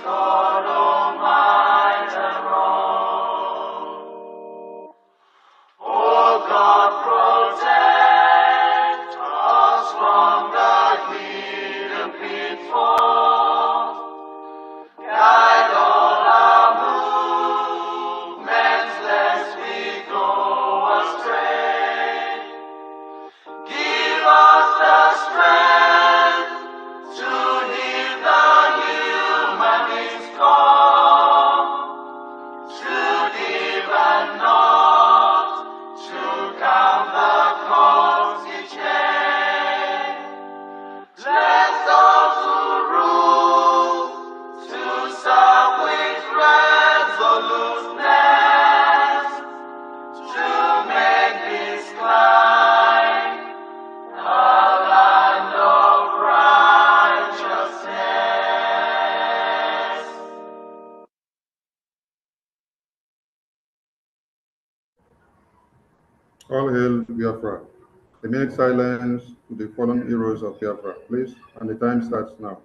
God Almighty and wrong. Oh God, protect us from the hidden pitfalls. Guide all our movements, lest we go astray. Give us the strength to heed the humanist call, to give and not to count the cost each day. Let those who rule to serve with resoluteness, to make this climb a land of righteousness. All hail Biafra. A minute silence to the fallen heroes of Biafra, please. And the time starts now.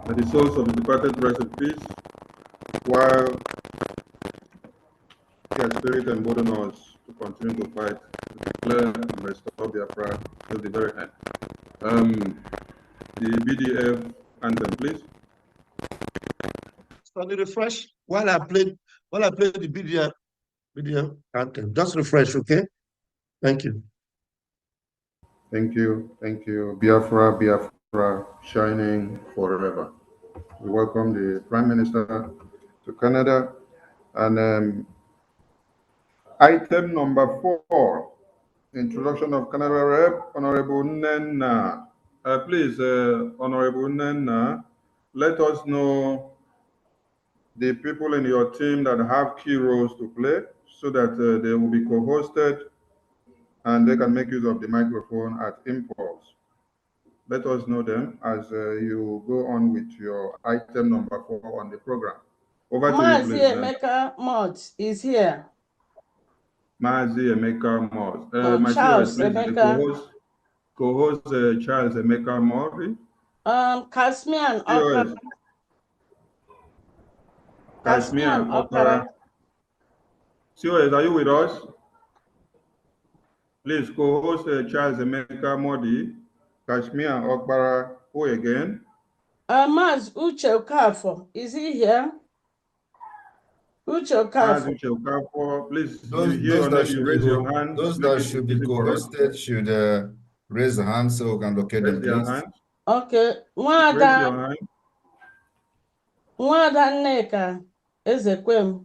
May the souls of the departed rest in peace, while their spirit embolden us to continue to fight, to declare and restore Biafra till the very end. The BDF anthem, please. So the refresh while I play the BDF anthem. Just refresh, okay? Thank you. Thank you. Thank you. Biafra, Biafra, shining forever. We welcome the Prime Minister to Canada. And item number 4, introduction of Canada Rep, Honorable Nenna. Please, Honorable Nenna, let us know the people in your team that have key roles to play so that they will be co-hosted and they can make use of the microphone at impulse. Let us know them as you go on with your item number 4 on the program. Over to you, please. Emeka Mott is here. Mazi Emeka Mott. Charles Emeka. Co-host Charles Emeka Mott. Kasmian Okara. Kasmian Okara. COS, are you with us? Please co-host Charles Emeka Modi. Kashmir Okpara, who again? Maz Uche Okafo, is he here? Uche Okafo. Uche Okafo, please. Those that should be co-hosted should raise the hand so we can locate them, please. Okay. Raise your hand. Nwada Nneka Ezekwem.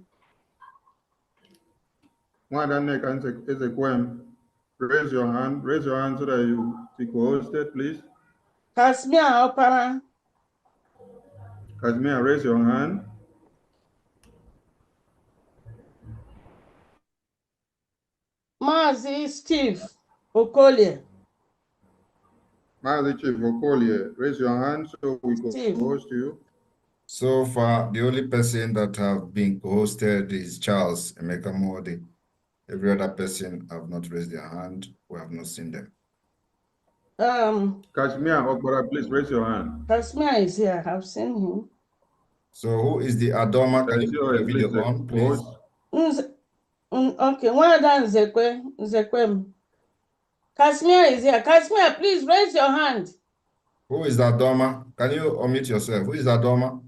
Nwada Nneka Ezekwem. Raise your hand. Raise your hand so that you be co-hosted, please. Kasmia Opara. Kasmia, raise your hand. Mazi Steve Okolie. Mazi Chief Okolie, raise your hand so we can co-host you. So far, the only person that have been co-hosted is Charles Emeka Modi. Every other person have not raised their hand. We have not seen them. Kashmir Okbara, please raise your hand. Kashmir is here. I've seen him. So who is the Adoma? Can you put the video on, please? Okay, well done, Zekwem. Kashmir is here. Kashmir, please raise your hand. Who is Adoma? Can you omit yourself? Who is Adoma?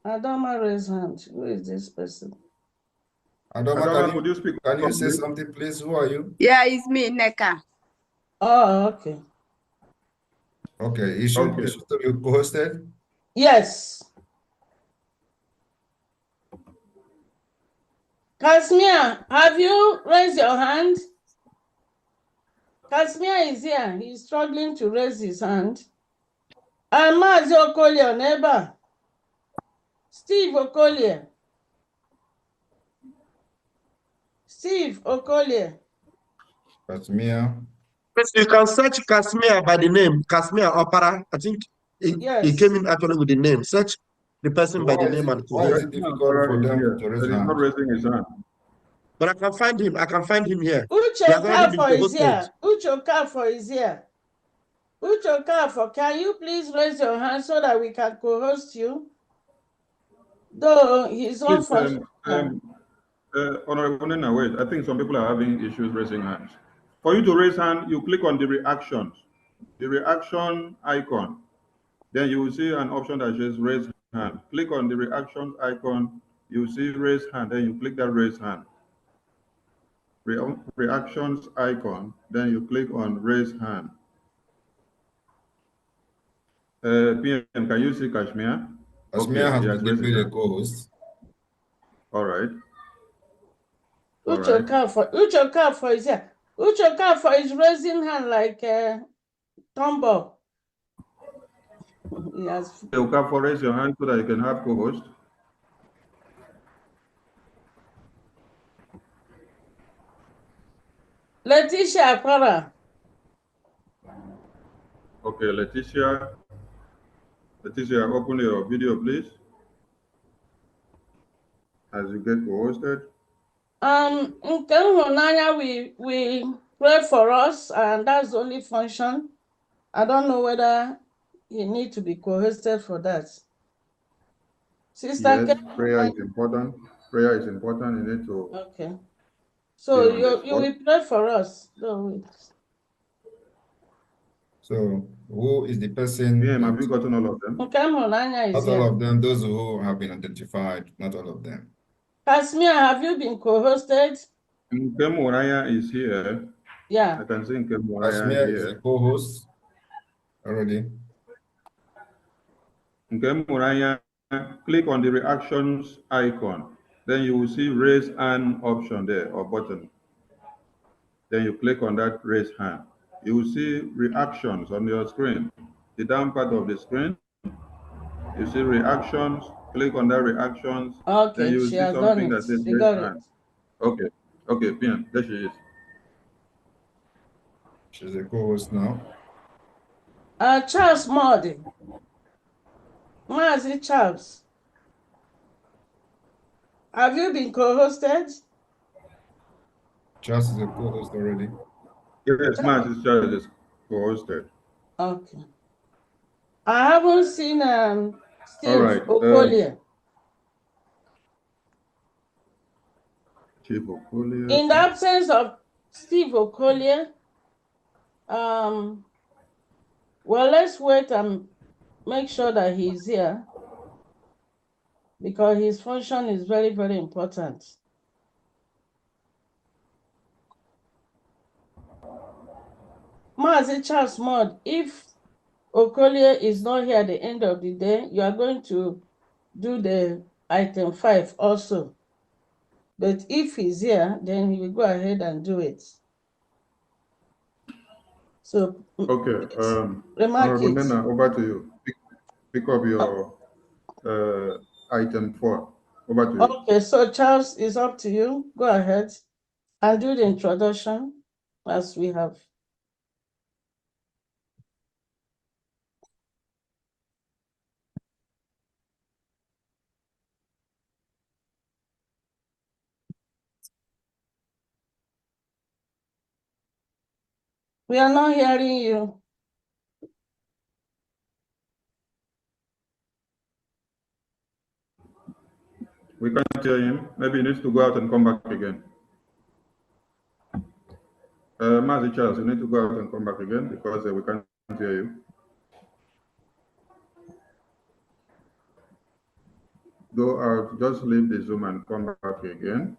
Adama raise hand. Who is this person? Adama, Adama, could you speak? can you say please? something, please? Who are you? Yeah, it's me, Neka. Oh, okay. Okay, it should be co-hosted. Yes. Casimir, have you raised your hand? Casimir is here. He's struggling to raise his hand. And Mazi Okolie, neighbor. Steve Okolie. Steve Okolie. Casimir. You can search Casimir by the name, Casimir Opera. I think he came in actually with the name. Search the person by the name and why is it difficult for them to raise He's not raising his hand. But I can find him. I can find him here. Uche Okafor is here. Uche Okafor is here. Uche Okafor, can you please raise your hand so that we can co-host you? Though he's on for... Honorable Nena, wait. I think some people are having issues raising hands. For you to raise hand, you click on the reactions, the reaction icon. Then you will see an option that says raise hand. Click on the reactions icon. You see raise hand. Then you click that raise hand. Reactions icon. Then you click on raise hand. PM, can you see Kashmir? Kashmir has been given a co-host. All right. Uche Okafor is here. Uche Okafor is raising hand like Tombo. Yes. Okafor, raise your hand so that you can have co-host. Letitia Para. Okay, Letitia, open your video, please. As you get co-hosted. We pray for us, and that's the only function. I don't know whether you need to be co-hosted for that. Sister, yes, prayer is important. Prayer is important. You need to. Okay. So you will pray for us. So who is the person? Yeah, have you gotten all of them? Not all of them, those who have been identified, not all of them. Casimir, have you been co-hosted? Nkem Moraya is here. Yeah. I can see Nkem Moraya here. Is a co-host already. Nkem Moraya, click on the reactions icon. Then you will see raise hand option there or button. Then you click on that raise hand. You will see reactions on your screen. The down part of the screen, you see reactions. Click on that reactions. Okay, then you will she see has something done that says it. She raise got hand. it. Okay, okay, PM, there she is. She's a co-host now. Charles Modi. Mazi Charles. Have you been co-hosted? Charles is a co-host already. Yes, Mazi Charles is co-hosted. Okay. I haven't seen Steve Okolie. Chief Okolie. In the absence of Steve Okolie, well, let's wait and make sure that he's here because his function is very, very important. Mazi Charles Mod, if Okolie is not here at the end of the day, you are going to do the item 5 also. But if he's here, then he will go ahead and do it. So, okay, Honorable Nena, over to you. Pick up your item 4. Over to you. Okay, so Charles, is up to you. Go ahead and do the introduction as we have. We are not hearing you. We can't hear him. Maybe he needs to go out and come back again. Mazi Charles, you need to go out and come back again because we can't hear you. Go out, just leave the Zoom and come back again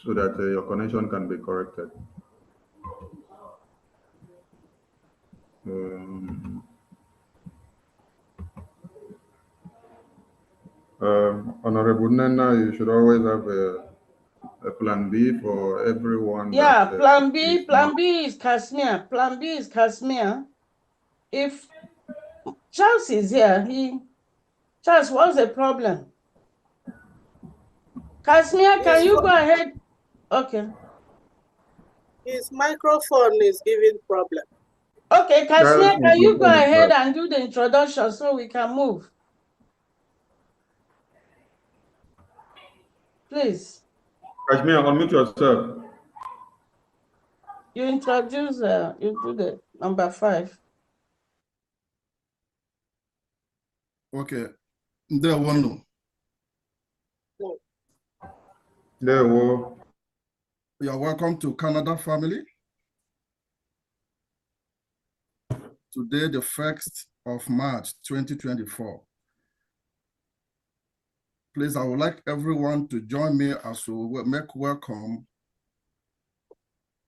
so that your connection can be corrected. Honorable Nena, you should always have a plan B for everyone. Yeah, that, plan B. Plan B is Kashmir. Plan B is Kashmir. If Charles is here, Charles, what's the problem? Kashmir, can you go ahead? Okay. His microphone is giving problem. Okay, Kashmir, can you go ahead and do the introduction so we can move? Please. Kashmir, unmute yourself. You introduce, you do the number 5. Okay. There one. There we You are welcome to Canada family. Today, the 1st of March, 2024. Please, I would like everyone to join me as we make welcome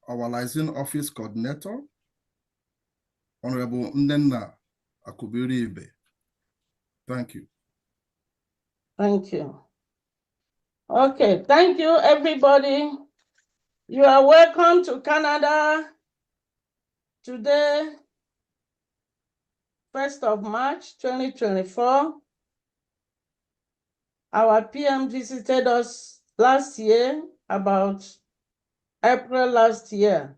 our liaison office coordinator, Honorable Nnenna Akubiribe. Thank you. Thank you. Okay, thank you, everybody. You are welcome to Canada today, 1st of March, 2024. Our PM visited us last year, about April last year.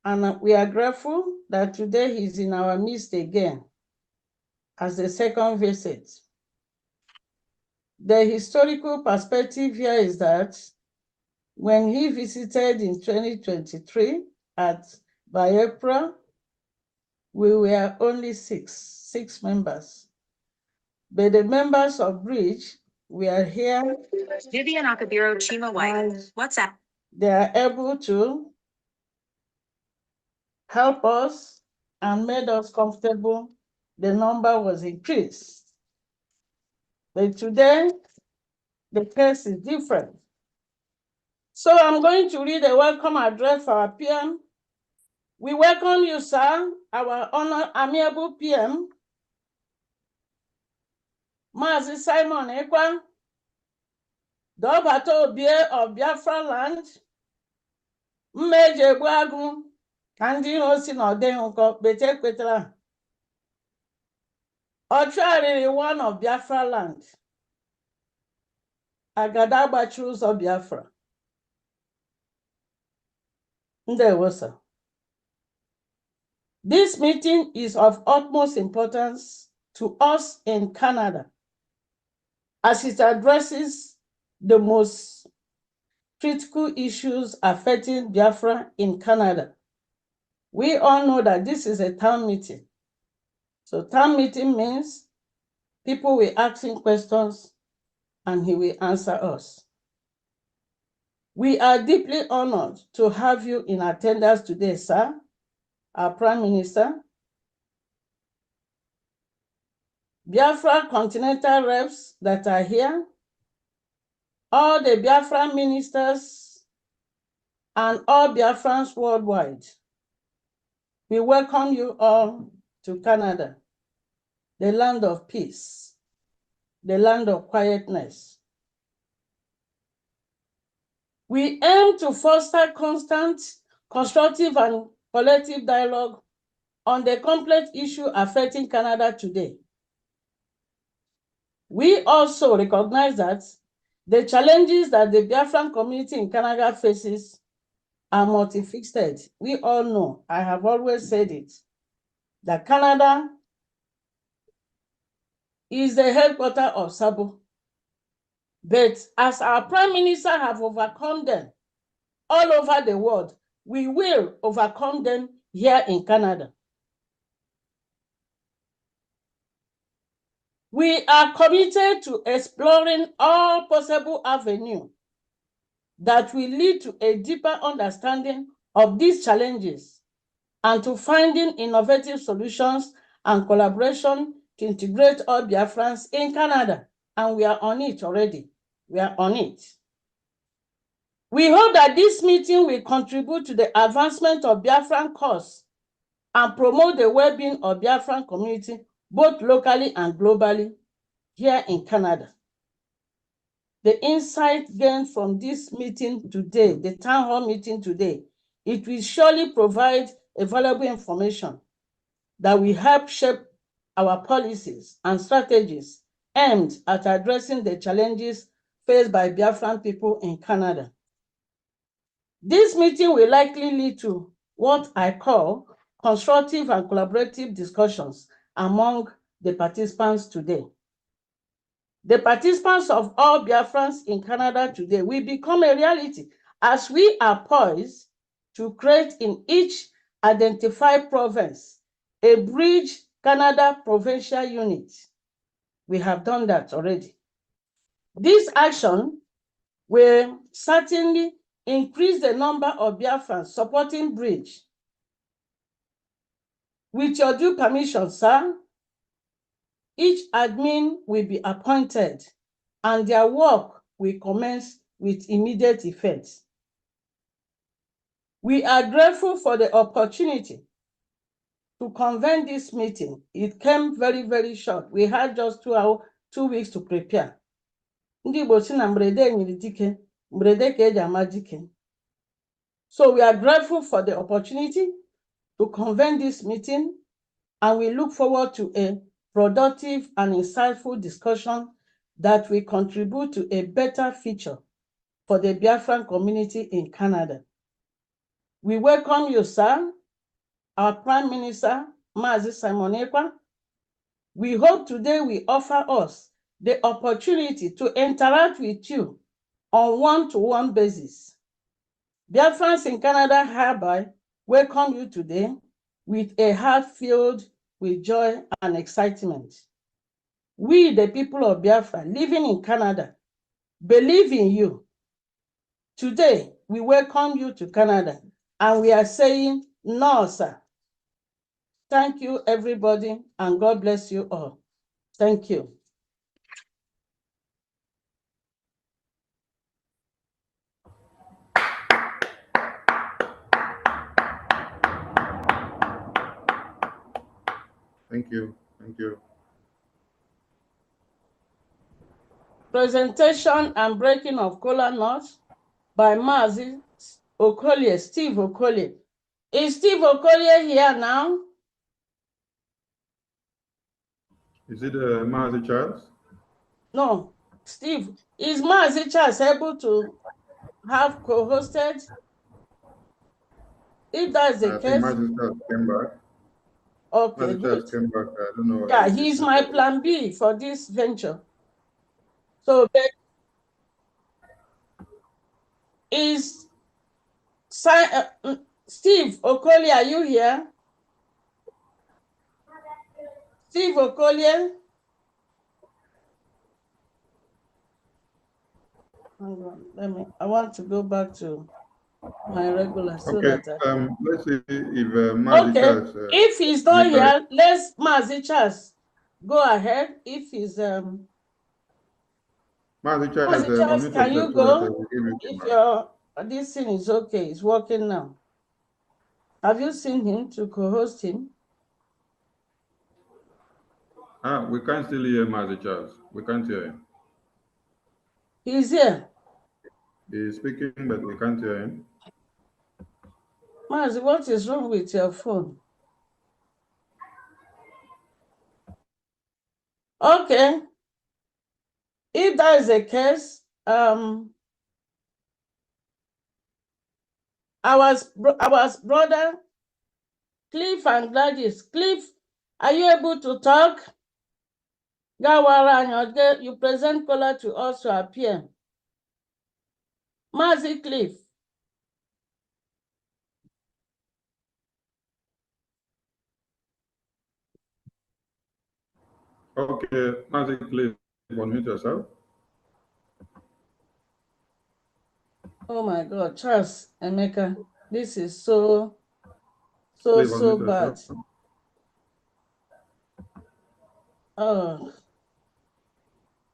And we are grateful that today he's in our midst again as the second visit. The historical perspective here is that when he visited in 2023 at Biafra, we were only six members. But the members of Bridge were here. Vivian Akabiro Chima White. What's up? They are able to help us and made us comfortable. The number was increased. But today, the case is different. So I'm going to read a welcome address for our PM. We welcome you, sir, our honored amiable PM, Mazi Simon Ekpa, the Obato Obie of Biafra land, Mmeje Buagu, Kandi Osi Nodenko, Bete Kwetla, Ochuariri one of Biafra land, Agadaba Chus of Biafra. Ndewo, sir. This meeting is of utmost importance to us in Canada as it addresses the most critical issues affecting Biafra in Canada. We all know that this is a town meeting. So town meeting means people will ask him questions and he will answer us. We are deeply honored to have you in attendance today, sir, our Prime Minister, Biafra continental reps that are here, all the Biafra ministers, and all Biafrans worldwide. We welcome you all to Canada, the land of peace, the land of quietness. We aim to foster constant, constructive, and collective dialogue on the complex issue affecting Canada today. We also recognize that the challenges that the Biafran community in Canada faces are multifaceted. We all know, I have always said it, that Canada is the headquarters of Sabo. But as our Prime Minister have overcome them all over the world, we will overcome them here in Canada. We are committed to exploring all possible avenues that will lead to a deeper understanding of these challenges and to finding innovative solutions and collaboration to integrate all Biafrans in Canada, and we are on it already. We are on it. We hope that this meeting will contribute to the advancement of Biafran cause and promote the well-being of Biafran community, both locally and globally, here in Canada. The insight gained from this meeting today, the town hall meeting today, it will surely provide a valuable information that will help shape our policies and strategies aimed at addressing the challenges faced by Biafran people in Canada. This meeting will likely lead to what I call constructive and collaborative discussions among the participants today. The participants of all Biafrans in Canada today will become a reality as we are poised to create in each identified province a bridge Canada provincial unit. We have done that already. This action will certainly increase the number of Biafrans supporting bridge. With your due permission, sir, each admin will be appointed and their work will commence with immediate effect. We are grateful for the opportunity to convene this meeting. It came very, very short. We had just 2 weeks to prepare. So we are grateful for the opportunity to convene this meeting, and we look forward to a productive and insightful discussion that will contribute to a better future for the Biafran community in Canada. We welcome you, sir, our Prime Minister, Mazi Simon Ekpa. We hope today will offer us the opportunity to interact with you on one-to-one basis. Biafrans in Canada hereby welcome you today with a heart filled with joy and excitement. We, the people of Biafra living in Canada, believe in you. Today, we welcome you to Canada, and we are saying, no, sir. Thank you, everybody, and God bless you all. Thank you. Thank you. Thank you. Presentation and breaking of kola nuts by Mazi Okolie, Steve Okolie. Is Steve Okolie here now? Is it Mazi Charles? No, Steve. Is Mazi Charles able to have co-hosted? If that's the I case. think Mazi Charles came back. Okay, Mazi good. Charles came back. I don't know. Yeah, he's my plan B for this venture. So, is Steve Okolie, are you here? Steve Okolie? Hang on, I want to go back to my regular so okay, that let's see if Mazi Charles. If he's not here, let's Mazi Charles go ahead. If he's Mazi Charles, can you go? If your this thing is okay, it's working now. Have you seen him to co-host him? We can't still hear Mazi Charles. We can't hear him. He's here. He's speaking, but we can't hear him. Mazi, what is wrong with your phone? Okay. If that is the case, our brother Cliff and Gladys. Cliff, are you able to talk? Gawara, you present caller to us to appear. Mazi Cliff. Okay, Mazi Cliff, unmute yourself. Oh my God, Charles Emeka, this is so bad. Oh.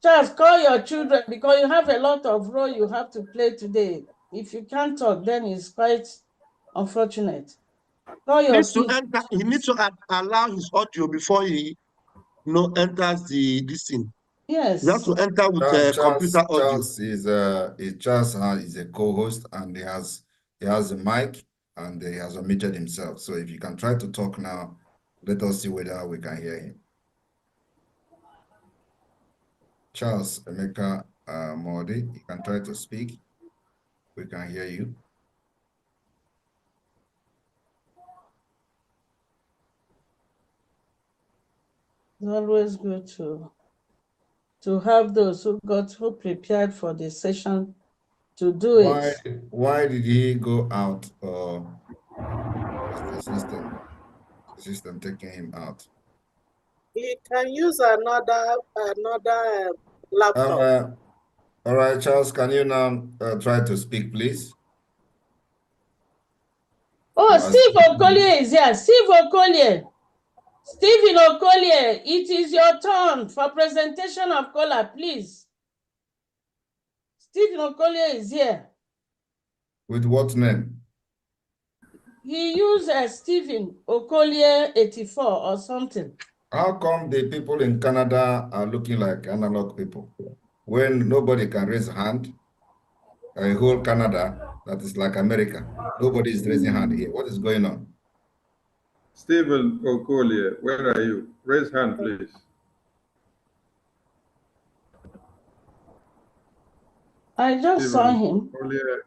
Just call your children because you have a lot of role you have to play today. If you can't talk, then it's quite unfortunate. Call your Needs to kids. enter, he needs to allow his audio before he enters this thing. Yes. He has to enter with computer audio. Charles is a co-host and he has a mic and he has unmuted himself. So if you can try to talk now, let us see whether we can hear him. Charles Emeka Modi, you can try to speak. We can hear you. It's always good to have those who prepared for the session to do it. Why did he go out? What's the system? The system taking him out. He can use another laptop. All right, Charles, can you now try to speak, please? Oh, Steve Okolie is here. Steve Okolie. Stephen Okolie, it is your turn for presentation of cola, please. Stephen Okolie is here. With what name? He used Stephen Okolie 84 or something. How come the people in Canada are looking like analog people when nobody can raise a hand? A whole Canada that is like America. Nobody is raising hand here. What is going on? Stephen Okolie, where are you? Raise hand, please. I just saw him. Okolie,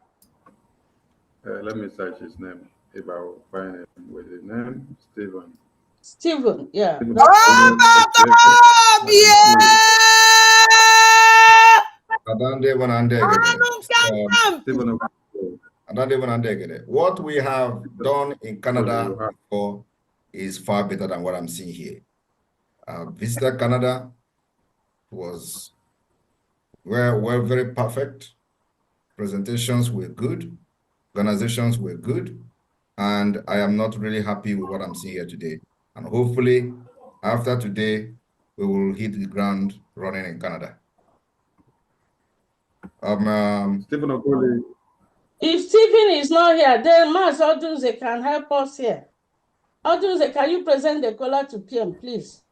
let me search his name. If I will find him with his name, Stephen. Stephen, yeah. Stephen What we have done in Canada before is far better than what I'm seeing here. Visited Canada, was very perfect. Presentations were good. Organizations were good. And I am not really happy with what I'm seeing here today. And hopefully, after today, we will hit the ground running in Canada. Stephen Okolie. If Stephen is not here, then Mas Odunze can help us here. Odunze, can you present the caller to PM, please?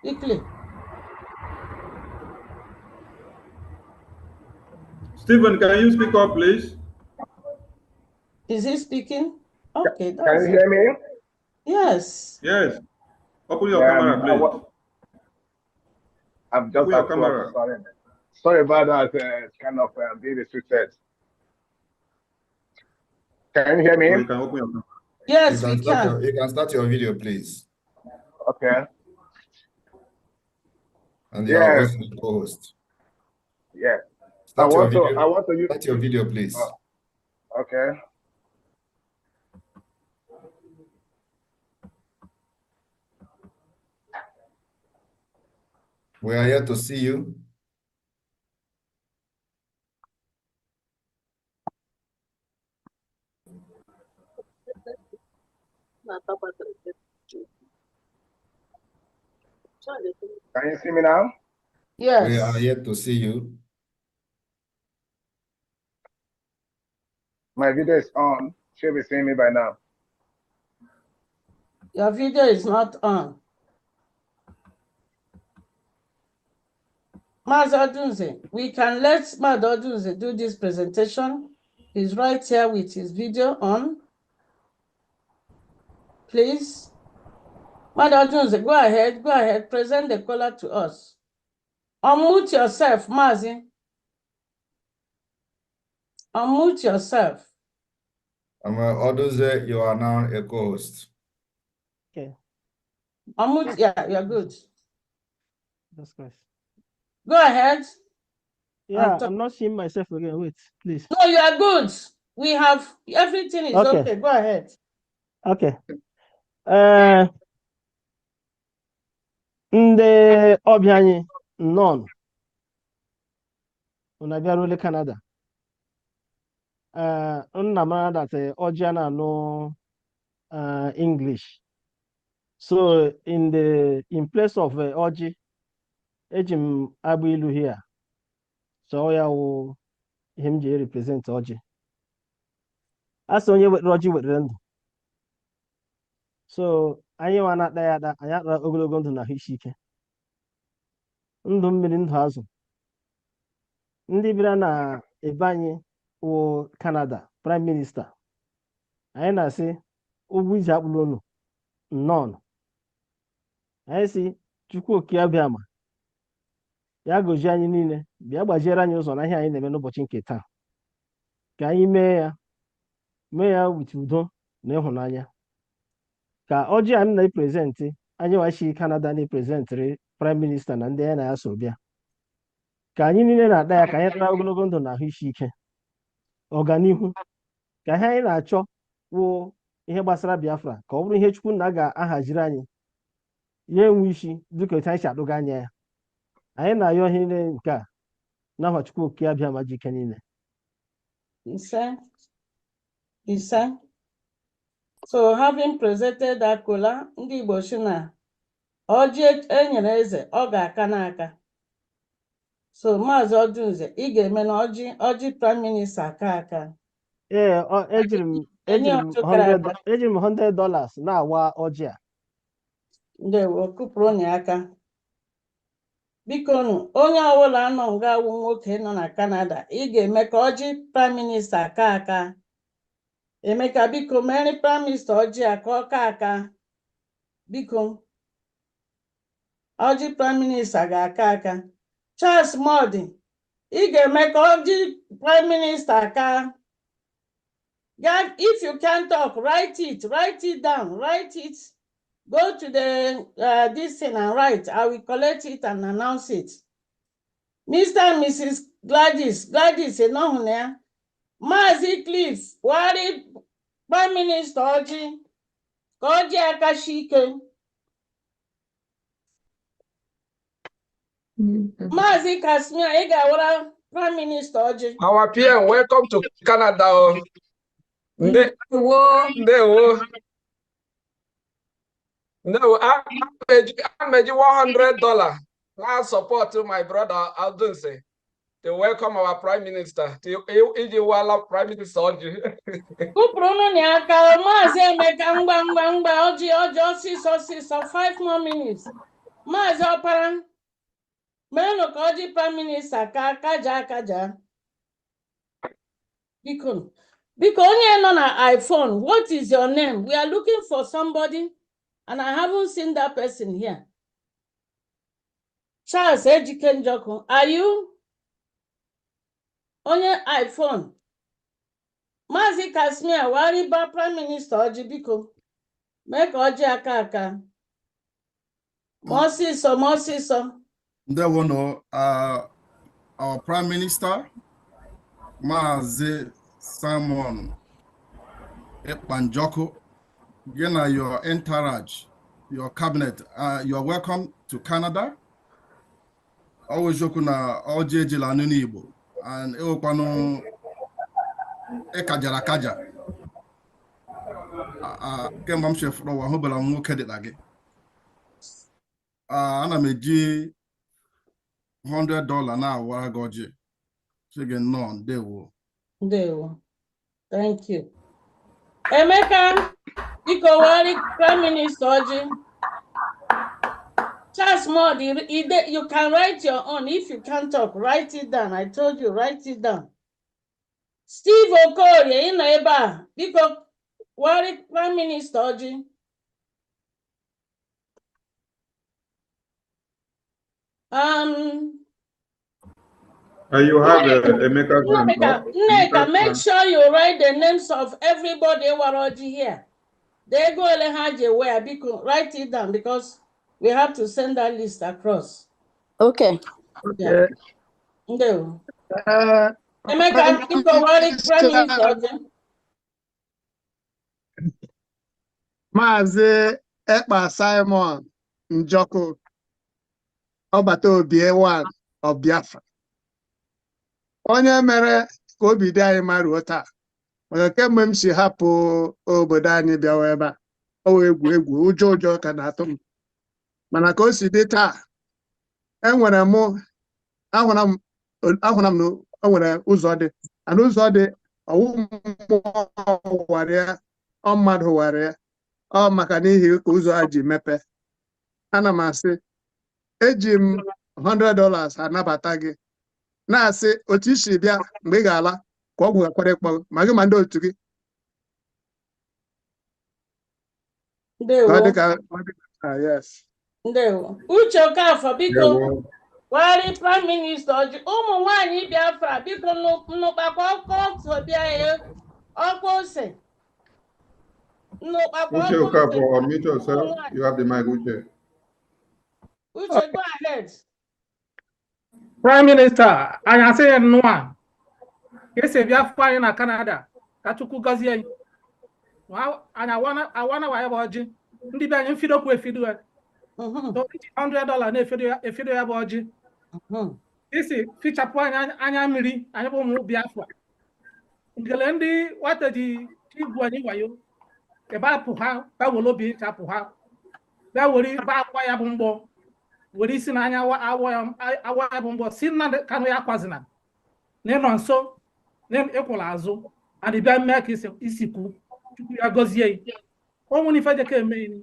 Quickly. Stephen, can you speak up, please? Is he speaking? Okay. Can you hear me? Yes. Yes. Open your camera, please. I'm just at work. Sorry about that. It's kind of being restricted. Can you hear me? Oh, you can open your camera. Yes, we can. You can start your video, please. Okay. And you are also the co-host. Yeah. Start your video, please. Okay. We are here to see you. Can you see me now? Yes. We are here to see you. My video is on. Should be seeing me by now. Your video is not on. Mas Odunze, we can let Mas Odunze do this presentation. He's right here with his video on. Please. Mas Odunze, go ahead, present the caller to us. Unmute yourself, Mazi. Unmute yourself. Odunze, you are now a co-host. Okay. Unmute, yeah, you're good. That's nice. Go ahead. Yeah, I'm not seeing myself again. Wait, please. No, you are good. We have everything is okay. Go ahead. Okay. Ndị ọbịa anyị nọn na-abịarule Canada. Nna m that ọjị na-anụ English. So in place of Oji, Ejim Abuilu here. So ya will him represent Oji. As only with Roji with Rendo. So anyị nwa na-akpa ya ada anyị akpa ogologo ndụ na ahụ isi ike ndụ mmiri ndụ azụ ndị bịara na ebe anyị wụ Canada prime minista anyị na-asị ụgwọ iji akpụrụ unu nnọọ anyị si Chukwu oke abịama ya gozie anyị niile bịa gbajiere anyị ụzọ na ihe anyị na-eme n'ụbọchị nke taa ka anyị mee ya wit udo na ịhụnanya ka Oji anyị na-eprezentị anyị wachi Canada na-eprezentịrị prime minista na ndị anyị na ya so bịa ka anyị niile na-akpa ya ka anyị tara ogologo ndụ na ahụ isi ike ọganihu ka ihe anyị na-achọ wụ ihe gbasara Biafra ka ọ bụrụ ihe Chukwu na ga-ahaziri anyị ya enwe isi dịka otu anyị si adụga anya ya anyị na-ayọ ihe niile nke a n'aha Chukwu oke abịa ma jike niile ise. So having presented that kola, ndị Igbo si na Oji enyere eze ọ ga-aka n'aka. So Maazị Odunze, ị ga-eme na Oji prime minista aka. Ee, ejiri m $100 na-awa Oji a. Ndewo, kụpụrụ ya aka. Biko nụ, onye ọbụla nọ nga awụ nwoke nọ na Canada, ị ga-eme ka Oji prime minista aka. Emeka, biko mere prime minista Oji aka. Biko. Oji prime minista ga-aka. Charles Modi, ị ga-eme ka Oji prime minista aka. If you can't talk, write it down, write it. Go to the this thing and write. I will collect it and announce it. Mr. and Mrs. Gladys, enough there. Maazị Cliff, Wari Prime Minister Oji, ka Oji aka shike. Maazị Kasmia, ị ga-awara Prime Minister Oji. Our PM, welcome to Canada. Ndewo. I'm making $100. I support my brother Aldunse to welcome our Prime Minister. To Prime Minister Oji. Kupruno ni aka Maazị Emeka mgba Oji ọsịsọ 5 more minutes. Maazị Ọpara, merenụ ka Oji Prime Minister ka kaja. Biko onye nọ na iPhone, what is your name? We are looking for somebody and I haven't seen that person here. Charles Ejike Njoku, are you? Onye iPhone. Maazị Kasmia, Wariba Prime Minister Oji, biko. Make Oji aka. Mosiso. There we know our Prime Minister, Maazị Simon Ekpa Njoko, your entourage, your cabinet, you're welcome to Canada. Always joke na Oji ejila n'Igbo Igbo and ewekwanu kaja. Kemgbe m chefuru ụwa hụbara nwoke dị na gị. Ana m eji $100 na-awara gị Oji. Sige nnọọ, ndewo. Thank you. Emeka, biko wari Prime Minister Oji. Charles Modi, you can write your own. If you can't talk, write it down. I told you, write it down. Steve Okoye, ị nọ ebe a. Biko wari Prime Minister Oji. You have Emeka's Nneka, make sure you write the names of everybody Oji here. They go Elehaje where, because write it down because we have to send that list across. Okay. Yeah. No. Emeka, you go worry Prime Minister Oji. Maazị Ekpa Simon Njoko, ọbata obi one of Biafra. Onye mere ka obi dị anyị maruo taa. Onye kemgbe m si hapụ obodo anyị bịawa ebe a. egwu ụjọ ka na-atụ m mana ka o si dị taa enwere m ahụra m na o nwere ụzọ dị ana ụzọ dị ọwụ mmụọ wara ya ọ mmadụ wara ya ọ maka n'ihi ka ụzọ a ji mepe ana m asị eji m $100 anabata gị na-asị otu isi bịa mgbe ị ga-ala ka ọgwụ gakwara ịkpọ ma gị ma ndị otu gị yes. Ndewo. Uche Okafọ biko wari Prime Minister ọjị ụmụ nwanyị Biafra biko nnụkpakwa ọkụ bịa ọkụ ose nnụkpakwa Uche ọkụ Okafọ, ose. unmute yourself. You have the mic, Uche. Uche, go ahead. Prime Minister, anyị asịghị nnụa ka esi Biafra anyị na Canada ka Chukwu gọzie anyị. Anyị awana wa ya bụ ọjị ndị be anyị mfidokwu efido ya. $100 na-efido ya bụ ọjị. Isi fichapụ anyị anya mmiri anyị bụ ụmụ Biafra. Ngele ndị nwata ji igwu anyị wayo ebe apụ ha bawere obi chapụ ha bịa were ibe akwa ya bụ mgbọ were isi n'anya awa ya bụ mgbọ si nna kanụ ya kwazina na ịnọ nso na ịkwụla azụ adị bịa mee ka isi kwu Chukwu ya gọzie ya onwe n'ife jeka eme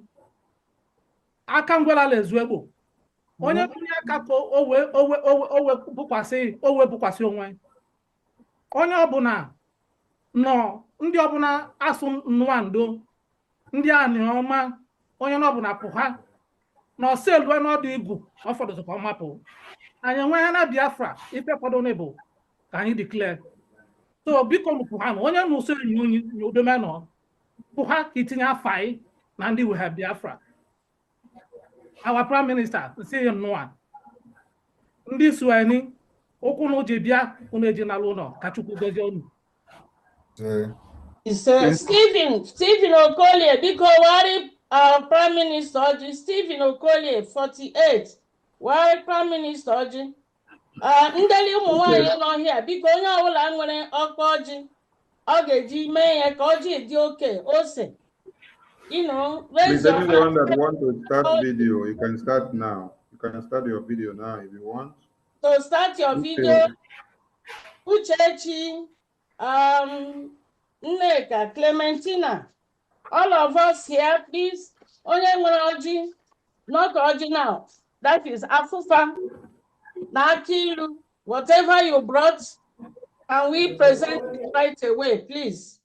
aka ngwelala ezu egbo onye kwụnye aka ka owe bụkwasị onwe onye ọbụla nọ ndị ọbụla asụ nnụa ndo ndị anị ọma onye n'ọbụla pụ ha na ọsọ elu n'ọdụ igwu ọfọdụ ka ọ mapụ anyị enweghị na Biafra ife fọdụ n'ịbụ ka anyị declare so biko pụ ha na onye na usoro enyi udomenọ pụ ha ka itinye afọ anyị na ndị we ha Biafra. Our Prime Minister si nnụa ndị sueni ụkwụ na uji bịa unu eji n'ala ụlọ ka Chukwu gozie unu. Stephen Okolie biko wari Prime Minister ọjị Stephen Okolie 48 wari Prime Minister ọjị ndeli ụmụ nwanyị n'ọhịa biko onye ọbụla nwere ọkpa ọjị ọ ga-eji mee ya ka ọjị dị oke ose. Please, anyone that wants to start video, you can start now. You can start your video now if you want. So start your video. Uchechi, Nneka, Clementina, all of us here, please. Onye nwere ọjị, not ọjị now. That is Afufa, Nakilu, whatever you brought, and we present it right away, please.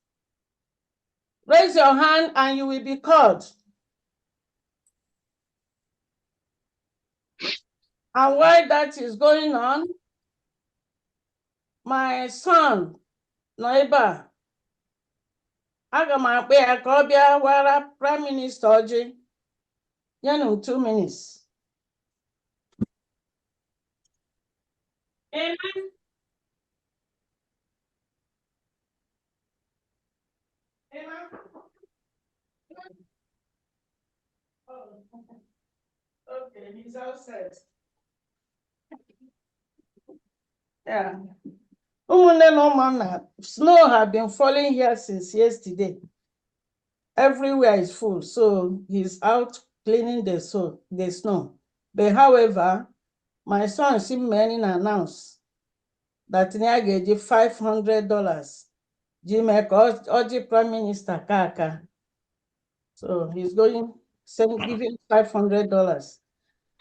Raise your hand and you will be called. And while that is going on, my son, Noiba, aga m akpọ ya ka ọ bịa wara Prime Minister ọjị. Yenụ 2 minutes. Amen. Okay, he's outside. Yeah. Snow have been falling here since yesterday. Everywhere is full, so he's out cleaning the snow. But however, my son Simmenin announced that I gave $500. Jimmy Oji Prime Minister Kaka. So he's going giving $500.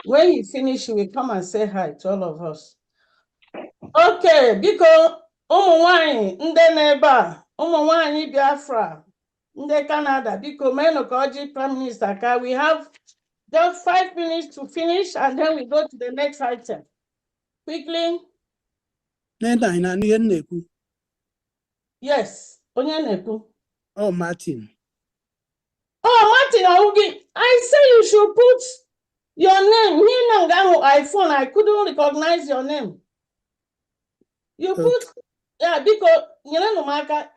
When he finishes, he will come and say hi to all of us. Okay, because ụmụnwaanyị ndị neighbor, ụmụnwaanyị Biafra, ndị Canada, because Oji Prime Minister Kaka, we have just 5 minutes to finish and then we go to the next item. Quickly. Yes, onye na-ekwu. Oh, Martin. Oh, Martin Augi, I say you should put your name. iPhone, I couldn't recognize your name. You put, yeah, because you know, Maka,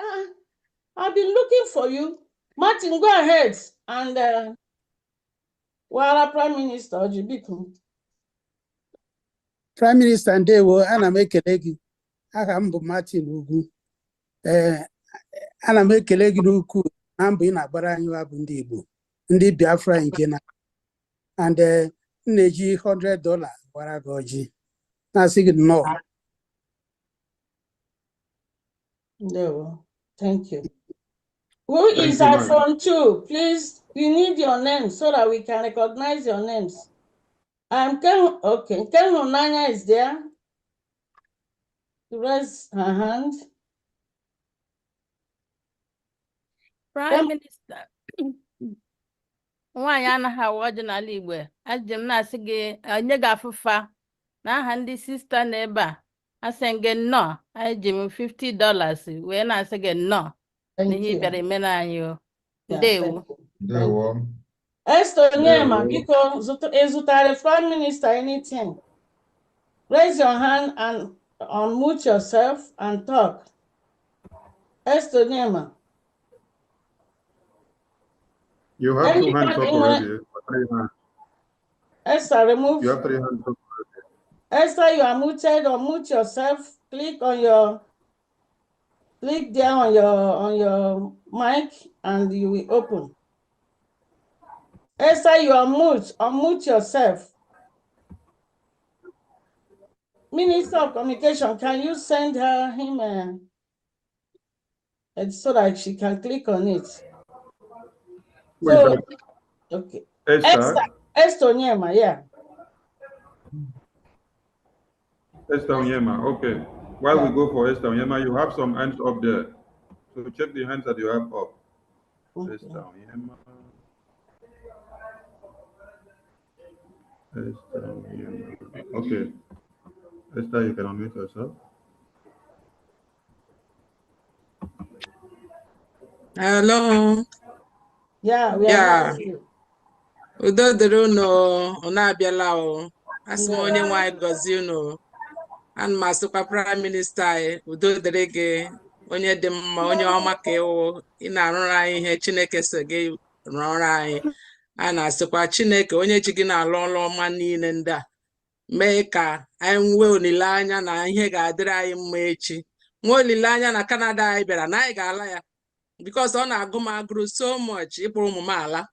I've been looking for you. Martin, go ahead and Wara Prime Minister Ojibiko. Prime Minister Ndewo, ana m ekele gị. Aha m bụ Martin Ugwu. Ana m ekele gị n'ukwu na mbọ ị na-agbara anyị wa bụ ndị Igbo. ndị Biafra nke na and na-eji $100 gwara gị ọjị na-asị gị nnọọ. No, thank you. Who is at phone 2? Please, we need your names so that we can recognize your names. Okay, Ken Honanya is there. Raise her hand. Prime Minister. Nwaanyị anaghị awa ọdịnala Igbo. Ajụjụ m na-asị gị onye ga-afụfa n'aha ndị sista n'ebe a. Asị gị nnọọ, anyị ji m $50 wee na-asị gị nnọọ n'ihe bịara emere anyị o. Ndewo. Ndewo. Esther Onyema, biko zụtara Prime Minister anything. Raise your hand and unmute yourself and talk. Esther Onyema. You have 2 hands up already. 3 hands. Esther, remove. You have 3 hands up already. Esther, you are muted. Unmute yourself. Click there on your mic and you will open. Esther, you are mute. Unmute yourself. Minister of Communication, can you send him so that she can click on it? So, okay. Esther Onyema, yeah. Esther Onyema, okay. While we go for Esther Onyema, you have some hands up there. So check the hands that you have up. Okay. Esther Onyema. Esther Onyema. Okay. Esther, you can unmute yourself. Hello. Yeah, we are. Udo dịrị unu na-abịala o. Asị m onye nwe anyị gọzie unu. Ana m asịkwa Prime Minister anyị udo dịrị gị, onye dị mma, onye ọma ka ịwụ, ị na-arụrụ anyị ihe Chineke so gị rụọrọ anyị. A na-asịkwa Chineke onye ji gị na-alụ ọrụ ọma niile ndị a mee ka anyị nwee olileanya na ihe ga-adịrị anyị mma echi. Nwee olileanya na Canada anyị bịara na anyị ga-ala ya. Because ọ na-agụ m agụrụ so much ịkpụrụ ụmụ m ala.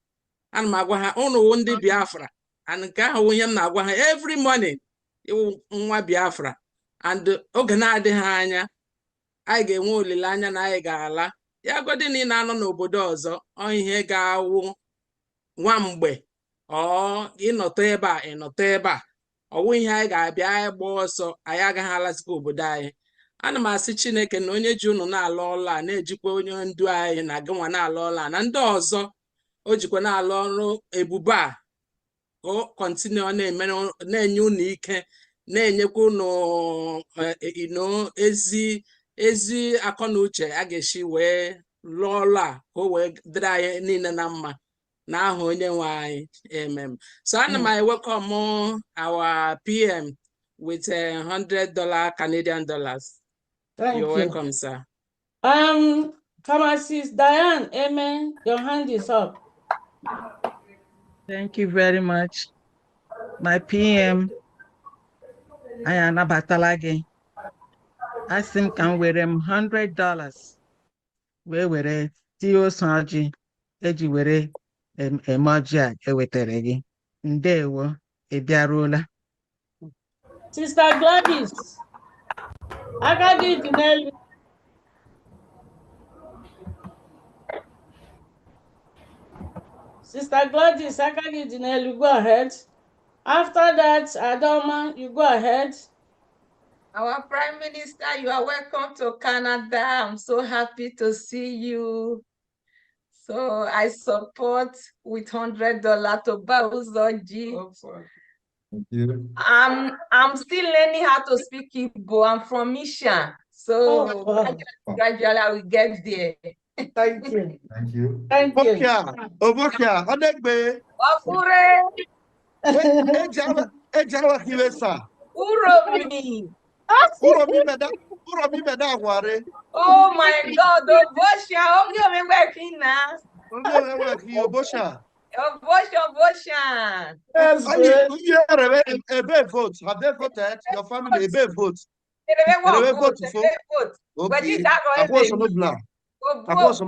Ana m agwa ha unu ndị Biafra, and nke ahụ ihe m na-agwa ha every morning, ịwụ nwa Biafra, and oge na-adịghị anya anyị ga-enwe olileanya na anyị ga-ala ya. Godi na ị na-anọ n'obodo ọzọ, ọ ihe ga-awụ nwa mgbe ọ ịnọtọ ebe a ịnọtọ ebe a, ọwụ ihe anyị ga-abịa anyị gba ọsọ, anyị agaghị alazikwa obodo anyị. Ana m asị Chineke na onye ji unu na-alụ ọrụ a, na-ejikwa onye ndu anyị na gịnwa na-alụ ọrụ a, na ndị ọzọ o jikwa na-alụ ọrụ ebube a, ka ọ kọntinu na-enye unu ike, na-enyekwa unu ezi akọ na uche a ga-esi wee lụọ ọrụ a, ka o wee dịrị anyị niile na mma n'aha onye nwe anyị. Amen. So ana m welcome our PM with $100 Canadian dollars. You're welcome, sir. Pharmacist Diane, amen. Your hand is up. Thank you very much. My PM, I am Abatalagi. I think I'm with him $100. We were Tio Saji, Eji were Emoja, Eweteregi. Ndewo, Ebiarula. Sister Gladys, I got it in early. Sister Gladys, I got it in early. Go ahead. After that, Adoma, you go ahead. Our Prime Minister, you are welcome to Canada. I'm so happy to see you. So I support with $100 to Bauzoji. Thank you. I'm still learning how to speak Igbo. I'm from Misha. So gradually I will get there. Thank you. Thank you. Thank you. Obokia, Odegbe. Wafure. Ejawa Kiwesa. Uromi. Uromi Beda Ware. Oh my God, Obosha. Oh, you're working now. Obosha. Obosha. Yes, you have a vote. Have they voted? Your family a vote. They vote. Okay. God bless you.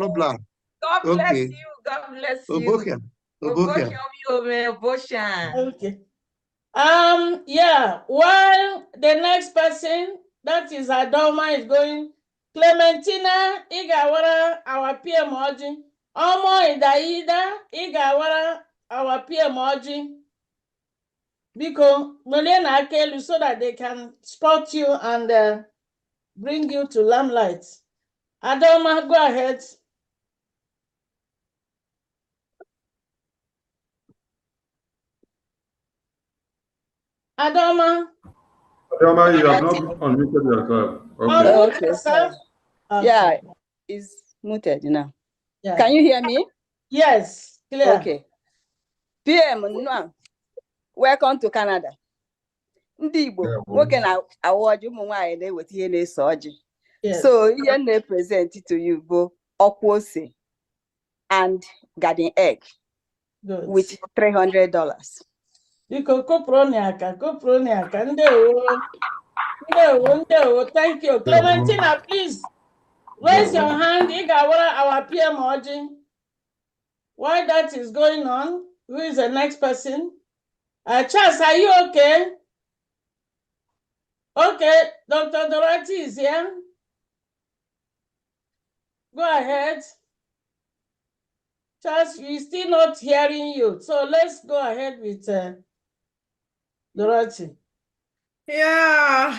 God bless you. God bless you. Obokia. Okay. Yeah, while the next person, that is Adoma, is going, Clementina Igawara, our PM Oji, Omo Idaida Igawara, our PM Oji, because Melena Akelu, so that they can spot you and bring you to limelight. Adoma, go ahead. Adoma. Adoma, you have not unmuted yourself. Okay. Okay, sir. Okay. Yeah, it's muted now. Yeah. Can you hear me? Yes, clear. Okay. PM, no. Welcome to Canada. Ndị Igbo, nwoke na-awa ọjị, ụmụ nwaanyị na-eweta ihe na-eso ọjị. So ihe na-present to you bụ ọkwụ ose and garden egg with $300. Biko koproniaka, ndewo. Thank you. Clementina, please raise your hand. Igawara, our PM Oji. While that is going on, who is the next person? Charles, are you okay? Okay, Dr. Dorothy is here. Go ahead. Charles, we're still not hearing you. So let's go ahead with Dorothy. Yeah.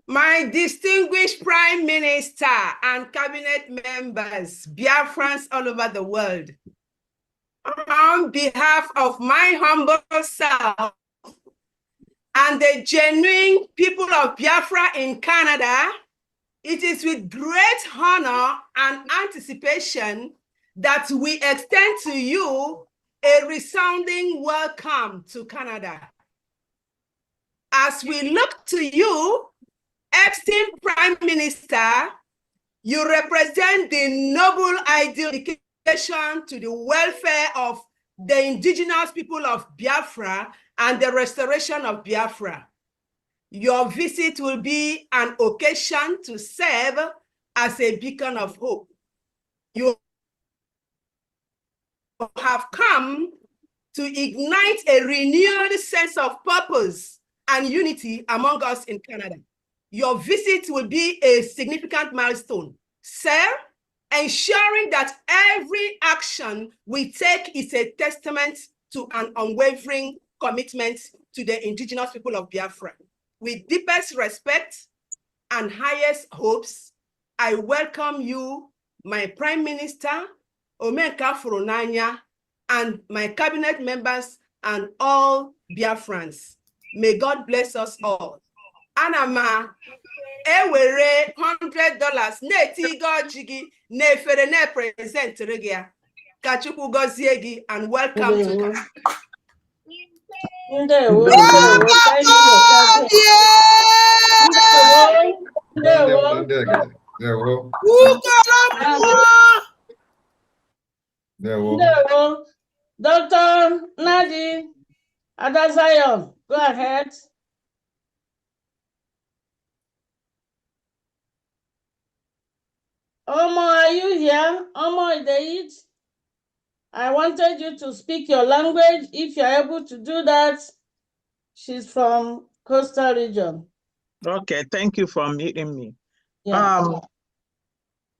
My distinguished Prime Minister and cabinet members, Biafrans all over the world, on behalf of my humble self and the genuine people of Biafra in Canada, it is with great honor and anticipation that we extend to you a resounding welcome to Canada. As we look to you, esteemed Prime Minister, you represent the noble ideal dedication to the welfare of the indigenous people of Biafra and the restoration of Biafra. Your visit will be an occasion to serve as a beacon of hope. You have come to ignite a renewed sense of purpose and unity among us in Canada. Your visit will be a significant milestone, sir, ensuring that every action we take is a testament to an unwavering commitment to the indigenous people of Biafra. With deepest respect and highest hopes, I welcome you, my Prime Minister, Omenka Furonanya, and my cabinet members and all Biafrans. May God bless us all. Anama, ewere $100 neti gojigi nefere ne present regia. Kachukwu gozie gi and welcome to Canada. Ndewo. Dr. Nadi Adazion, go ahead. Omo, are you here? Omo Ideid? I wanted you to speak your language. If you're able to do that, she's from coastal region. Okay, thank you for meeting me. Yeah.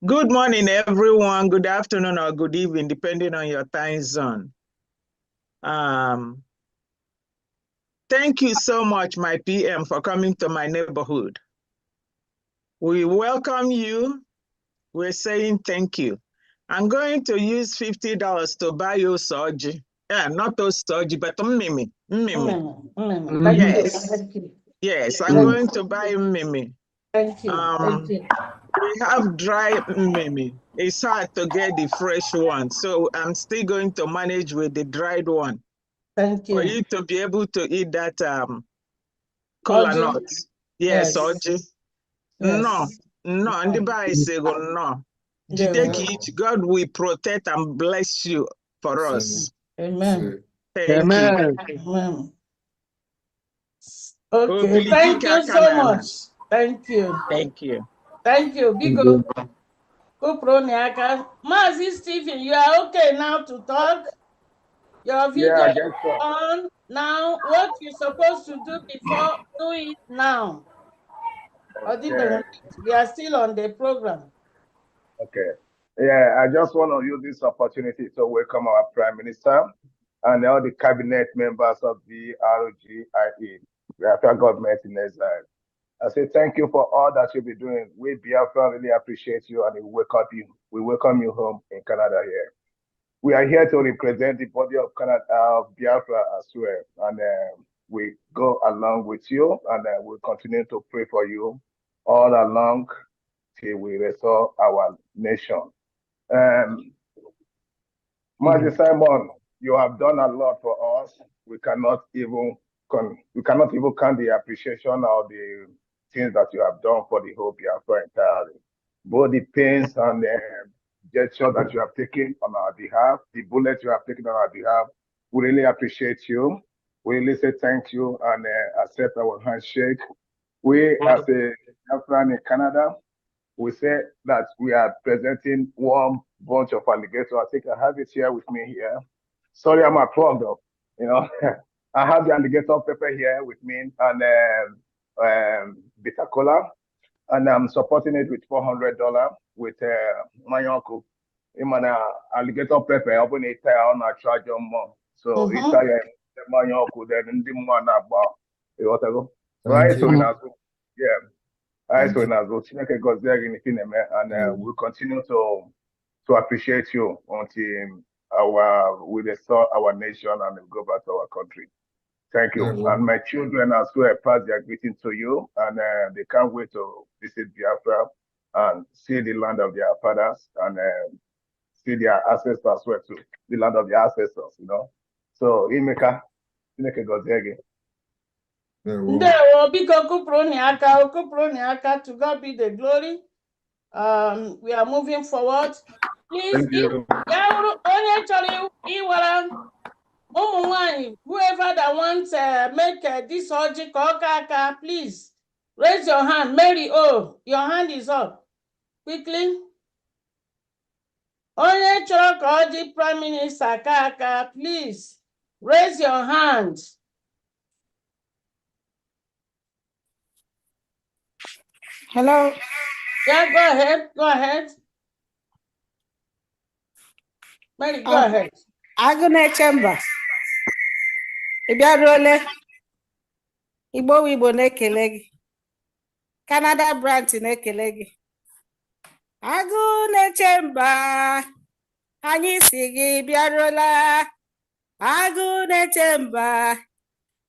Good morning, everyone. Good afternoon or good evening, depending on your time zone. Thank you so much, my PM, for coming to my neighborhood. We welcome you. We're saying thank you. I'm going to use $50 to buy you soji. Yeah, not those soji, but mimi. Yes. Yes, I'm going to buy mimi. Thank you. Thank you. We have dry mimi. It's hard to get the fresh one, so I'm still going to manage with the dried one. Thank you. For you to be able to eat that cola nut. Yes, oji. No, and the bicycle, no. God will protect and bless you for us. Amen. Thank you. Amen. Okay, thank you so much. Thank you. Thank you. Thank you. Bigo. Mazi Stephen, you are okay now to talk? Your video Yeah, I is guess so. on now. What you're supposed to do before, do it now. Okay. We are still on the program. Okay. Yeah, I just want to use this opportunity to welcome our Prime Minister and all the cabinet members of the ROGIE, Biafra government in exile. I say thank you for all that you'll be doing. We Biafra really appreciate you and we welcome you. We welcome you home in Canada here. We are here to represent the body of Canada, Biafra as well. And we go along with you and we'll continue to pray for you all along till we restore our nation. Maji Simon, you have done a lot for us. We cannot even count the appreciation or the things that you have done for the whole Biafra entirely. Both the pains and the gesture that you have taken on our behalf, the bullet you have taken on our behalf, we really appreciate you. We really say thank you and accept our handshake. We, as a Biafran in Canada, we say that we are presenting one bunch of alligators. I think I have it here with me here. Sorry, I'm a plug though. You know, I have the alligator pepper here with me and bitter cola, and I'm supporting it with $400 with my uncle. I'm an alligator pepper. Open it on a charge on more. So it's my uncle. Then the one about whatever. Right. So yeah. So and we'll continue to appreciate you until we restore our nation and we go back to our country. Thank you. And my children as well pass their greeting to you, and they can't wait to visit Biafra and see the land of their fathers and see their ancestors as well too, the land of their ancestors, you know. So Imeka, Ndewo, biko kuproni aka, to God be the glory. We are moving forward. Please, whoever that wants make this orgy aka, please raise your hand. Mary, oh, your hand is up. Quickly. Onye chọrọ ka orgy Prime Minister aka, please raise your hand. Hello. Yeah, go ahead. Go ahead. Mary, go ahead. Agụna Chamber. Ị bịaruole? Igbo na-ekele gị. Canada branch na-ekele gị. Agụna Chamber. Anyị si gị bịaruola. Agụna Chamber.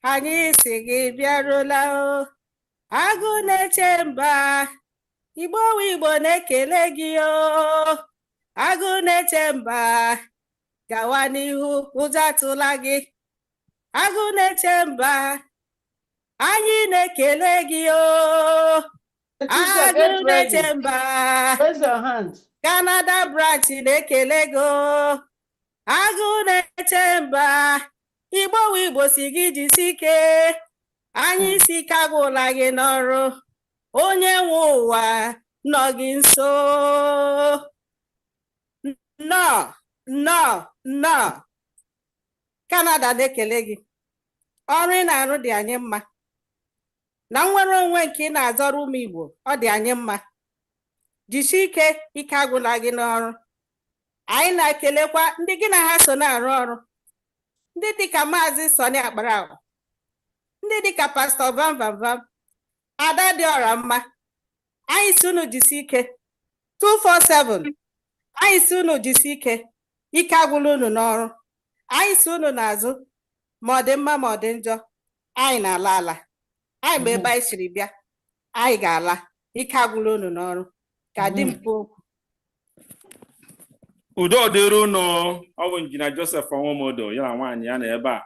Anyị si gị bịaruola. Agụna Chamber. Igbo na-ekele gị o. Agụna Chamber. Gawa n'ihu, ụjọ atụla gị. Agụna Chamber. Anyị na-ekele gị o. Agụna Chamber. Raise your hand. Canada branch na-ekele gị o. Agụna Chamber. Igbo si gị jisi ike. Anyị si kagụla gị n'ọrụ. Onye nwe ụwa nọ gị nso. No. Canada na-ekele gị. Ọrụ ị na-arụ dị anyị mma. Na nnwere onwe nke ị na-azọrọ ụmụ Igbo, ọ dị anyị mma. Jisie ike, ike agwụla gị n'ọrụ. Anyị na-ekelekwa ndị gị na ha so na-arụ ọrụ. Ndị dịka Maazị Soni Akparawa, ndị dịka Pastor Vam, Ada dị ọra mma. Anyị si unu jisie ike. 247. Anyị si unu jisie ike. Ike agwụla unu n'ọrụ. Anyị si unu n'azụ. Ma ọ dị mma ma ọ dị njọ. Anyị na-ala ala. Anyị ma ebe anyị siri bịa. Anyị ga-ala. Ike agwụla unu n'ọrụ. Ka dị mpụ okwu. Udo dịrị unu. Ọ bụ Injinia Joseph Onwomodo ya na nwaanyị ya na ebe a.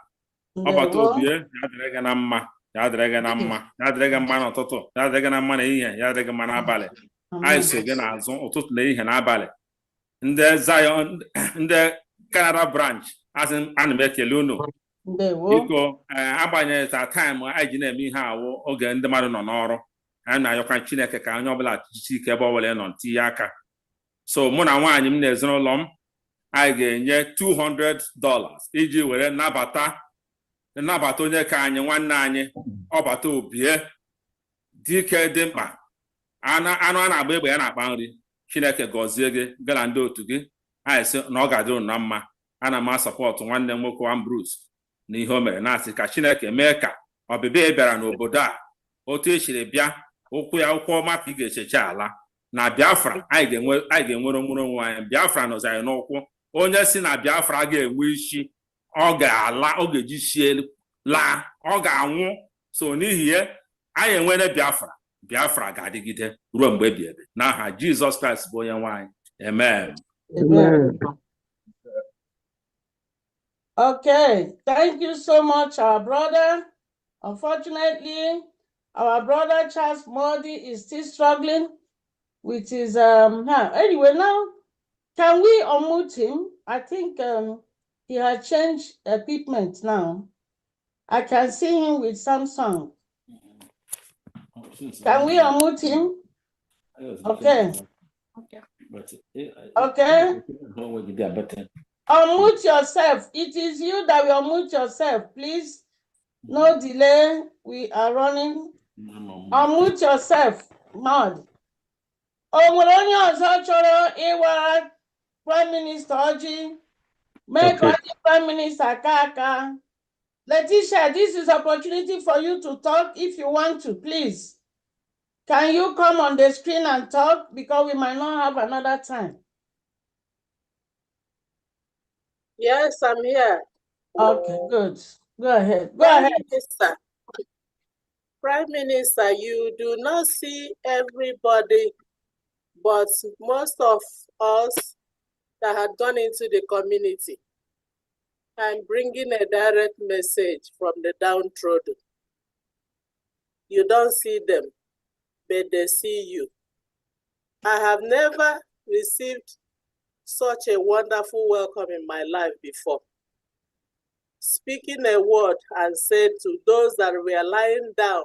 Ọbata obie ya dịrị gị na mma. Ya dịrị gị na mma. Ya dịrị gị mma n'ụtụtụ. Ya dịrị gị na mma n'ehihie. Ya dịrị gị mma n'abalị. Anyị so gị n'azụ ụtụtụ na ehihie n'abalị. Ndị Zion, ndị Canada branch, asị ana m ekele unu. Biko agbanyeghị ta taịm anyị ji na-eme ihe awụ oge ndị mmadụ nọ n'ọrụ. Anyị na-ayọkwa Chineke ka onye ọbụla jisie ike ebe ọ bụla nọ tinye aka. So mụ na nwaanyị m na ezinụlọ m anyị ga-enye $200 iji were nabata onye ka anyị nwanne anyị ọbata obie dike dị mkpa anụ a na-agba egbe ya na-akpa nri. Chineke gọzie gị na ndị otu gị. Anyị sị na ọ ga-adị unu na mma. Ana m asọpọtụ nwanne m nwoke Ambrose na ihe o mere, na-asị ka Chineke mee ka ọbịbịa ị bịara n'obodo a otu esiri bịa ụkwụ ya ụkwụ ọma ka ị ga-echecha ala na Biafra. Anyị ga-enwere onwe anyị. Biafra nọzi anyị n'ụkwụ. Onye si na Biafra ga-enwe isi ọ ga-ala, ọ ga-eji sie laa, ọ ga-anwụ. So n'ihi ya anyị enwere Biafra ga-adịgide ruo mgbe ebighị ebi n'aha Jizọs Kraịst bụ onye nwe anyị. Amen. Amen. Okay, thank you so much, our brother. Unfortunately, our brother Charles Modi is still struggling with his Anyway, now can we unmute him? I think he has changed equipment now. I can see him with Samsung. Can we unmute him? Okay. Okay. Unmute yourself. It is you that will unmute yourself, please. No delay. We are running. Unmute yourself, Maud. Prime Minister Oji. Make Oji Prime Minister Kaka. Letitia, this is opportunity for you to talk if you want to, please. Can you come on the screen and talk? Because we might not have another time. Yes, I'm here. Okay, good. Go ahead. Go ahead. Minister. Prime Minister, you do not see everybody, but most of us that had gone into the community and bringing a direct message from the downtrodden. You don't see them, but they see you. I have never received such a wonderful welcome in my life before. Speaking a word and said to those that were lying down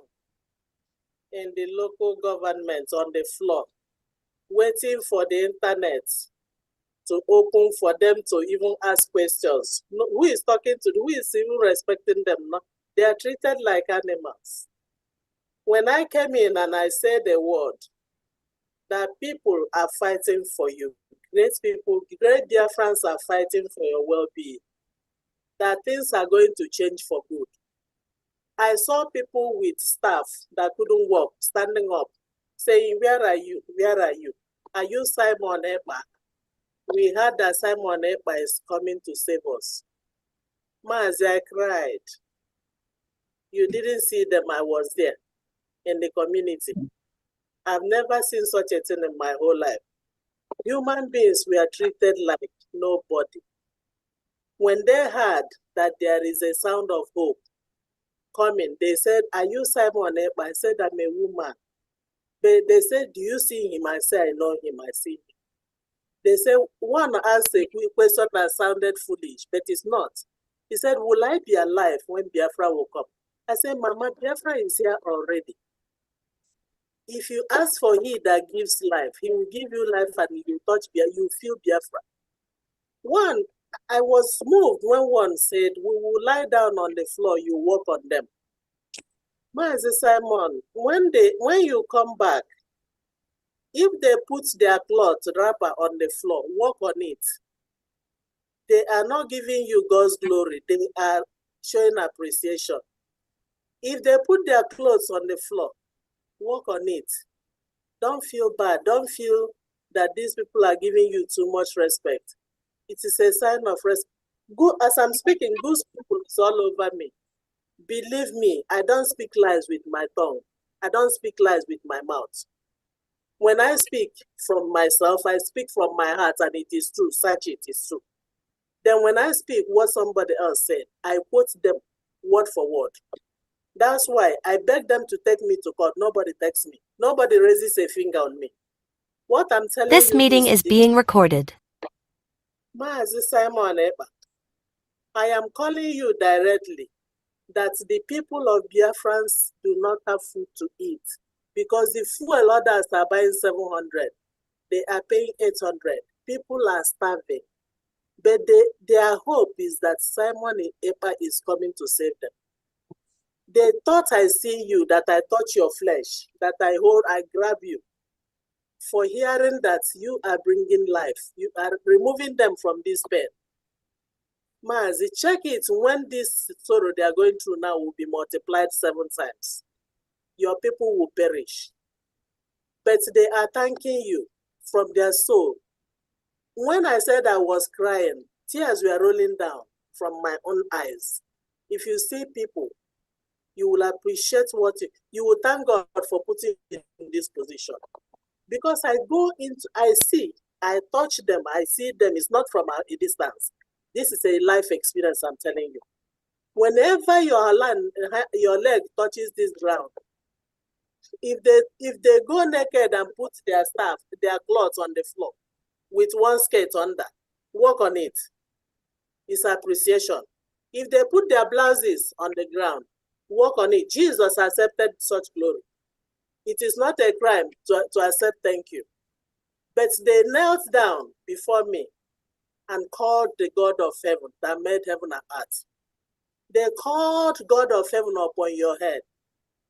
in the local government on the floor, waiting for the internet to open for them to even ask questions. No, who is talking to them? Who is even respecting them? No? They are treated like animals. When I came in and I said a word, that people are fighting for you. Great people, great Biafrans are fighting for your well-being. That things are going to change for good. I saw people with staff that couldn't walk, standing up, saying, where are you? Where are you? Are you Simon Ekpa? We heard that Simon Ekpa is coming to save us. Mazi, I cried. You didn't see them, I was there in the community. I've never seen such a thing in my whole life. Human beings were treated like nobody. When they heard that there is a sound of hope coming, they said, are you Simon Ekpa? I said, I'm a woman. They said, do you see him? I said, I know him, I see him. They said, one asked a question that sounded foolish, but it's not. He said, will I be alive when Biafra will come? I said, Mama, Biafra is here already. If you ask for he that gives life, he will give you life and you touch Biafra, you feel Biafra. One, I was moved when one said, we will lie down on the floor, you walk on them. Mazi Simon, when you come back, if they put their cloth wrapper on the floor, walk on it. They are not giving you God's glory. They are showing appreciation. If they put their clothes on the floor, walk on it. Don't feel bad. Don't feel that these people are giving you too much respect. It is a sign of respect. As I'm speaking, good people is all over me. Believe me, I don't speak lies with my tongue. I don't speak lies with my mouth. When I speak from myself, I speak from my heart, and it is true. Such it is true. Then when I speak what somebody else said, I quote them word for word. That's why I beg them to take me to court. Nobody takes me. Nobody raises a finger on me. What I'm telling you. This meeting is being recorded. Mazi Simon Ekpa, I am calling you directly that the people of Biafrans do not have food to eat because the fuel others are buying 700. They are paying 800. People are starving. But their hope is that Simon Ekpa is coming to save them. They thought I see you, that I touch your flesh, that I grab you. For hearing that you are bringing life, you are removing them from this pain. Mazi, check it when this sorrow they are going through now will be multiplied 7 times. Your people will perish. But they are thanking you from their soul. When I said I was crying, tears were rolling down from my own eyes. If you see people, you will appreciate you will thank God for putting you in this position. Because I touch them, I see them, it's not from a distance. This is a life experience, I'm telling you. Whenever your leg touches this ground, if they go naked and put their clothes on the floor with one skirt under, walk on it. It's appreciation. If they put their blouses on the ground, walk on it. Jesus accepted such glory. It is not a crime to accept thank you. But they knelt down before me and called the God of heaven that made heaven and earth. They called God of heaven upon your head,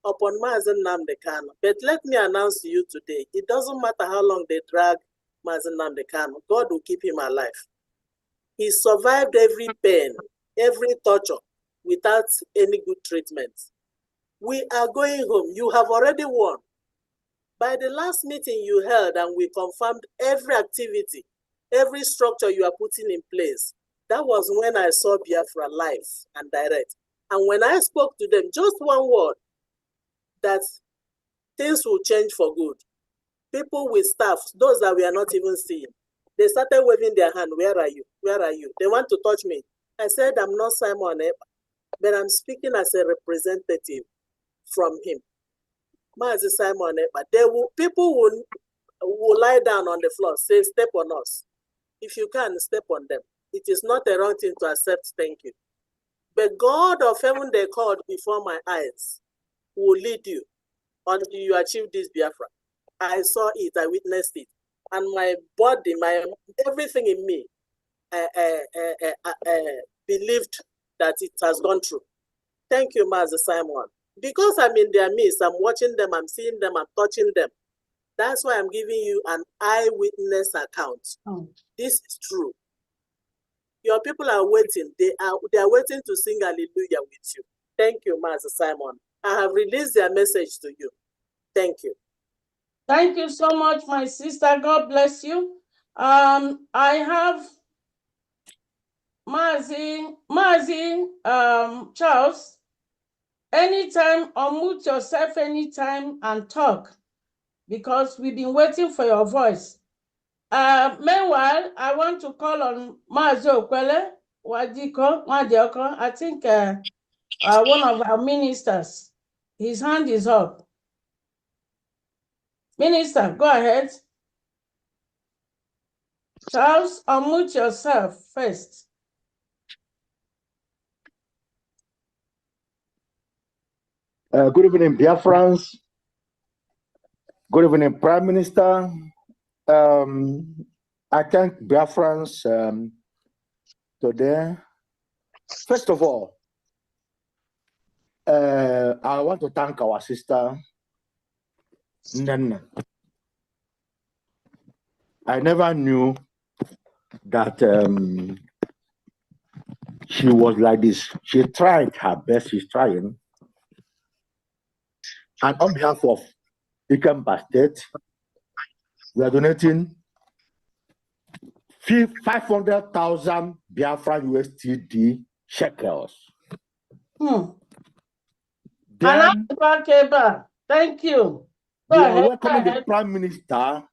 upon Mazen Nnamdi Kanu. But let me announce to you today, it doesn't matter how long they drag Mazen Nnamdi Kanu, God will keep him alive. He survived every pain, every torture, without any good treatment. We are going home. You have already won. By the last meeting you held and we confirmed every activity, every structure you are putting in place, that was when I saw Biafra live and direct. And when I spoke to them, just one word, that things will change for good. People with staff, those that we are not even seeing, they started waving their hand. Where are you? Where are you? They want to touch me. I said, I'm not Simon Ekpa, but I'm speaking as a representative from him. Mazi Simon Ekpa. People will lie down on the floor, say, step on us. If you can, step on them. It is not a wrong thing to accept thank you. But God of heaven they called before my eyes will lead you until you achieve this Biafra. I saw it, I witnessed it. And my body, everything in me believed that it has gone through. Thank you, Mazi Simon. Because I'm in their midst, I'm watching them, I'm seeing them, I'm touching them. That's why I'm giving you an eyewitness account. Oh. This is true. Your people are waiting. They are waiting to sing hallelujah with you. Thank you, Master Simon. I have released their message to you. Thank you. Thank you so much, my sister. God bless you. I have Mazi Charles. Anytime, unmute yourself anytime and talk, because we've been waiting for your voice. Meanwhile, I want to call on Mazi Okwele Wadioko. I think one of our ministers. His hand is up. Minister, go ahead. Charles, unmute yourself first. Good evening, Biafrans. Good evening, Prime Minister. I thank Biafrans today. First of all, I want to thank our sister, Nana. I never knew that she was like this. She tried her best, she's trying. And on behalf of Ekpa State, we are donating 500,000 Biafra USTD shekels. Then, thank you. We are welcoming the Prime Minister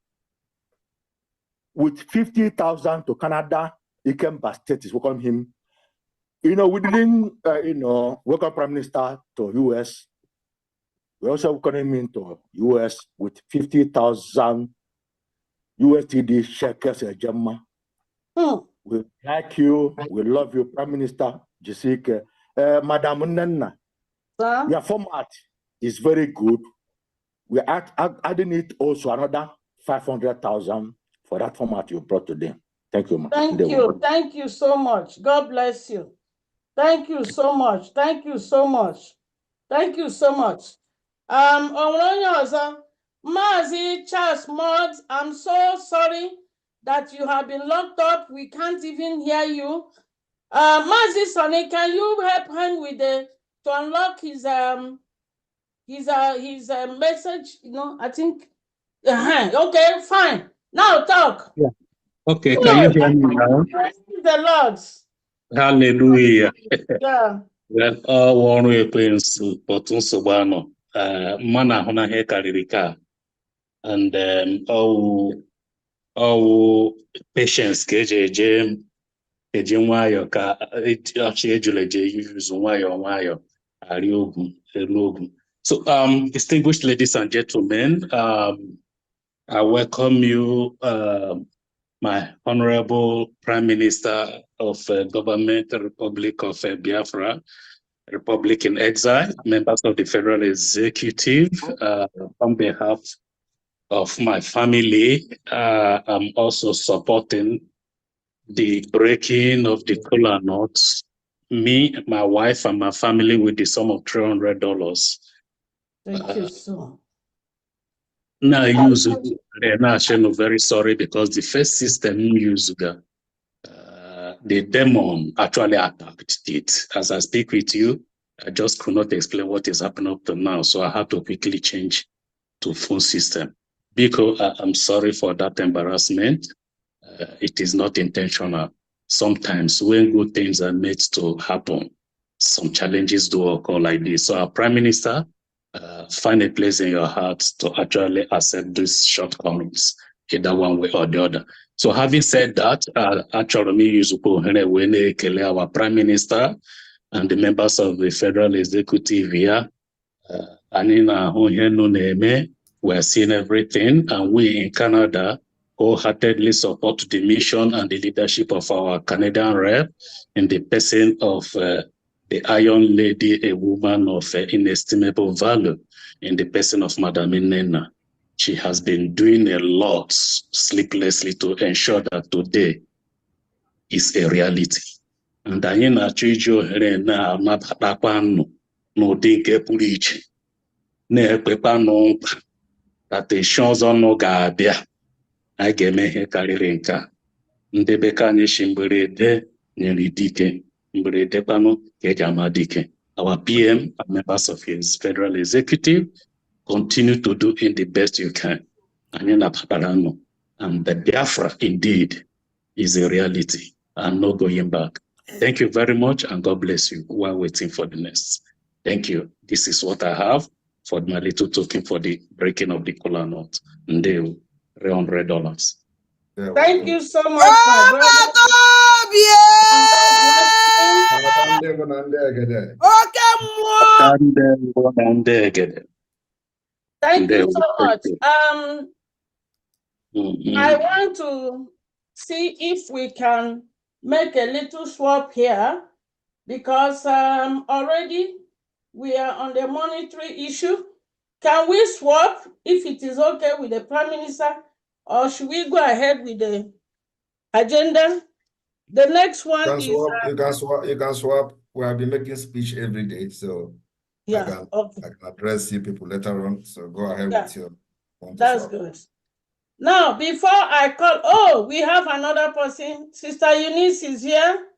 with 50,000 to Canada. Ekpa State is welcoming him. We didn't, welcome Prime Minister to US. We also welcome him to US with 50,000 USTD shekels a Gemma. We like you. We love you, Prime Minister Jessica. Madam Nana, your format is very good. We are adding it also another 500,000 for that format you brought today. Thank you, ma. Thank you. Thank you so much. God bless you. Thank you so much. Thank you so much. Thank you so much. Mazi Charles Mod, I'm so sorry that you have been locked up. We can't even hear you. Mazi Sonny, can you help him with to unlock his message? You know, I think. Okay, fine. Now talk. Yeah. Okay, can you hear me now? Praise the Lord. Hallelujah. Yeah. Well, ọrụ ekwensu otu nsogbu anọ mmanụ ahụ na ihe karịrị ka and ọwụ patience ka eji nwayọ ka ọchị ejula eji yuzu nwayọ arị ogwu elu ogwu. So distinguished ladies and gentlemen, I welcome you, my Honorable Prime Minister of Government Republic of Biafra, Republic in Exile, members of the Federal Executive, on behalf of my family, I'm also supporting the breaking of the kola nuts, me, my wife, and my family with the sum of $300. Thank you so. Now, I'm very sorry because the first system used, the demon actually attacked it. As I speak with you, I just could not explain what is happening up to now, so I had to quickly change to phone system. Because I'm sorry for that embarrassment. It is not intentional. Sometimes when good things are made to happen, some challenges do occur like this. So our Prime Minister, find a place in your heart to actually accept these shortcomings, either one way or the other. So having said that, actually, our Prime Minister and the members of the Federal Executive here, we're seeing everything, and we in Canada wholeheartedly support the mission and the leadership of our Canadian rep in the person of the Iron Lady, a woman of inestimable value in the person of Madam Nena. She has been doing a lot sleeplessly to ensure that today is a reality. And anyị na-achọ iji ohere na-anabatakwanụ n'ụdị nke pụrụ iche na-ekpekwanụ nkwa that echi ọzọ nọ ga-abịa anyị ga-eme ihe karịrị nke a. Ndị bekee anyị shi mberede nyere dike, mberede kwanụ ka eji ama dike. Our PM and members of his federal executive continue to do in the best you can. Anyị nabatakwanụ, and the Biafra indeed is a reality and no going back. Thank you very much, and God bless you while waiting for the next. Thank you. This is what I have for my little token for the breaking of the kola nut. $300. Thank you so much, my brother. Thank you so much. I want to see if we can make a little swap here, because already we are on the monetary issue. Can we swap if it is okay with the Prime Minister, or should we go ahead with the agenda? The next one is... You can swap. We have been making speech every day, so yeah, I can address you people later on. So go ahead with your... That's good. Now, before I call, we have another person. Sister Eunice is here.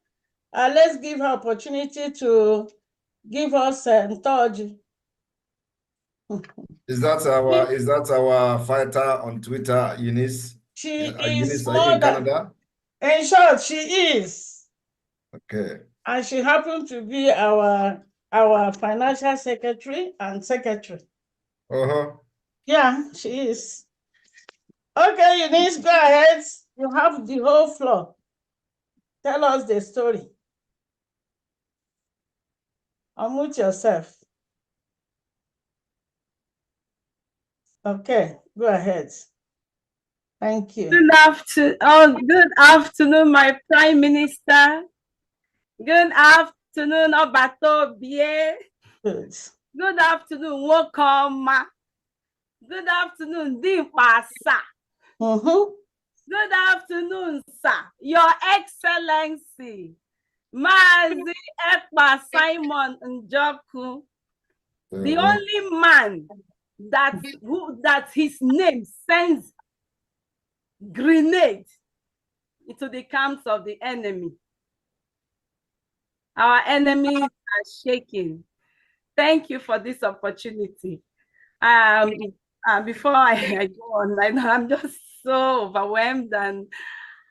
Let's give her opportunity to give us a touch. Is that our fighter on Twitter, Eunice? She is Eunice, are more you in than... Canada? In short, she is. Okay. And she happened to be our financial secretary and secretary. Yeah, she is. Okay, Eunice, go ahead. You have the whole floor. Tell us the story. Unmute yourself. Okay, go ahead. Thank you. Good afternoon, my Prime Minister. Good afternoon, Obato Bie. Good afternoon, Wokoma. Good afternoon, Dipasa. Good afternoon, sir. Your Excellency, Mazi Ekpa Simon Njoku, the only man that his name sends grenade into the camps of the enemy. Our enemies are shaking. Thank you for this opportunity. Before I go on, I'm just so overwhelmed and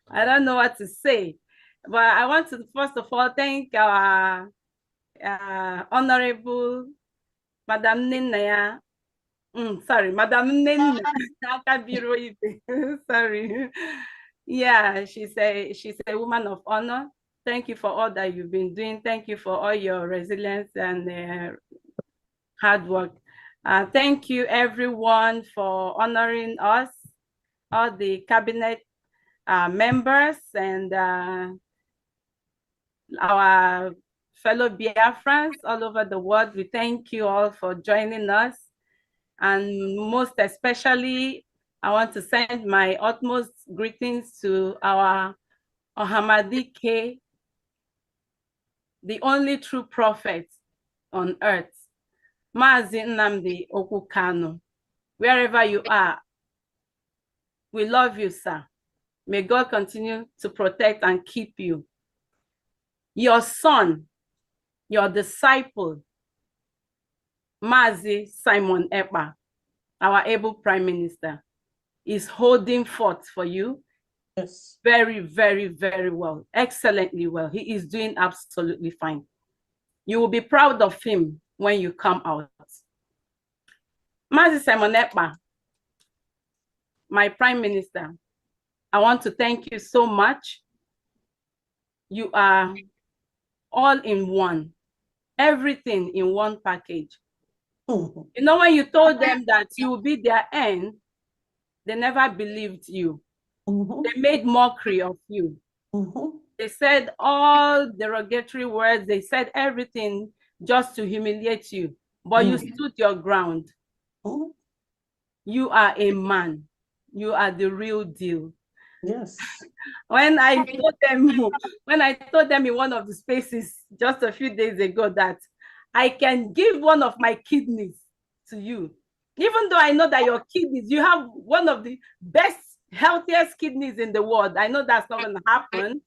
I don't know what to say. But I want to first of all thank our Honorable Madam Ninaya. Sorry, Madam Ninna. Sorry. Yeah, she's a woman of honor. Thank you for all that you've been doing. Thank you for all your resilience and hard work. Thank you everyone for honoring us, all the cabinet members and our fellow Biafrans all over the world. We thank you all for joining us. And most especially, I want to send my utmost greetings to our Ohamadike, the only true prophet on earth, Mazi Nnamdi Okukano. Wherever you are, we love you, sir. May God continue to protect and keep you. Your son, your disciple, Mazi Simon Ekpa, our able Prime Minister, is holding forth for you. Yes. Very, very, very well. Excellently well. He is doing absolutely fine. You will be proud of him when you come out. Mazi Simon Ekpa, my Prime Minister, I want to thank you so much. You are all in one, everything in one package. You know, when you told them that you will be their end, they never believed you. They made mockery of you. They said all derogatory words. They said everything just to humiliate you. But you stood your ground. You are a man. You are the real deal. Yes. When I told them in one of the spaces just a few days ago that I can give one of my kidneys to you, even though I know that your kidneys, you have one of the best, healthiest kidneys in the world. I know that's not going to happen,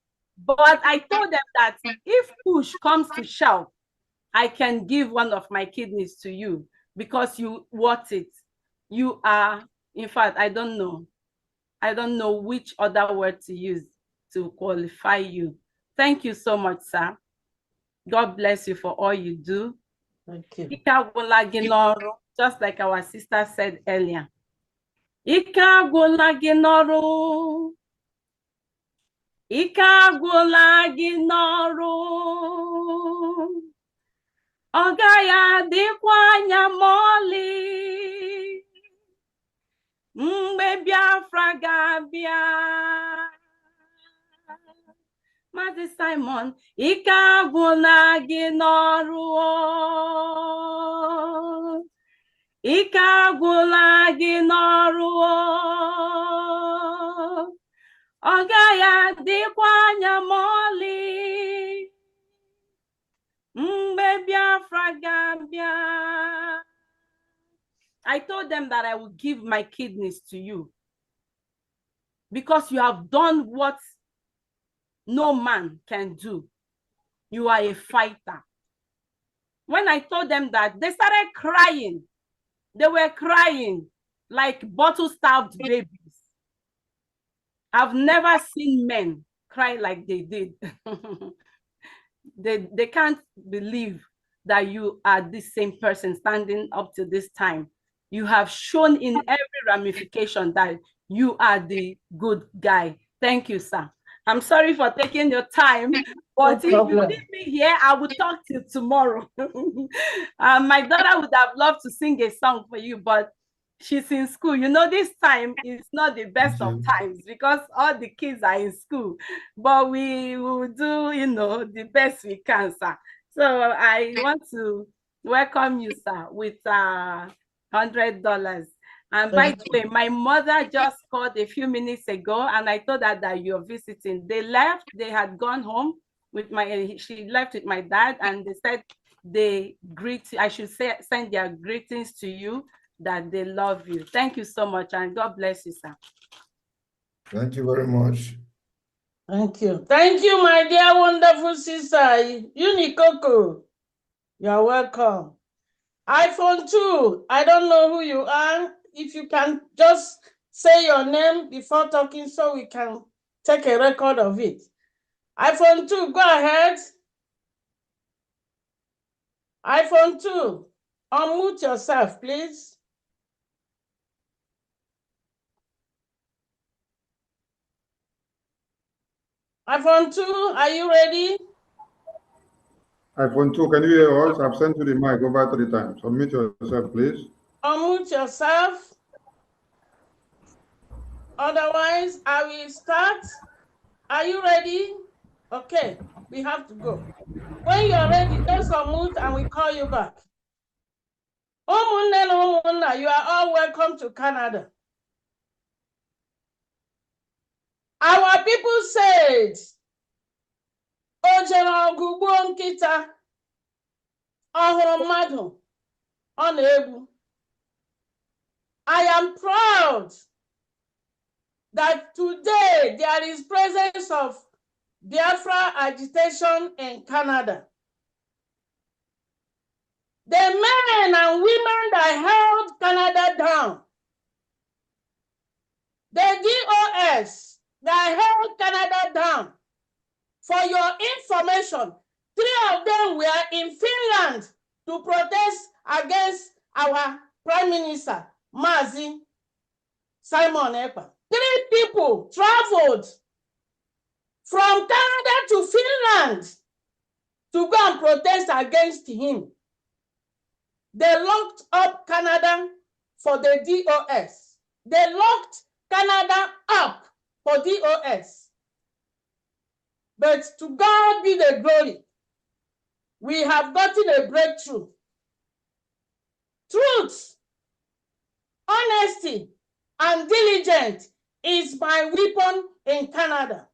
but I told them that if push comes to shove, I can give one of my kidneys to you because you want it. You are, in fact, I don't know which other word to use to qualify you. Thank you so much, sir. God bless you for all you do. Thank you. Just like our sister said earlier. Ike agwụla gị n'ọrụ. Ike agwụla gị n'ọrụ. Ọ gaghị adịkwa anya ma ọlị. Mgbe Biafra ga-abịa. Mazi Simon, ike agwụla gị n'ọrụ. Ike agwụla gị n'ọrụ. Ọ gaghị adịkwa anya ma ọlị. Mgbe Biafra ga-abịa. I told them that I would give my kidneys to you because you have done what no man can do. You are a fighter. When I told them that, they started crying. They were crying like bottle-starved babies. I've never seen men cry like they did. They can't believe that you are this same person standing up to this time. You have shown in every ramification that you are the good guy. Thank you, sir. I'm sorry for taking your time, but if you leave me here, I will talk till tomorrow. My daughter would have loved to sing a song for you, but she's in school. You know, this time is not the best of times because all the kids are in school, but we will do, you know, the best we can, sir. So I want to welcome you, sir, with $100. And by the way, my mother just called a few minutes ago, and I told her that you're visiting. They left, they had gone home with she left with my dad, and they said I should send their greetings to you, that they love you. Thank you so much, and God bless you, sir. Thank you very much. Thank you. Thank you, my dear, wonderful sister, Unikoko. You're welcome. iPhone 2, I don't know who you are. If you can just say your name before talking so we can take a record of it. iPhone 2, go ahead. iPhone 2, unmute yourself, please. iPhone 2, are you ready? iPhone 2, can you hear us? I've sent you the mic over 3 times. Unmute yourself, please. Unmute yourself. Otherwise, I will start. Are you ready? Okay, we have to go. When you are ready, just unmute and we call you back. Omunne, you are all welcome to Canada. Our people said, Ojerogubo nkita, ohurumadu, onebu. I am proud that today there is presence of Biafra agitation in Canada. The men and women that held Canada down, the DOS that held Canada down, for your information, 3 of them were in Finland to protest against our Prime Minister, Mazi Simon Ekpa. 3 people traveled from Canada to Finland to go and protest against him. They locked up Canada for the DOS. They locked Canada up for DOS. But to God be the glory. We have gotten a breakthrough. Truth, honesty, and diligence is my weapon in Canada.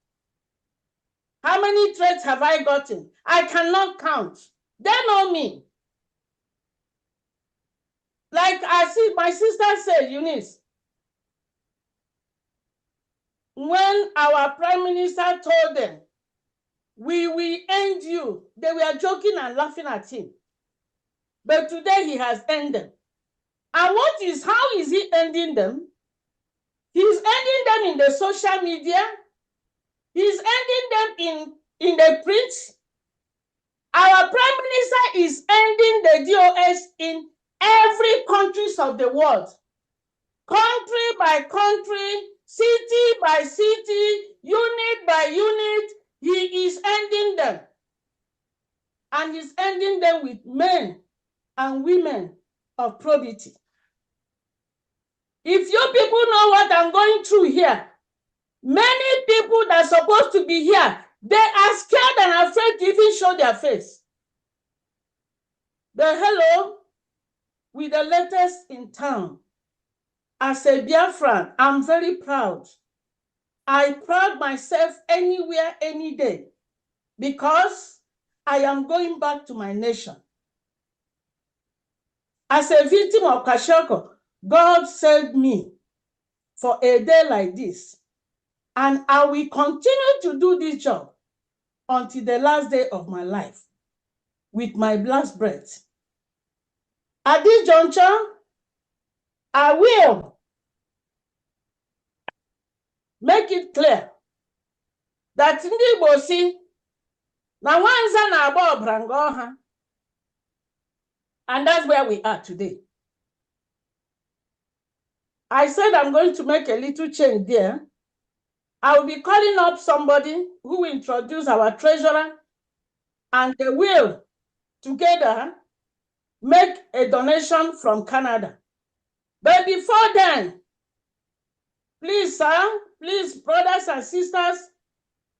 How many threats have I gotten? I cannot count. They know me. Like I see my sister said, Eunice, when our Prime Minister told them, we will end you, they were joking and laughing at him. But today he has ended them. And how is he ending them? He's ending them in the social media. He's ending them in the print. Our Prime Minister is ending the DOS in every countries of the world. Country by country, city by city, unit by unit, he is ending them. And he's ending them with men and women of probity. If you people know what I'm going through here, many people that are supposed to be here, they are scared and afraid to even show their face. The hello with the latest in town. As a Biafran, I'm very proud. I proud myself anywhere, any day, because I am going back to my nation. As a victim of Kashoko, God saved me for a day like this. And I will continue to do this job until the last day of my life with my last breath. At this juncture, I will make it clear that ndị Igbo si na nwanza na-agba ọbranga ọha, and that's where we are today. I said I'm going to make a little change there. I will be calling up somebody who will introduce our treasurer, and they will together make a donation from Canada. But before then, please, sir, please, brothers and sisters,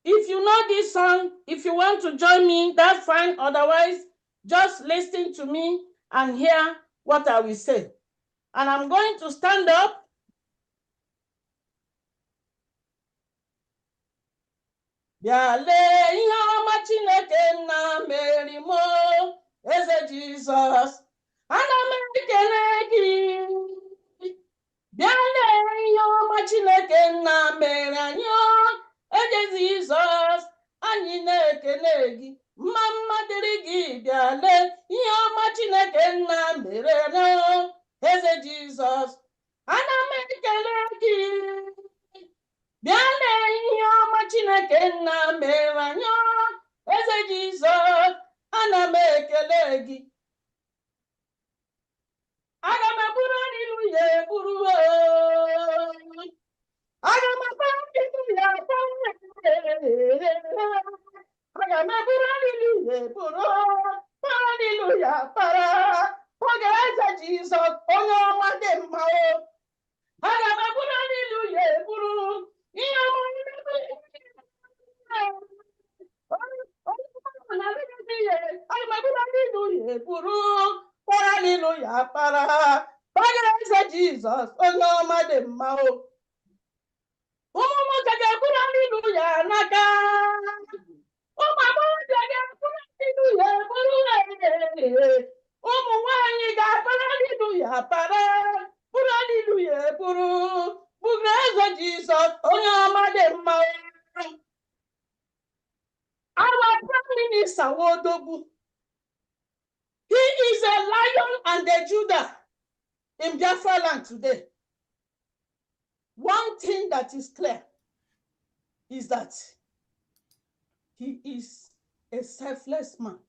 if you know this song, if you want to join me, that's fine. Otherwise, just listen to me and hear what I will say. And I'm going to stand up. Bịale ihe ọma Chineke nna mere m eze Jizọs. Ana m ekele gị. Bịale ihe ọma Chineke nna mere anyị eze Jizọs. Anyị na-ekele gị. Mma mma dịrị gị. Bịale ihe ọma Chineke nna mere anyị eze Jizọs. Ana m ekele gị. Bịale ihe ọma Chineke nna mere anyị eze Jizọs. Ana m ekele gị. Aga m eburu haleluya eburu. Aga m eburu haleluya eburu. Aga m eburu haleluya eburu. Haleluya para. Oge eze Jizọs onye ọma dị mma. Aga m eburu haleluya eburu. Ihe ọma hallelujah para eze Jizọs onye ọma dị mma. Ụmụ nwoke ga-ekwuru hallelujah n'aka. Ụmụ agbọghọ ga-ekwuru hallelujah bụrụ. Ụmụ nwanyị ga-akpara hallelujah para bụrụ hallelujah bụrụ eze Jizọs onye ọma dị mma. Our Prime Minister Wodogu, he is a lion and a Judah in Biafra land today. One thing that is clear is that he is a selfless man,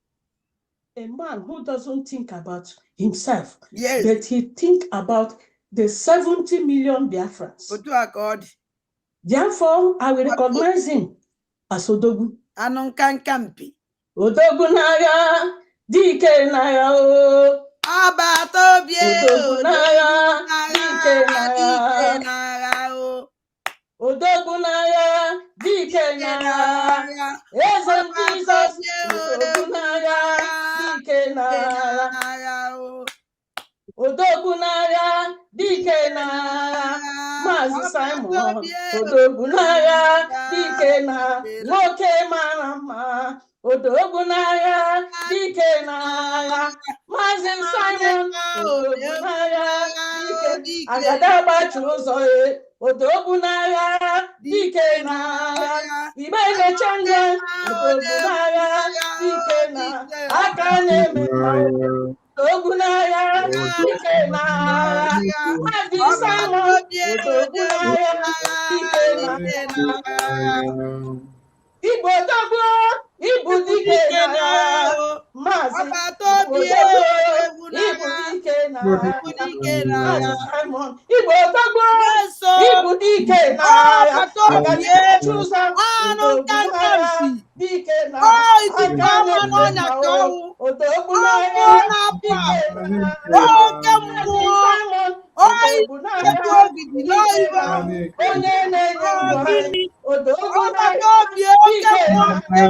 a man who doesn't think about himself, but he thinks about the 70 million Biafrans. Therefore, I will recognize him as Odogu. Anonkankampi. Odogu n'agha, dike n'agha o. Abatobie. Odogu n'agha, dike n'agha o. Odogu n'agha, dike n'agha. Eze Jizọs. Odogu n'agha, dike n'agha o. Odogu n'agha, dike n'agha. Maazị Simon. Odogu n'agha, dike n'agha. Nwoke mara mma. Odogu n'agha, dike n'agha. Maazị Simon. Odogu n'agha, dike. Agada agbachi ụzọ Odogu n'agha, dike n'agha. Igbe na-eche nje. Odogu n'agha, dike n'agha. Aka na-eme mma. Odogu n'agha, dike n'agha. Maazị Simon. Odogu n'agha, dike n'agha. Igbo Odogwu, Ibu dike n'agha. Maazị Odogwu, Ibu dike n'agha. Maazị Simon, Igbo Odogwu, Ibu dike n'agha. Agadi Chusa, Odogwu n'agha, dike n'agha. Aka na-eme mma Odogwu n'agha, dike n'agha. Simon, Odogwu n'agha, dike n'agha. Onye na-enye ndụ anyị, Odogwu n'agha, dike n'agha.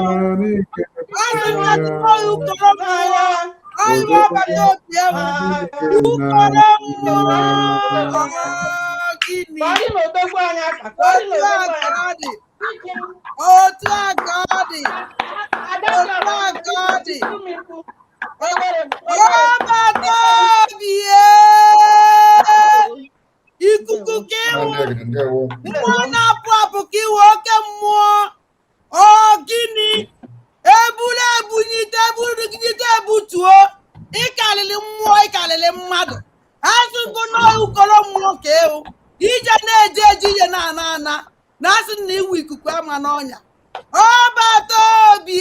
Ikuku ka mmụọ na-apụ apụ ka iwe oke mmụọ. Ọ gịnị? Ebule ebunyite ebunigide ebutuo. Ịkalịlị mmụọ ịkalịlị mmadụ. Asụgo n'ukoro mmụọ ka ewu. Ije na-eje eje ihe na-ana na asị na iwu ikuku ama n'ọnya. Ọ bata obi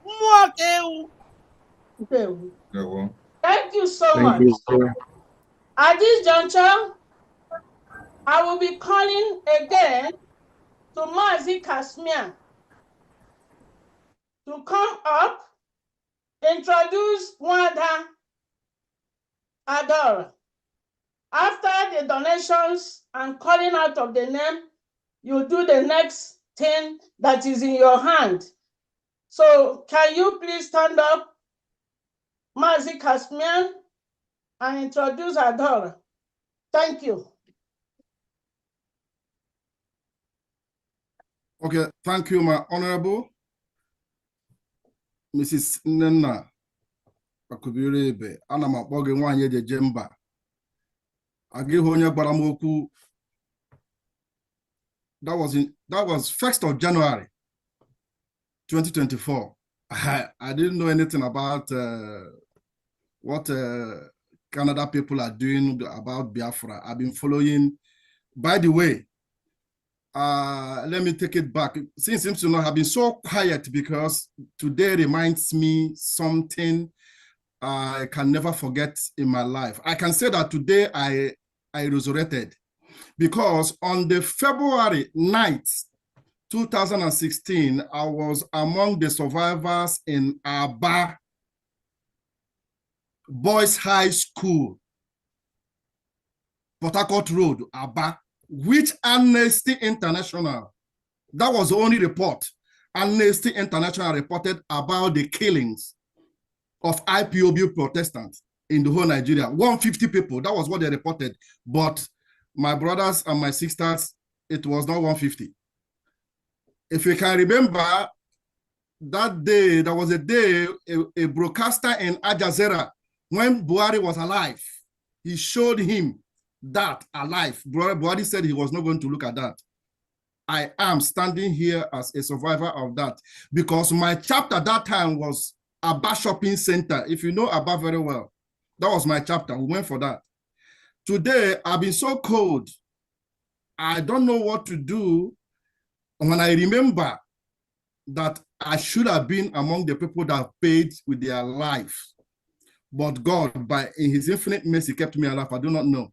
mmụọ ka ewu. Thank you so much. At this juncture, I will be calling again to Mazi Kashmir to come up, introduce Wanda Adora. After the donations and calling out of the name, you do the next thing that is in your hand. So can you please stand up, Mazi Kashmir? and introduce Adora. Thank you. Okay, thank you, my honorable Mrs. Nnenna Akubirebe. Ana m akpọ gị nwaanyị ejeje mba. Agịghị onye gbara m okwu. That was 1st of January 2024. I didn't know anything about what Canada people are doing about Biafra. I've been following. By the way, let me take it back. Since seems to not have been so quiet because today reminds me something I can never forget in my life. I can say that today I resurrected because on the February 9th, 2016, I was among the survivors in Aba Boys High School, Port Harcourt Road, Aba, which Amnesty International, that was the only report Amnesty International reported about the killings of IPOB Protestants in the whole Nigeria. 150 people, that was what they reported. But my brothers and my sisters, it was not 150. If you can remember, that day, there was a day, a broadcaster in Al Jazeera, when Buhari was alive, he showed him that alive. Buhari said he was not going to look at that. I am standing here as a survivor of that because my chapter that time was Aba Shopping Center. If you know Aba very well, that was my chapter. We went for that. Today, I've been so cold. I don't know what to do. When I remember that I should have been among the people that paid with their life, but God, in his infinite mercy, kept me alive. I do not know.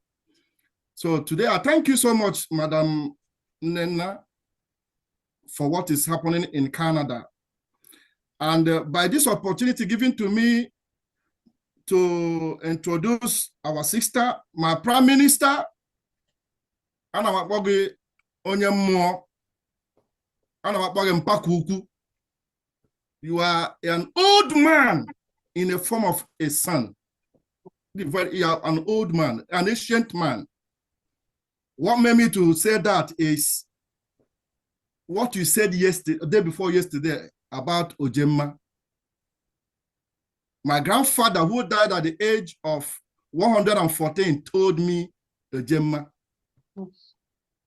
So today, I thank you so much, Madam Nnenna, for what is happening in Canada. And by this opportunity given to me to introduce our sister, my Prime Minister, Ana Makbogi Onyemo, Ana Makbogi Mpakuku. You are an old man in the form of a son. You are an old man, an ancient man. What made me to say that is what you said yesterday, the day before yesterday, about Ojemma. My grandfather, who died at the age of 114, told me Ojemma.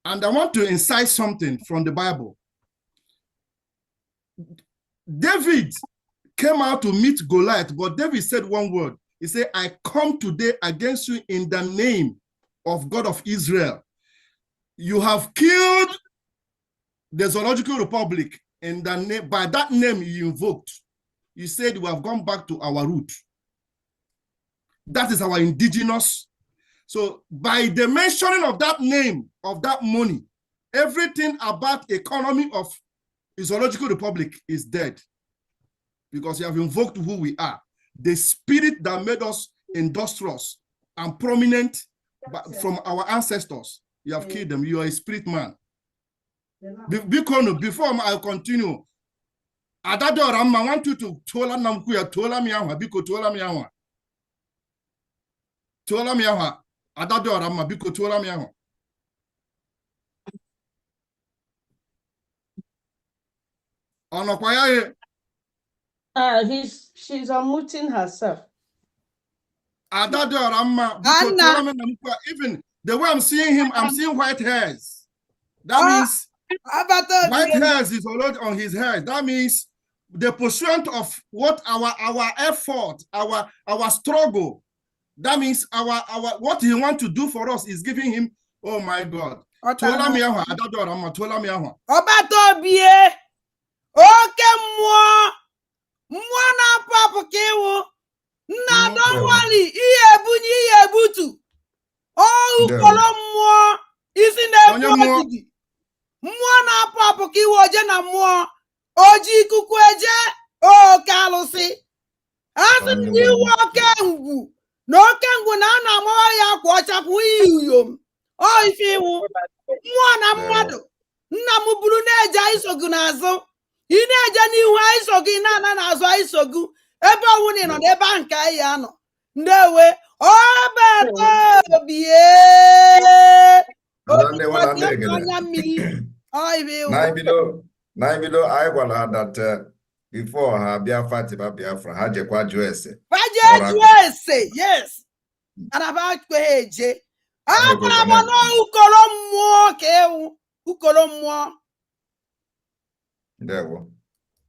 And I want to incite something from the Bible. David came out to meet Goliath, but David said one word. He said, I come today against you in the name of God of Israel. You have killed the Zoological Republic, and by that name you invoked. You said we have gone back to our root. That is our indigenous. So by the mentioning of that name, of that money, everything about economy of the Zoological Republic is dead. Because you have invoked who we are. The spirit that made us industrious and prominent from our ancestors. You have killed them. You are a spirit man. Before I continue, Adadora, I want you to tola namkuya, tola miyawa, biko tola miyawa. Tola miyawa. Adadora, biko tola miyawa. Onokwaya. She's unmuting herself. Adadora, even the way I'm seeing him, I'm seeing white hairs. That means white hairs is already on his hair. That means the pursuit of what our effort, our struggle. That means our what he wants to do for us is giving him. Oh my God! Tola miyawa, Adadora amma, tola miyawa. Obatobie, oke mmụọ na-apụ kewu. Nna don't worry, ihe ebutu. Oh, ukolo mmụọ isi na-ebu ogidi. Mmụọ na-apụ ka iwe oje na mmụọ oji ikuku eje oke alụsị. Asị ndị iwe oke ngwu na oke ngwu na a na-amawa ya kwa ọchapụ uyom. O ife iwu mmụọ na mmadụ. Nna m buru na-eje isogu n'azụ. Ị na-eje n'ihu isogu ị na-ana n'azụ isogu. Ebe ọwụ na ị nọ n'ebe ahụ nke anyị anọ. Ndewe Oh, but na bido I gwara her that before her Biafra ha jekwa jụọ ese. Yes. And about Kweje.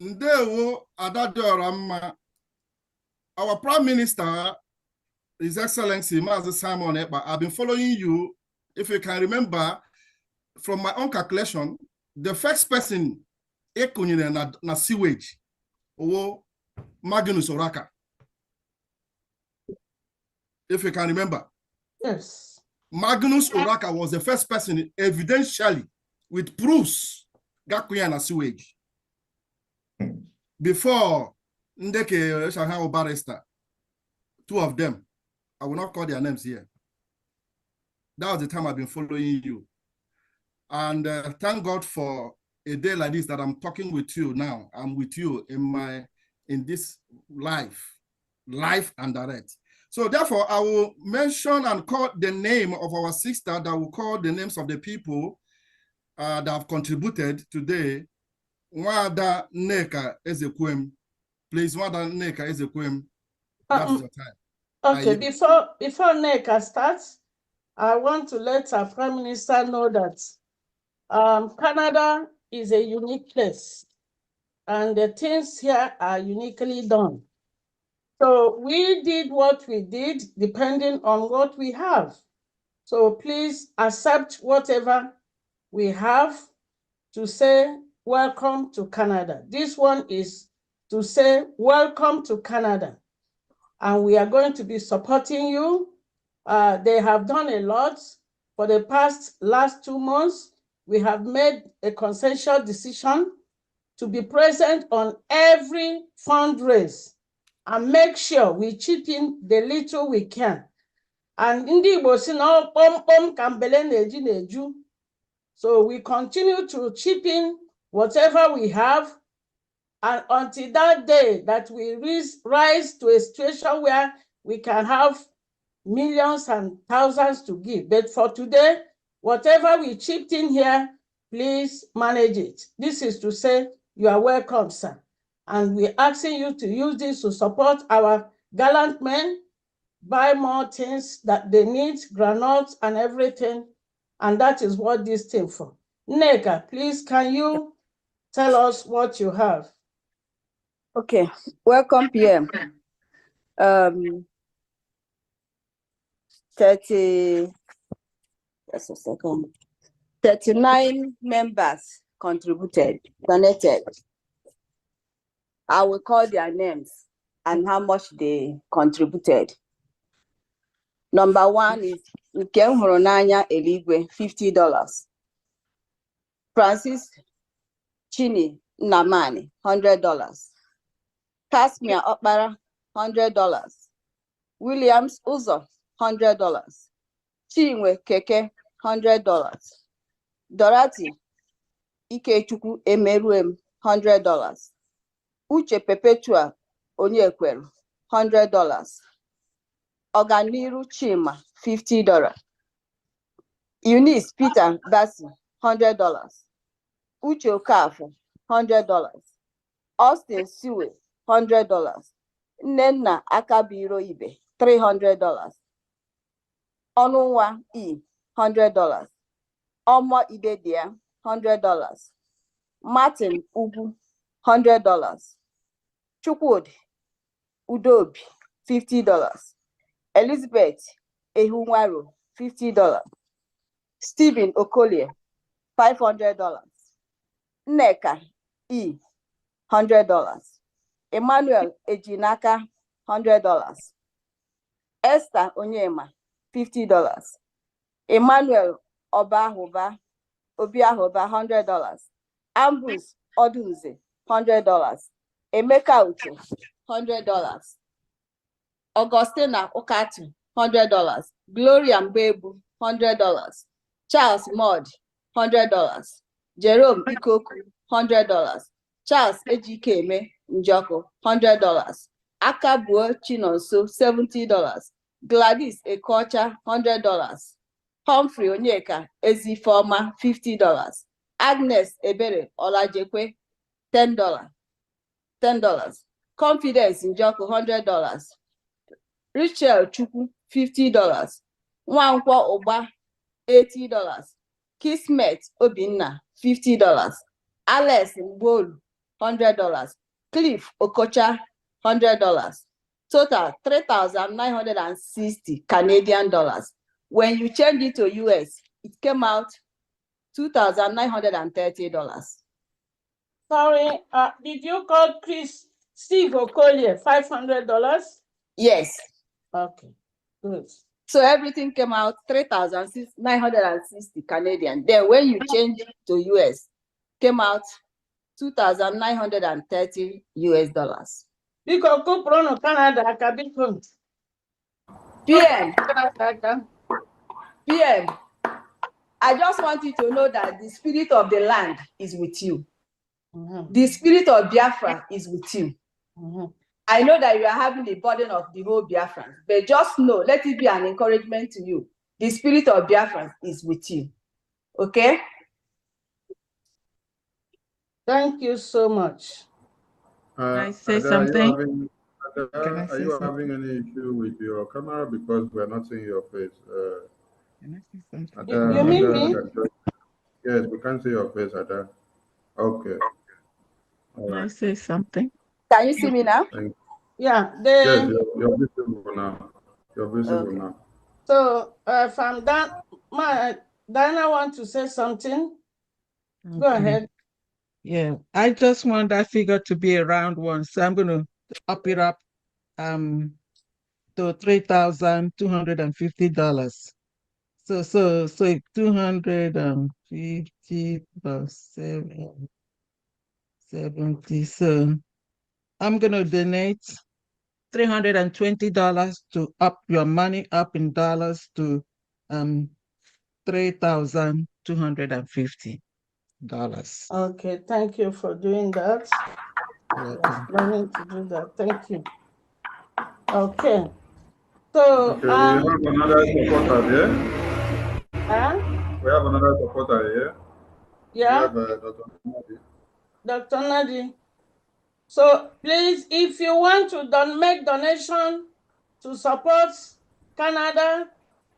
Ndewo Adadiora mma. Our Prime Minister, His Excellency Mazi Simon Ekpa, I've been following you. If you can remember, from my own calculation, the first person na sewage, Magnus Oraka. If you can remember. Yes. Magnus Oraka was the first person evidentially with proofs Gakuya na sewage. Before Ndeke Shanghai Barrister, two of them, I will not call their names here. That was the time I've been following you. And thank God for a day like this that I'm talking with you now. I'm with you in this life and direct. So therefore, I will mention and call the name of our sister that will call the names of the people that have contributed today. Wada Neka Ezekwem. Please, Wada Neka Ezekwem. That's your time. Okay, before Neka starts, I want to let our Prime Minister know that Canada is a unique place and the things here are uniquely done. So we did what we did depending on what we have. So please accept whatever we have to say welcome to Canada. This one is to say welcome to Canada. And we are going to be supporting you. They have done a lot. For the last 2 months, we have made a consensual decision to be present on every fundraise and make sure we chip in the little we can. And ndị Igbo si na kpọmkpọm ka mbele na-eji na-eju. So we continue to chip in whatever we have, and until that day that we rise to a situation where we can have millions and thousands to give. But for today, whatever we chipped in here, please manage it. This is to say you are welcome, sir. And we're asking you to use this to support our gallant men, buy more things that they need, granules and everything. And that is what this thing for. Neka, please, can you tell us what you have? Okay, welcome PM. 39 members contributed, donated. I will call their names and how much they contributed. Number 1 is Nkem Huronanya Eligwe, $50. Francis Chini Namani, $100. Kasmia Okpara, $100. Williams Uzo, $100. Chinwe Keke, $100. Dorothy Ikechukwu Emeruem, $100. Uche Perpetua Onyekweru, $100. Oganiru Chima, $50. Eunice Peter Basi, $100. Uche Okafor, $100. Austin Siwe, $100. Nnenna Akabiro Ibe, $300. Onunwa E, $100. Omo Idedia, $100. Martin Ugu, $100. Chukwudi Udobi, $50. Elizabeth Ehunwaru, $50. Stephen Okolie, $500. Nneka E, $100. Emmanuel Ejinaka, $100. Esther Onyema, $50. Emmanuel Obiahoba, $100. Ambrose Odunze, $100. Emeka Uche, $100. Augustina Okatu, $100. Gloria Mbebu, $100. Charles Mod, $100. Jerome Ikoku, $100. Charles Ejikeme Njoko, $100. Akabuo Chinonso, $70. Gladys Ekocha, $100. Humphrey Onyeka Ezifoma, $50. Agnes Ebere Olajekwe, $10. Confidence Njoku, $100. Richel Chukwu, $50. Nwankwo Oba, $80. Kismet Obinna, $50. Alex Mbolu, $100. Cliff Okocha, $100. Total $3,960 Canadian dollars. When you change it to US, it came out $2,930. Sorry, did you call Steve Okolie $500? Yes. Okay, good. So everything came out $3,960 Canadian. Then when you change it to US, came out $2,930 US. Biko kuprono Canada akabiko. PM, I just want you to know that the spirit of the land is with you. The spirit of Biafra is with you. I know that you are having the burden of the whole Biafran, but just know, let it be an encouragement to you. The spirit of Biafra is with you. Okay? Thank you so much. Can I say Ada, something? Are you having any issue with your camera because we're not seeing your face? Can I say something? Ada, You mean me? Yes, we can't see your face, Ada. Okay. Can I say something? Can you see me now? Yeah. Yes, you're visible now. You're visible now. So from that, Diana want to say something. Go ahead. Yeah, I just want that figure to be around one, so I'm going to up it up to $3,250. So 250 plus 770. So I'm going to donate $320 to up your money up in dollars to $3,250. Okay, thank you for doing that. Welcome. Planning to do that. Thank you. Okay. So Okay, we have another supporter here. We have another supporter here. Yeah. We have Dr. Nadi. Dr. Nadi. So please, if you want to make donation to support Canada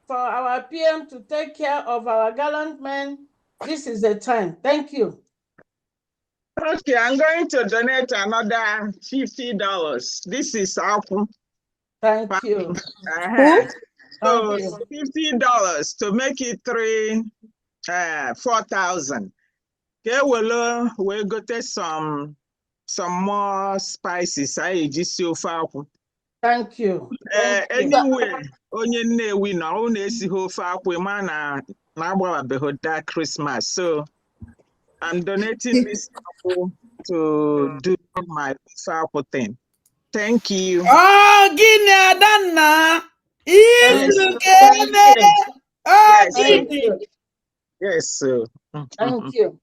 for our PM to take care of our gallant men, this is the time. Thank you. Okay, I'm going to donate another $50. This is Apple. Thank you. So $50 to make it 4,000. Okay, we'll go take some more spices. I just see Apple. Thank you. Anyway, onye Nnewi na ọ na-esighị ofe akwụ ma na-agbabeghị that Christmas. So I'm donating this apple to do my ofe akwụ thing. Thank you. Oh, gịnị Adanna? Izu Thank you. Yes, sir. Thank you.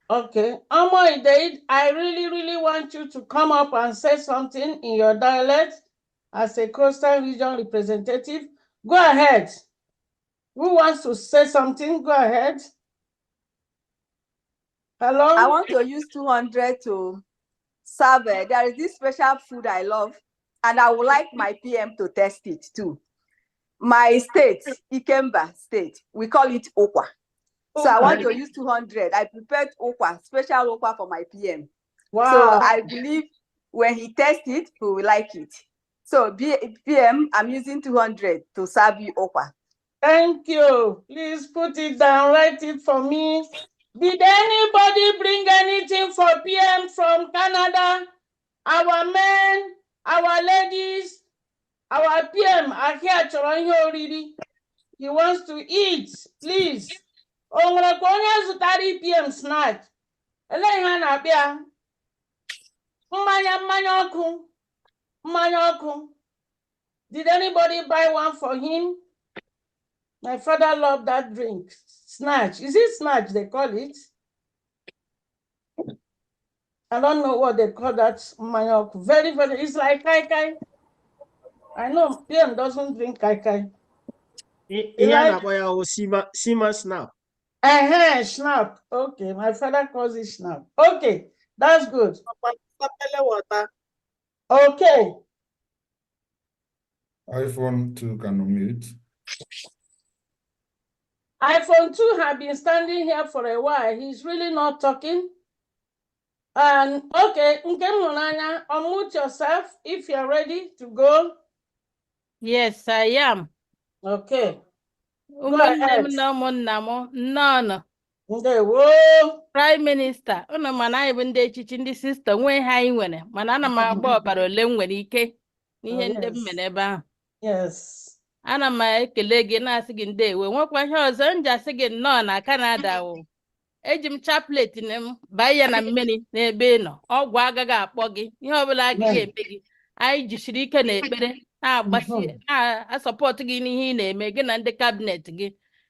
Okay. I really want you to come up and say something in your dialect as a coastal region representative. Go ahead. Who wants to say something? Go ahead. Hello? I want to use 200 to serve. There is this special food I love, and I would like my PM to test it too. My state, Ikemba State, we call it okwa. So I want to use 200. I prepared okwa, special okwa for my PM. Wow. So I believe when he tests it, he will like it. So PM, I'm using 200 to serve you okwa. Thank you. Please put it down, write it for me. Did anybody bring anything for PM from Canada? Our men, our ladies, our PM are here to run here already. He wants to eat, please. PM snack. Mmanya ọkụ. Did anybody buy one for him? My father loved that drink. Snatch. Is it snatch they call it? I don't know what they call that mmanya ọkụ. Very, it's like kai kai. I know PM doesn't drink kai. He Yeah, like Sima snap. Snap. Okay, my father calls it snap. Okay, that's good. Okay. iPhone 2 can unmute. iPhone 2 have been standing here for a while. He's really not talking. And okay, Nkemulanya, unmute yourself if you're ready to go. Yes, I am. Okay. Go Ụmụnne ahead. m na ụmụnna m nnọọ. Ndewo. Prime Minister, unu mana anyị bụ ndị echichi ndị sista nwee ha anyị nwere mana ana m agba ọbara ole m nwere ike n'ihe ndị m mere ebe ahụ. Yes. Ana m ekele gị na-asị gị ndewo nwekwa ihe ọzọ m ji asị gị nnọọ na Canada o. Eji m chaplet m baa ya na mmiri n'ebe ị nọ ọgwụ agaghị akpọ gị ihe ọbụla agaghị eme gị anyị jisiri ike na ekpere na-agbasi na-asọpọtụ gị n'ihe ị na-eme gị na ndị kabinet gị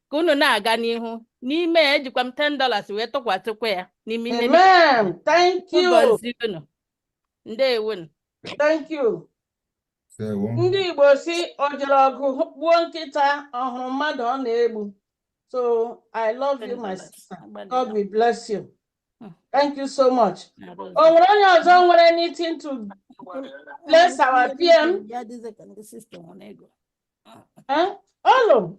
ka unu na-aga n'ihu n'ime ya ejikwa m $10 wee tụkwasịkwa ya n'ime ihe Amen. Thank you. Ndewo. Thank you. Ndị Igbo si o jere ọgụ gbuo nkịta ọhụrụ mmadụ ọ na-egbu. So I love you, my sister. God will bless you. Thank you so much. Oh, nwere anything to bless our PM? Oh,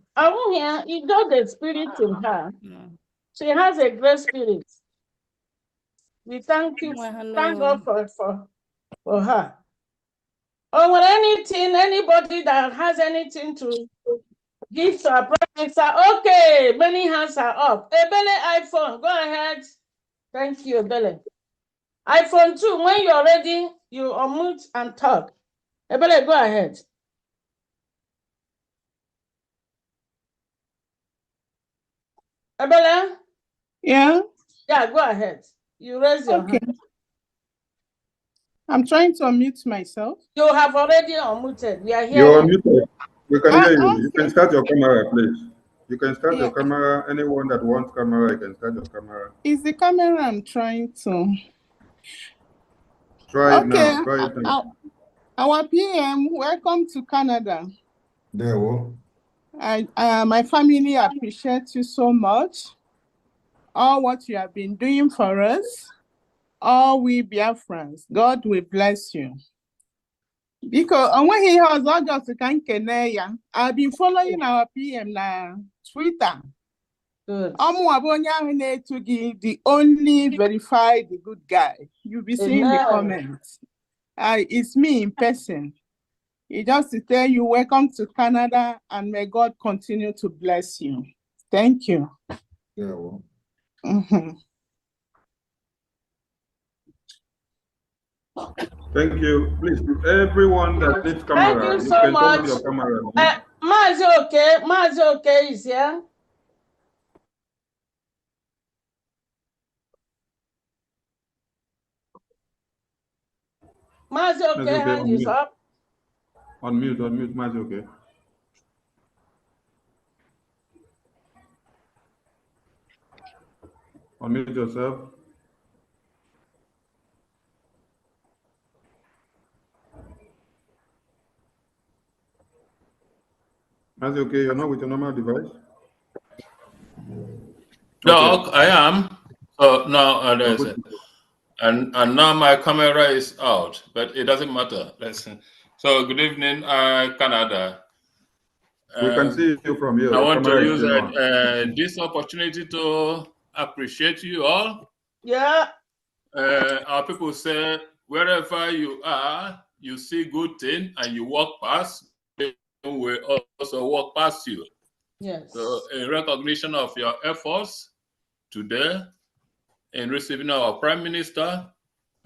here, he got the spirit in her. She has a great spirit. We thank you. Thank God for her. Oh, anything, anybody that has anything to give to our Prime Minister? Okay, many hands are up. Ebele iPhone, go ahead. Thank you, Ebele. iPhone 2, when you're ready, you unmute and talk. Ebele, go ahead. Ebele? Yeah? Yeah, go ahead. You raise your hand. I'm trying to unmute myself. You have already unmuted. We are here. You're unmuted. We can hear you. You can start your camera, please. You can start your camera. Anyone that wants camera, you can start your camera. Is the camera I'm trying to... Try it now. Try it now. Our PM, welcome to Canada. There we my family appreciates you so much. All what you have been doing for us. All we Biafrans. God will bless you. Because when he has all just I've been following our PM na Twitter. Good. The only verified the good guy. You'll be seeing the comments. It's me in person. He just to tell you, welcome to Canada, and may God continue to bless you. Thank you. Yeah, well. Thank you. Please, everyone that needs camera, thank you so much. Your camera. Mazi okay is here. Mazi okay, hand is up. Unmute, Mazi okay. Unmute yourself. Mazi okay, you're not with your normal device? No, I am. So now there's it. And now my camera is out, but it doesn't matter. Listen. So good evening, Canada. We can see you from here. I want to use this opportunity to appreciate you all. Yeah. Our people say wherever you are, you see good thing and you walk past, they will also walk past you. Yes. So in recognition of your efforts today in receiving our Prime Minister,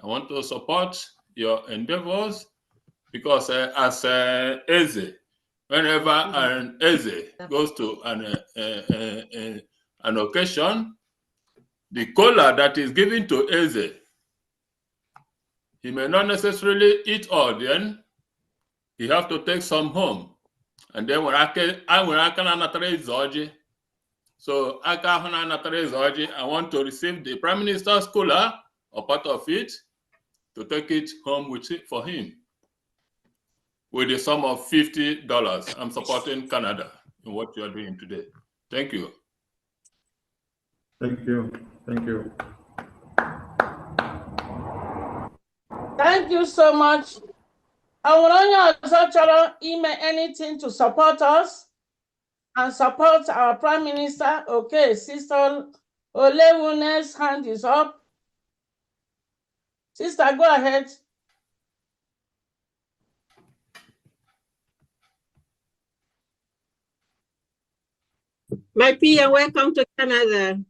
I want to support your endeavors because as Eze, whenever an Eze goes to an occasion, the cola that is given to Eze, he may not necessarily eat all then, he have to take some home. And then when I can so I want to receive the Prime Minister's cola or part of it to take it home with it for him. with the sum of $50. I'm supporting Canada in what you are doing today. Thank you. Thank you. Thank you. Thank you so much. I want to email anything to support us and support our Prime Minister. Okay, Sister Olewune's hand is up. Sister, go ahead. My Pia, welcome to Canada.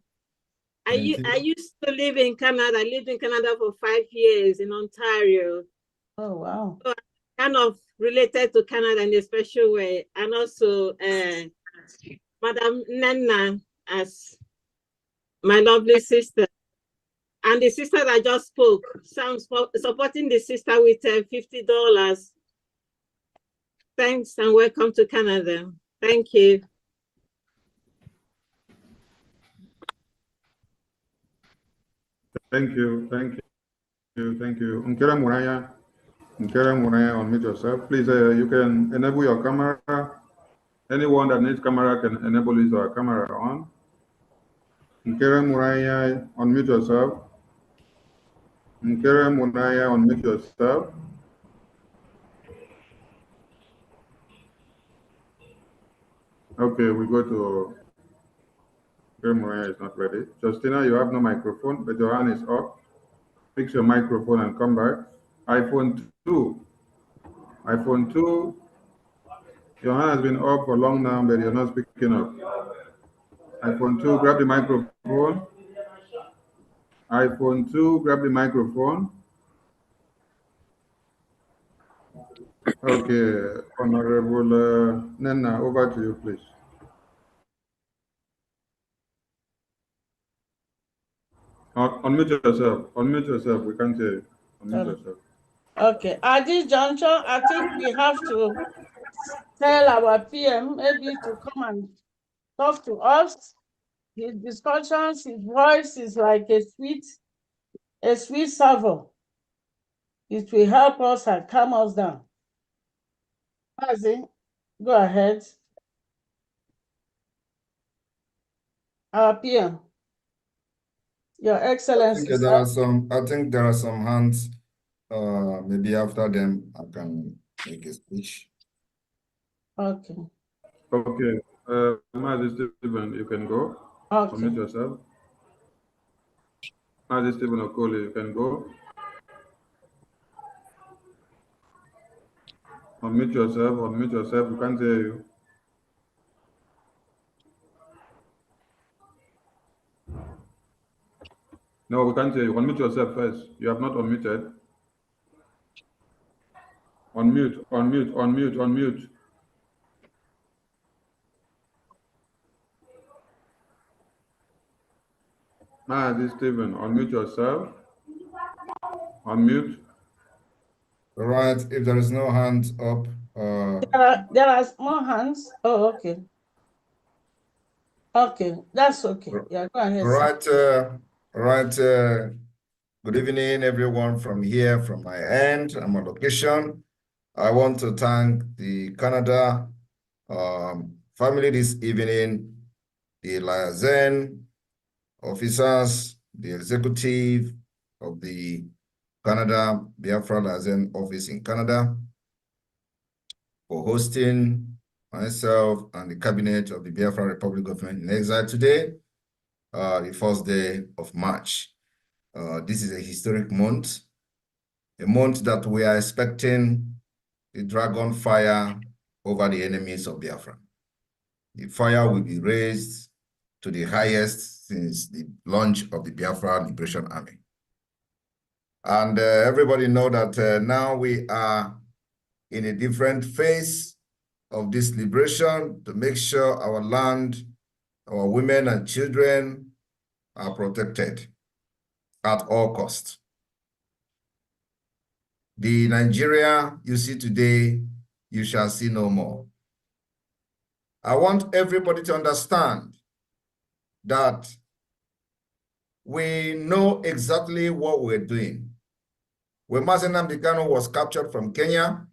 I used to live in Canada. I lived in Canada for 5 years in Ontario. Oh, wow. So I'm kind of related to Canada in a special way. And also Madam Nenna as my lovely sister. And the sister that just spoke, so I'm supporting the sister with $50. Thanks and welcome to Canada. Thank you. Thank you. Thank you. Thank you. Nkera Muraya, unmute yourself. Please, you can enable your camera. Anyone that needs camera can enable his or camera on. Nkera Muraya, unmute yourself. Nkera Muraya, unmute yourself. Okay, we go to Nkera Muraya is not ready. Justina, you have no microphone, but your hand is up. Fix your microphone and come back. iPhone 2. iPhone 2. Your hand has been up for long now, but you're not speaking up. iPhone 2, grab the microphone. iPhone 2, grab the microphone. Okay, Honorable Nena, over to you, please. Unmute yourself. Unmute yourself. We can't hear you. Unmute yourself. Okay, at this juncture, I think we have to tell our PM maybe to come and talk to us. His discussions, his voice is like a sweet savor. It will help us and calm us down. Mazi, go ahead. Our PM, Your Excellency. I think there are some hands. Maybe after them, I can make a speech. Okay. Okay. Mazi Stephen, you can go. Okay. Unmute yourself. Mazi Stephen Okoli, you can go. Unmute yourself. Unmute yourself. We can't hear you. No, we can't hear you. Unmute yourself first. You have not unmuted. Unmute, unmute, unmute, unmute. This Stephen, unmute yourself. Unmute. All right, if there is no hands up. There are more hands. Oh, okay. Okay, that's okay. Yeah, go ahead. All right. Good evening, everyone from here, from my end. I'm on location. I want to thank the Canada family this evening, the liaison officers, the executive of the Canada Biafra liaison office in Canada for hosting myself and the cabinet of the Biafra Republic government in exile today, the first day of March. This is a historic month, a month that we are expecting the dragon fire over the enemies of Biafra. The fire will be raised to the highest since the launch of the Biafra Liberation Army. And everybody know that now we are in a different phase of this liberation to make sure our land, our women and children are protected at all costs. The Nigeria you see today, you shall see no more. I want everybody to understand that we know exactly what we're doing. When Mazi Nnamdi Kanu was captured from Kenya,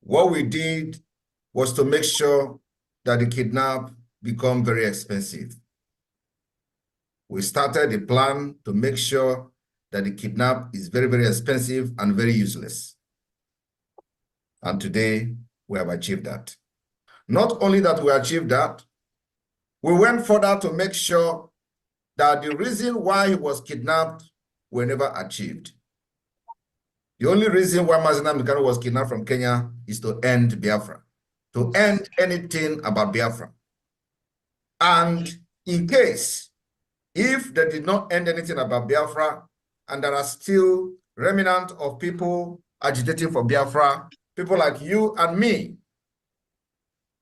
What we did was to make sure that the kidnap become very expensive. We started a plan to make sure that the kidnap is very, very expensive and very useless. And today, we have achieved that. Not only that we achieved that, we went further to make sure that the reason why he was kidnapped were never achieved. The only reason why Mazi Nnamdi Kanu was kidnapped from Kenya is to end Biafra, to end anything about Biafra. And in case, if they did not end anything about Biafra, and there are still remnants of people agitating for Biafra, people like you and me,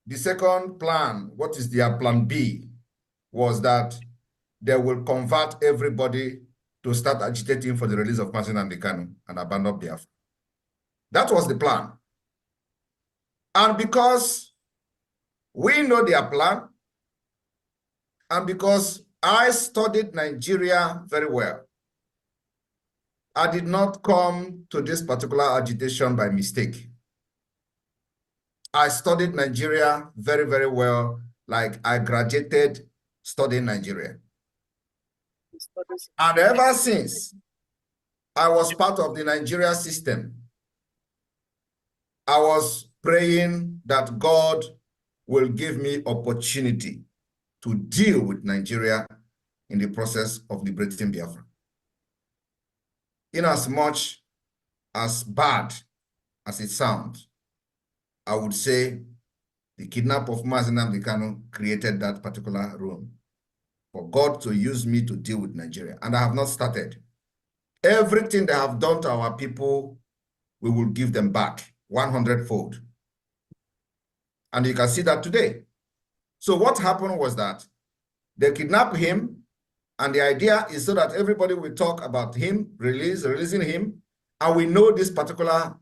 the second plan, what is their plan B, was that they will convert everybody to start agitating for the release of Mazi Nnamdi Kanu and abandon Biafra. That was the plan. And because we know their plan, and because I studied Nigeria very well, I did not come to this particular agitation by mistake. I studied Nigeria very, very well, like I graduated studying Nigeria. And ever since I was part of the Nigeria system, I was praying that God will give me opportunity to deal with Nigeria in the process of liberating Biafra. In as much as bad as it sounds, I would say the kidnap of Mazi Nnamdi Kanu created that particular room for God to use me to deal with Nigeria. And I have not started. Everything they have done to our people, we will give them back 100-fold. And you can see that today. So what happened was that they kidnapped him, and the idea is so that everybody will talk about him, releasing him, and we know this particular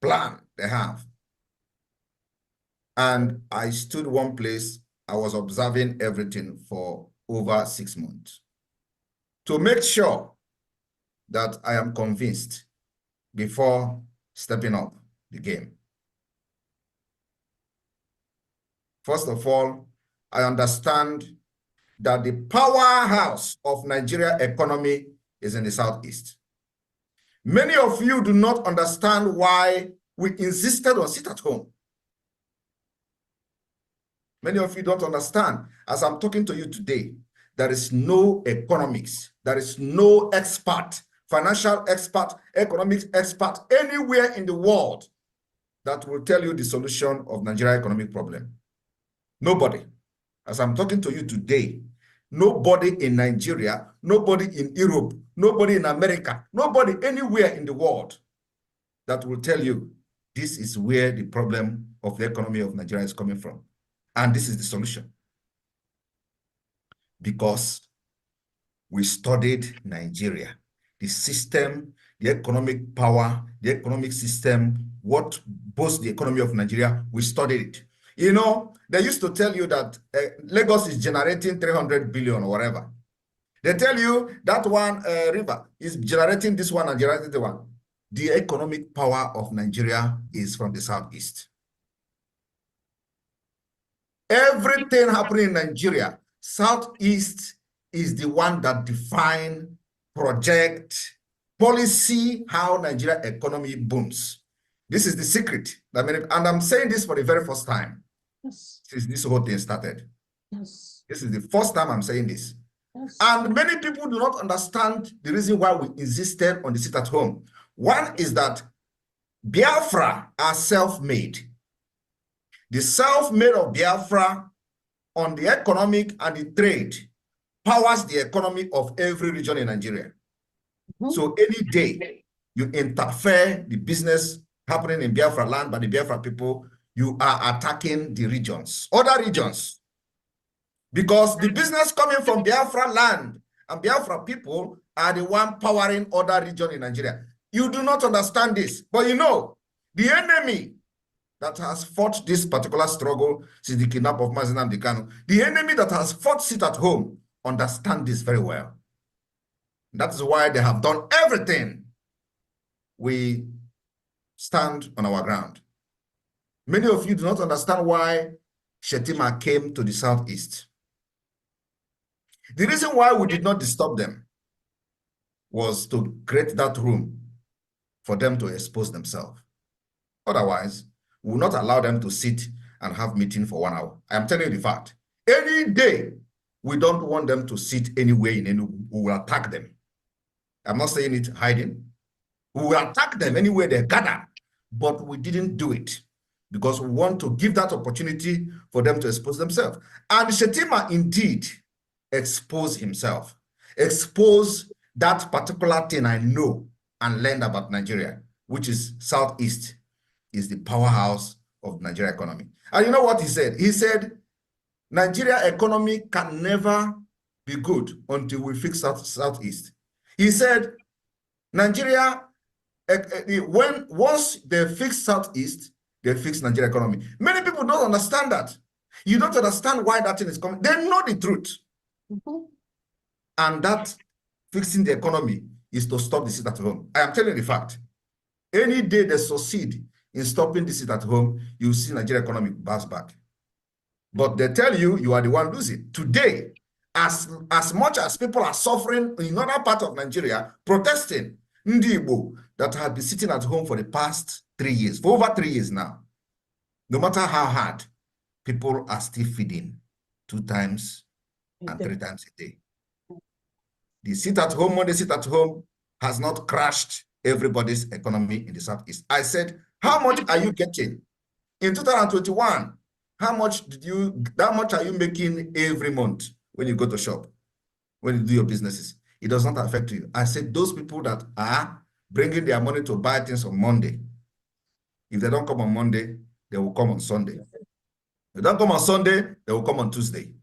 plan they have. And I stood one place, I was observing everything for over 6 months to make sure that I am convinced before stepping up the game. First of all, I understand that the powerhouse of Nigeria economy is in the Southeast. Many of you do not understand why we insisted on sit at home. Many of you don't understand. As I'm talking to you today, there is no economics, there is no expert, financial expert, economics expert anywhere in the world that will tell you the solution of Nigeria economic problem. Nobody. As I'm talking to you today, nobody in Nigeria, nobody in Europe, nobody in America, nobody anywhere in the world that will tell you this is where the problem of the economy of Nigeria is coming from. And this is the solution. Because we studied Nigeria, the system, the economic power, the economic system, what boasts the economy of Nigeria, we studied it. You know, they used to tell you that Lagos is generating 300 billion or whatever. They tell you that one river is generating this one and generating the one. The economic power of Nigeria is from the Southeast. Everything happening in Nigeria, Southeast is the one that define, project, policy, how Nigeria economy booms. This is the secret. And I'm saying this for the very first time since this whole thing started. This is the first time I'm saying this. And many people do not understand the reason why we insisted on the sit at home. One is that Biafra are self-made. The self-made of Biafra on the economic and the trade powers the economy of every region in Nigeria. So any day you interfere the business happening in Biafra land by the Biafra people, you are attacking the regions, other regions. Because the business coming from Biafra land and Biafra people are the one powering other regions in Nigeria. You do not understand this, but you know, the enemy that has fought this particular struggle since the kidnap of Mazi Nnamdi Kanu, the enemy that has fought sit at home, understand this very well. That is why they have done everything. We stand on our ground. Many of you do not understand why Shetima came to the Southeast. The reason why we did not disturb them was to create that room for them to expose themselves. Otherwise, we will not allow them to sit and have meeting for 1 hour. I am telling you the fact. Any day, we don't want them to sit anywhere in any, we will attack them. I'm not saying it hiding. We will attack them anywhere they gather, but we didn't do it because we want to give that opportunity for them to expose themselves. And Shetima indeed exposed himself, exposed that particular thing I know and learned about Nigeria, which is Southeast is the powerhouse of Nigeria economy. And you know what he said? He said, Nigeria economy can never be good until we fix Southeast. He said, Nigeria, once they fix Southeast, they fix Nigeria economy. Many people don't understand that. You don't understand why that thing is coming. They know the truth. And that fixing the economy is to stop the sit at home. I am telling you the fact. Any day they succeed in stopping the sit at home, you see Nigeria economy bounce back. But they tell you, you are the one losing. Today, as much as people are suffering in another part of Nigeria, protesting, Ndi Igbo that have been sitting at home for the past 3 years, for over 3 years now, no matter how hard, people are still feeding 2 times and 3 times a day. The sit at home, when they sit at home, has not crashed everybody's economy in the Southeast. I said, how much are you getting? In 2021, how much are you making every month when you go to shop, when you do your businesses? It does not affect you. I said, those people that are bringing their money to buy things on Monday, if they don't come on Monday, they will come on Sunday. If they don't come on Sunday, they will come on Tuesday.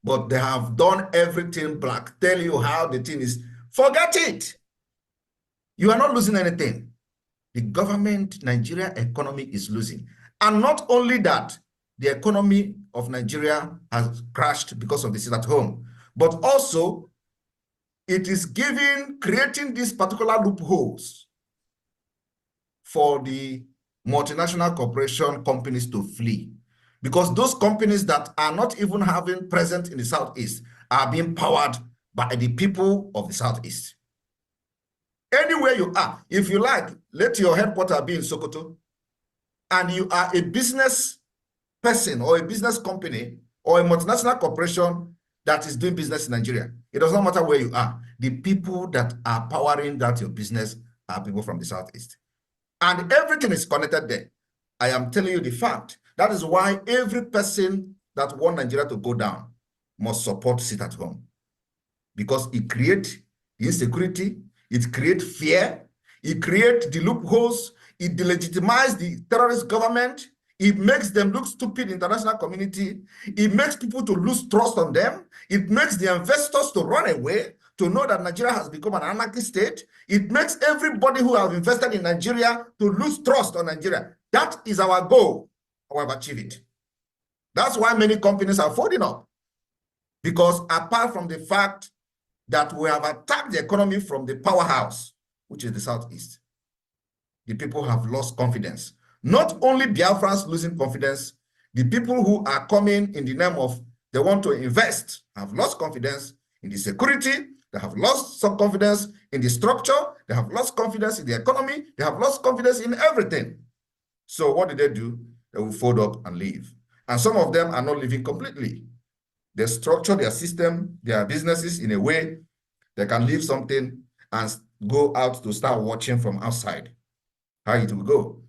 But they have done everything black. Tell you how the thing is. Forget it. You are not losing anything. The government, Nigeria economy is losing. And not only that, the economy of Nigeria has crashed because of the sit at home, but also it is creating these particular loopholes for the multinational corporation companies to flee. Because those companies that are not even having present in the Southeast are being powered by the people of the Southeast. Anywhere you are, if you like, let your headquarters be in Sokoto, and you are a business person or a business company or a multinational corporation that is doing business in Nigeria. It does not matter where you are. The people that are powering that your business are people from the Southeast. And everything is connected there. I am telling you the fact. That is why every person that wants Nigeria to go down must support sit at home. Because it creates insecurity, it creates fear, it creates the loopholes, it delegitimatizes the terrorist government, it makes them look stupid in the international community, it makes people to lose trust on them, it makes the investors to run away, to know that Nigeria has become an anarchy state, it makes everybody who have invested in Nigeria to lose trust on Nigeria. That is our goal. We have achieved it. That's why many companies are folding up. Because apart from the fact that we have attacked the economy from the powerhouse, which is the Southeast, the people have lost confidence. Not only Biafrans losing confidence, the people who are coming in the name of they want to invest have lost confidence in the security, they have lost some confidence in the structure, they have lost confidence in the economy, they have lost confidence in everything. So what do? They will fold up and leave. And some of them are not living completely. They structure their system, their businesses in a way they can leave something and go out to start watching from outside how it will go.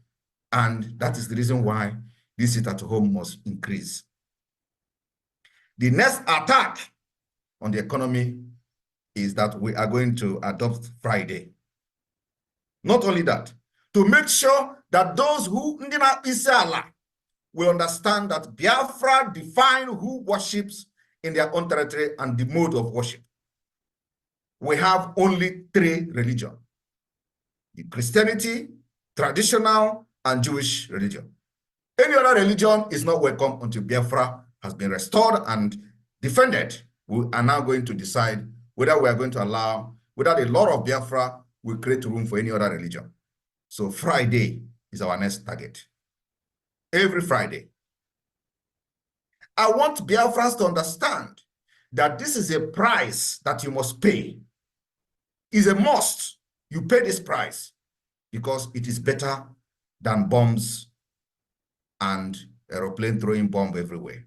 And that is the reason why this sit at home must increase. The next attack on the economy is that we are going to adopt Friday. Not only that, to make sure that those who will understand that Biafra define who worships in their own territory and the mode of worship. We have only 3 religions: the Christianity, traditional, and Jewish religion. Any other religion is not welcome until Biafra has been restored and defended. We are now going to decide whether we are going to allow, whether the law of Biafra will create room for any other religion. So Friday is our next target. every Friday. I want Biafrans to understand that this is a price that you must pay. It's a must. You pay this price because it is better than bombs and aeroplane throwing bomb everywhere.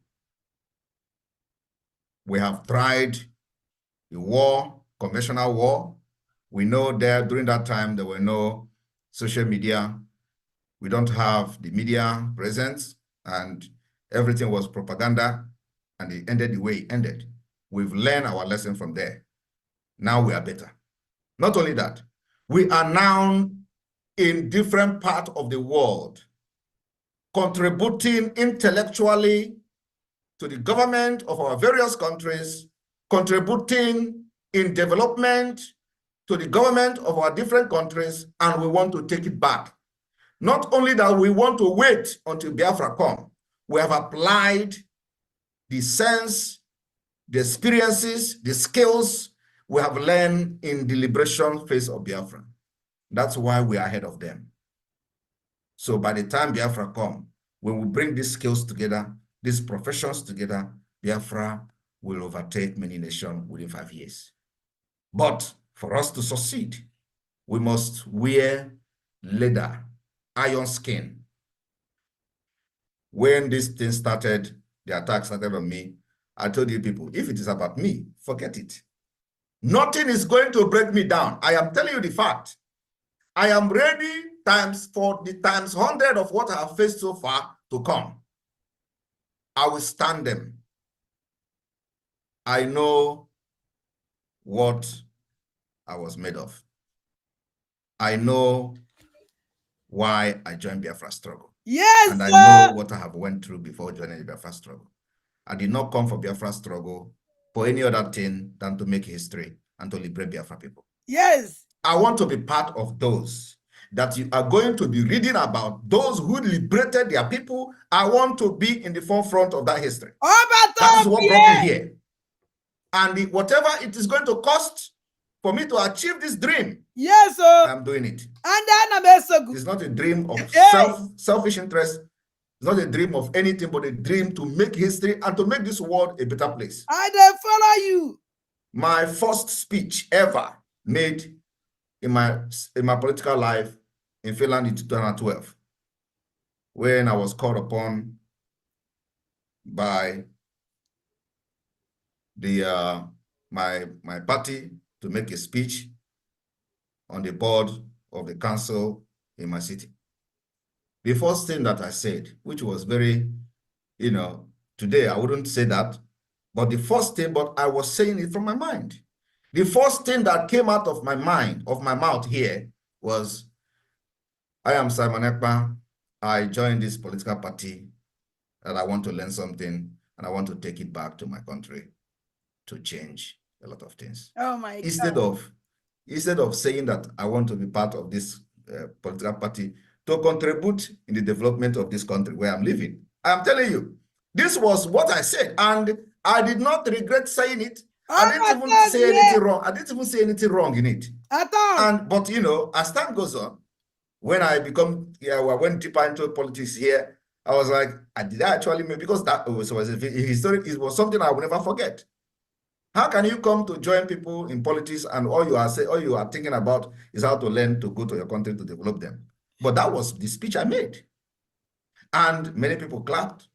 We have tried the war, conventional war. We know that during that time, there were no social media. We don't have the media presence, and everything was propaganda, and it ended the way it ended. We've learned our lesson from there. Now we are better. Not only that, we are now in different parts of the world, contributing intellectually to the government of our various countries, contributing in development to the government of our different countries, and we want to take it back. Not only that, we want to wait until Biafra come. We have applied the sense, the experiences, the skills we have learned in the liberation phase of Biafra. That's why we are ahead of them. So by the time Biafra come, when we bring these skills together, these professions together, Biafra will overtake many nations within 5 years. But for us to succeed, we must wear leather, iron skin. When this thing started, the attack started on me, I told you people, if it is about me, forget it. Nothing is going to break me down. I am telling you the fact. I am ready times 100 of what I have faced so far to come. I will stand them. I know what I was made of. I know why I joined Biafra struggle. Yes, and I sir. know what I have went through before joining the Biafra struggle. I did not come for Biafra struggle for any other thing than to make history and to liberate Biafra people. Yes. I want to be part of those that you are going to be reading about, those who liberated their people. I want to be in the forefront of that history. That is what brought me here. And whatever it is going to cost for me to achieve this dream, yes, sir. I'm doing it. And it's not a dream of selfish interest. It's not a dream of anything but a dream to make history and to make this world a better place. I don't follow you. My first speech ever made in my political life in Finland in 2012, when I was called upon by the my party to make a speech on the board of the council in my city. The first thing that I said, which was very, today I wouldn't say that, but the first thing, but I was saying it from my mind. The first thing that came out of my mind, of my mouth here, was, I am Simon Ekpa. I joined this political party and I want to learn something and I want to take it back to my country to change a lot of things. Oh my God. Instead of saying that I want to be part of this political party to contribute in the development of this country where I'm living. I'm telling you, this was what I said, and I did not regret saying it. I didn't even say anything wrong. I didn't even say anything wrong in it. But as time goes on, when I went deeper into politics here, I was like, did I actually make, because that was historic, it was something I will never forget. How can you come to join people in politics and all you are thinking about is how to learn to go to your country to develop them? But that was the speech I made. And many people clapped.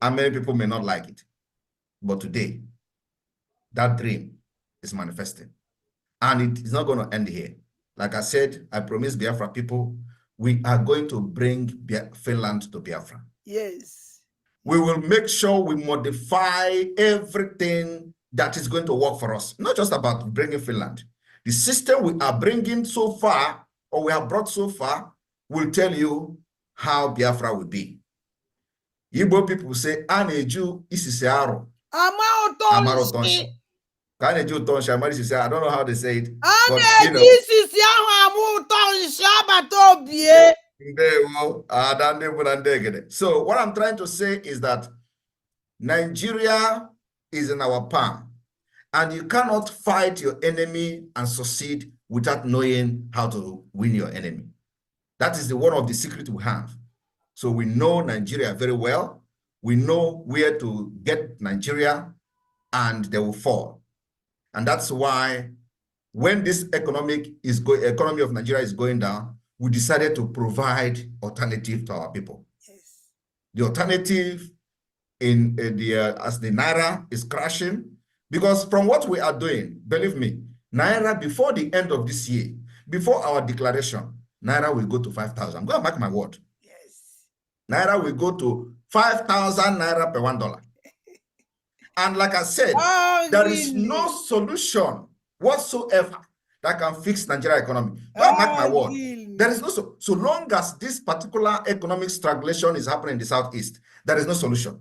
And many people may not like it. But today, that dream is manifesting. And it is not going to end here. Like I said, I promised Biafra people, we are going to bring Finland to Biafra. Yes. We will make sure we modify everything that is going to work for us. Not just about bringing Finland. The system we are bringing so far, or we have brought so far, will tell you how Biafra will be. Igbo people say, Aneju isisi aro. Amarotonshi. Kaneju tonshi, amarisisi. I don't know how they say it. Aneju isisi aro. So what I'm trying to say is that Nigeria is in our palm. And you cannot fight your enemy and succeed without knowing how to win your enemy. That is one of the secrets we have. So we know Nigeria very well. We know where to get Nigeria, and they will fall. And that's why when this economy of Nigeria is going down, we decided to provide alternative to our people. Yes. The alternative as the Naira is crashing, because from what we are doing, believe me, Naira before the end of this year, before our declaration, Naira will go to 5,000. Go and mark my word. Yes. Naira will go to 5,000 Naira per $1. And like I said, there is no solution whatsoever that can fix Nigeria economy. Go and mark my word. There is no so long as this particular economic stagnation is happening in the Southeast, there is no solution.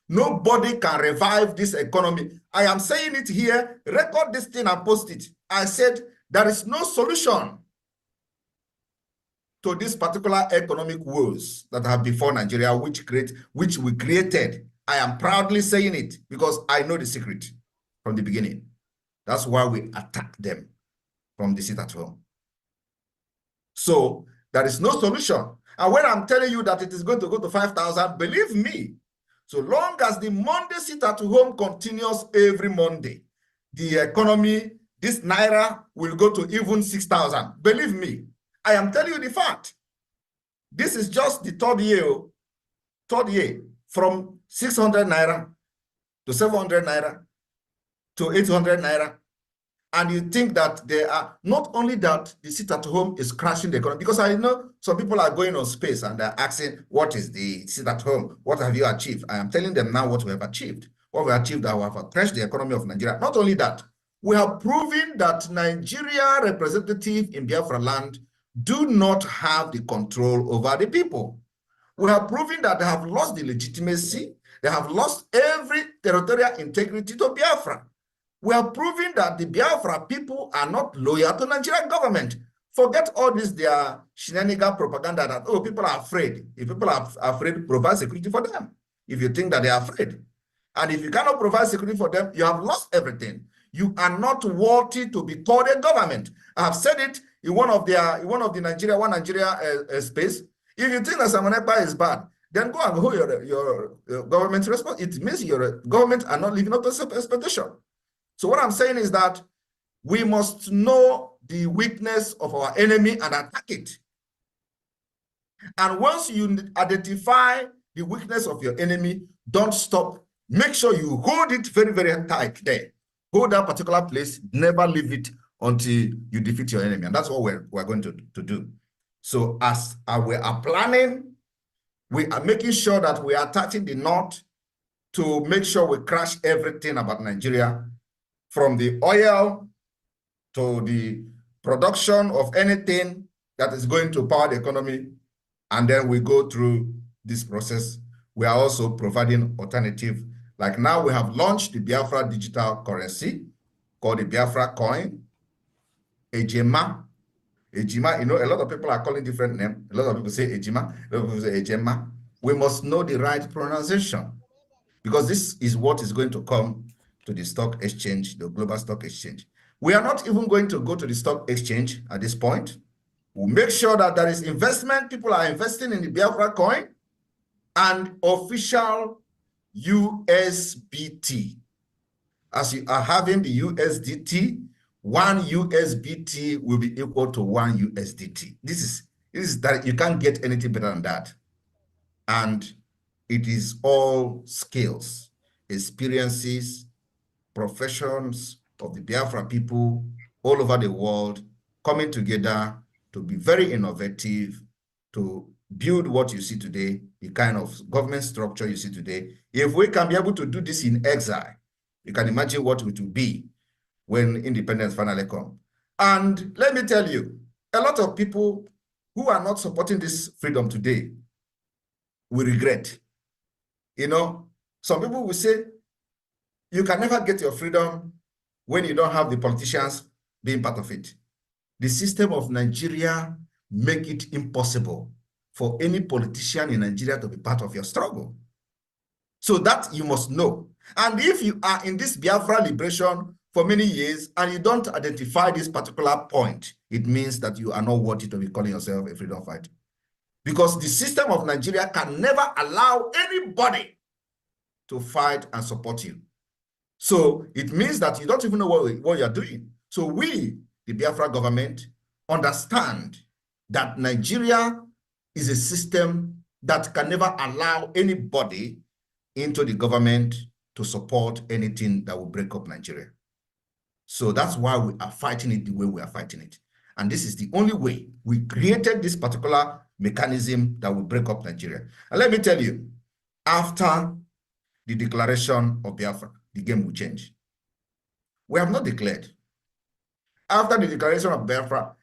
Nobody can revive this economy. I am saying it here, record this thing and post it. I said there is no solution to this particular economic woes that have before Nigeria, which we created. I am proudly saying it because I know the secret from the beginning. That's why we attack them from the seat at home. So there is no solution. And when I'm telling you that it is going to go to 5,000, believe me, so long as the Monday sit at home continues every Monday, the economy, this Naira will go to even 6,000. Believe me, I am telling you the fact. This is just the third year from 600 Naira to 700 Naira to 800 Naira. And you think that they are, not only that the sit at home is crashing the economy, because I know some people are going on space and they're asking, what is the sit at home? What have you achieved? I am telling them now what we have achieved. What we achieved, we have crashed the economy of Nigeria. Not only that, we have proven that Nigeria representatives in Biafra land do not have the control over the people. We have proven that they have lost the legitimacy. They have lost every territorial integrity to Biafra. We are proving that the Biafra people are not loyal to Nigerian government. Forget all this, their shenanigan propaganda that, oh, people are afraid. If people are afraid, provide security for them. If you think that they are afraid. And if you cannot provide security for them, you have lost everything. You are not worthy to be called a government. I have said it in one Nigeria space. If you think that Simon Ekpa is bad, then go and hold your government response. It means your government are not living up to expectation. So what I'm saying is that we must know the weakness of our enemy and attack it. And once you identify the weakness of your enemy, don't stop. Make sure you hold it very, very tight there. Hold that particular place, never leave it until you defeat your enemy. And that's what we're going to do. So as we are planning, we are making sure that we are attaching the knot to make sure we crash everything about Nigeria, from the oil to the production of anything that is going to power the economy. And then we go through this process. We are also providing alternative. Like now we have launched the Biafra digital currency called the Biafra coin, Ejema. Ejima, you know, a lot of people are calling different names. A lot of people say Ejima, a lot of people say Ejema. We must know the right pronunciation because this is what is going to come to the stock exchange, the global stock exchange. We are not even going to go to the stock exchange at this point. We'll make sure that there is investment. People are investing in the Biafra coin and official USBT. As you are having the USDT, one USBT will be equal to one USDT. This is that you can't get anything better than that. And it is all skills, experiences, professions of the Biafra people all over the world coming together to be very innovative, to build what you see today, the kind of government structure you see today. If we can be able to do this in exile, you can imagine what it will be when independence finally comes. And let me tell you, a lot of people who are not supporting this freedom today will regret. You know, some people will say, you can never get your freedom when you don't have the politicians being part of it. The system of Nigeria make it impossible for any politician in Nigeria to be part of your struggle. So that you must know. And if you are in this Biafra liberation for many years and you don't identify this particular point, it means that you are not worthy to be calling yourself a freedom fighter. because the system of Nigeria can never allow anybody to fight and support you. So it means that you don't even know what you're doing. So we, the Biafra government, understand that Nigeria is a system that can never allow anybody into the government to support anything that will break up Nigeria. So that's why we are fighting it the way we are fighting it. And this is the only way. We created this particular mechanism that will break up Nigeria. And let me tell you, after the declaration of Biafra, the game will change. We have not declared. After the declaration of Biafra,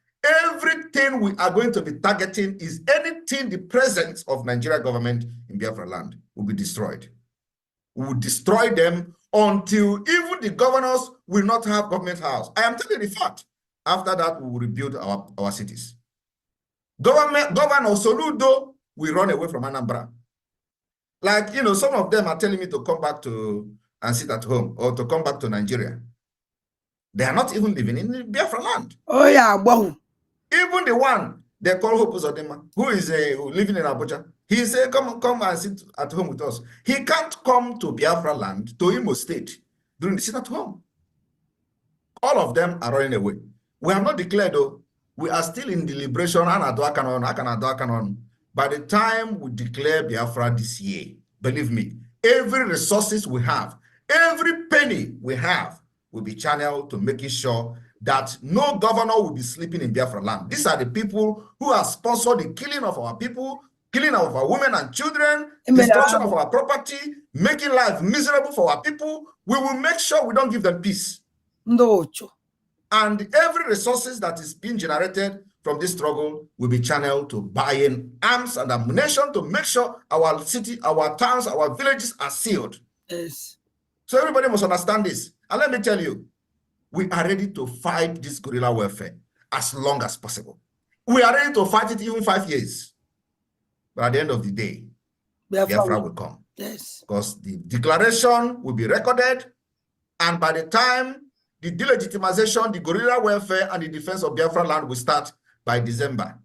everything we are going to be targeting is anything the presence of Nigeria government in Biafra land will be destroyed. We will destroy them until even the governors will not have government house. I am telling you the fact. After that, we will rebuild our cities. Governor Soludo will run away from Anambra. Like, you know, some of them are telling me to come back to and sit at home or to come back to Nigeria. They are not even living in the Biafra land. Oh yeah, wow. Even the one they call Hope Uzodinma, who is living in Abuja, he said, come and sit at home with us. He can't come to Biafra land, to Imo State, during the sit at home. All of them are running away. We have not declared, though. We are still in deliberation. By the time we declare Biafra this year, believe me, every resources we have, every penny we have will be channeled to making sure that no governor will be sleeping in Biafra land. These are the people who have sponsored the killing of our people, killing of our women and children, destruction of our property, making life miserable for our people. We will make sure we don't give them peace. No. And every resources that is being generated from this struggle will be channeled to buying arms and ammunition to make sure our city, our towns, our villages are sealed. Yes. So everybody must understand this. And let me tell you, we are ready to fight this guerrilla warfare as long as possible. We are ready to fight it even 5 years. But at the end of the day, Biafra will come. Yes. Because the declaration will be recorded, and by the time the delegitimization, the guerrilla warfare, and the defense of Biafra land will start by December,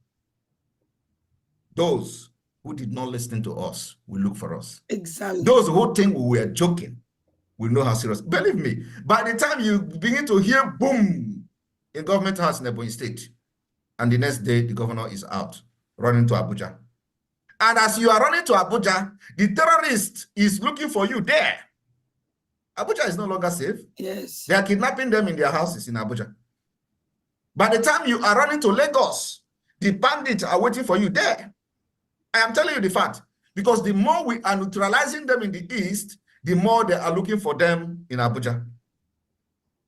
those who did not listen to us will look for us. Exactly. Those who think we were joking will know how serious. Believe me, by the time you begin to hear boom in government house in Ebonyi State, and the next day the governor is out running to Abuja. And as you are running to Abuja, the terrorist is looking for you there. Abuja is no longer safe. Yes. They are kidnapping them in their houses in Abuja. By the time you are running to Lagos, the bandits are waiting for you there. I am telling you the fact, because the more we are neutralizing them in the east, the more they are looking for them in Abuja.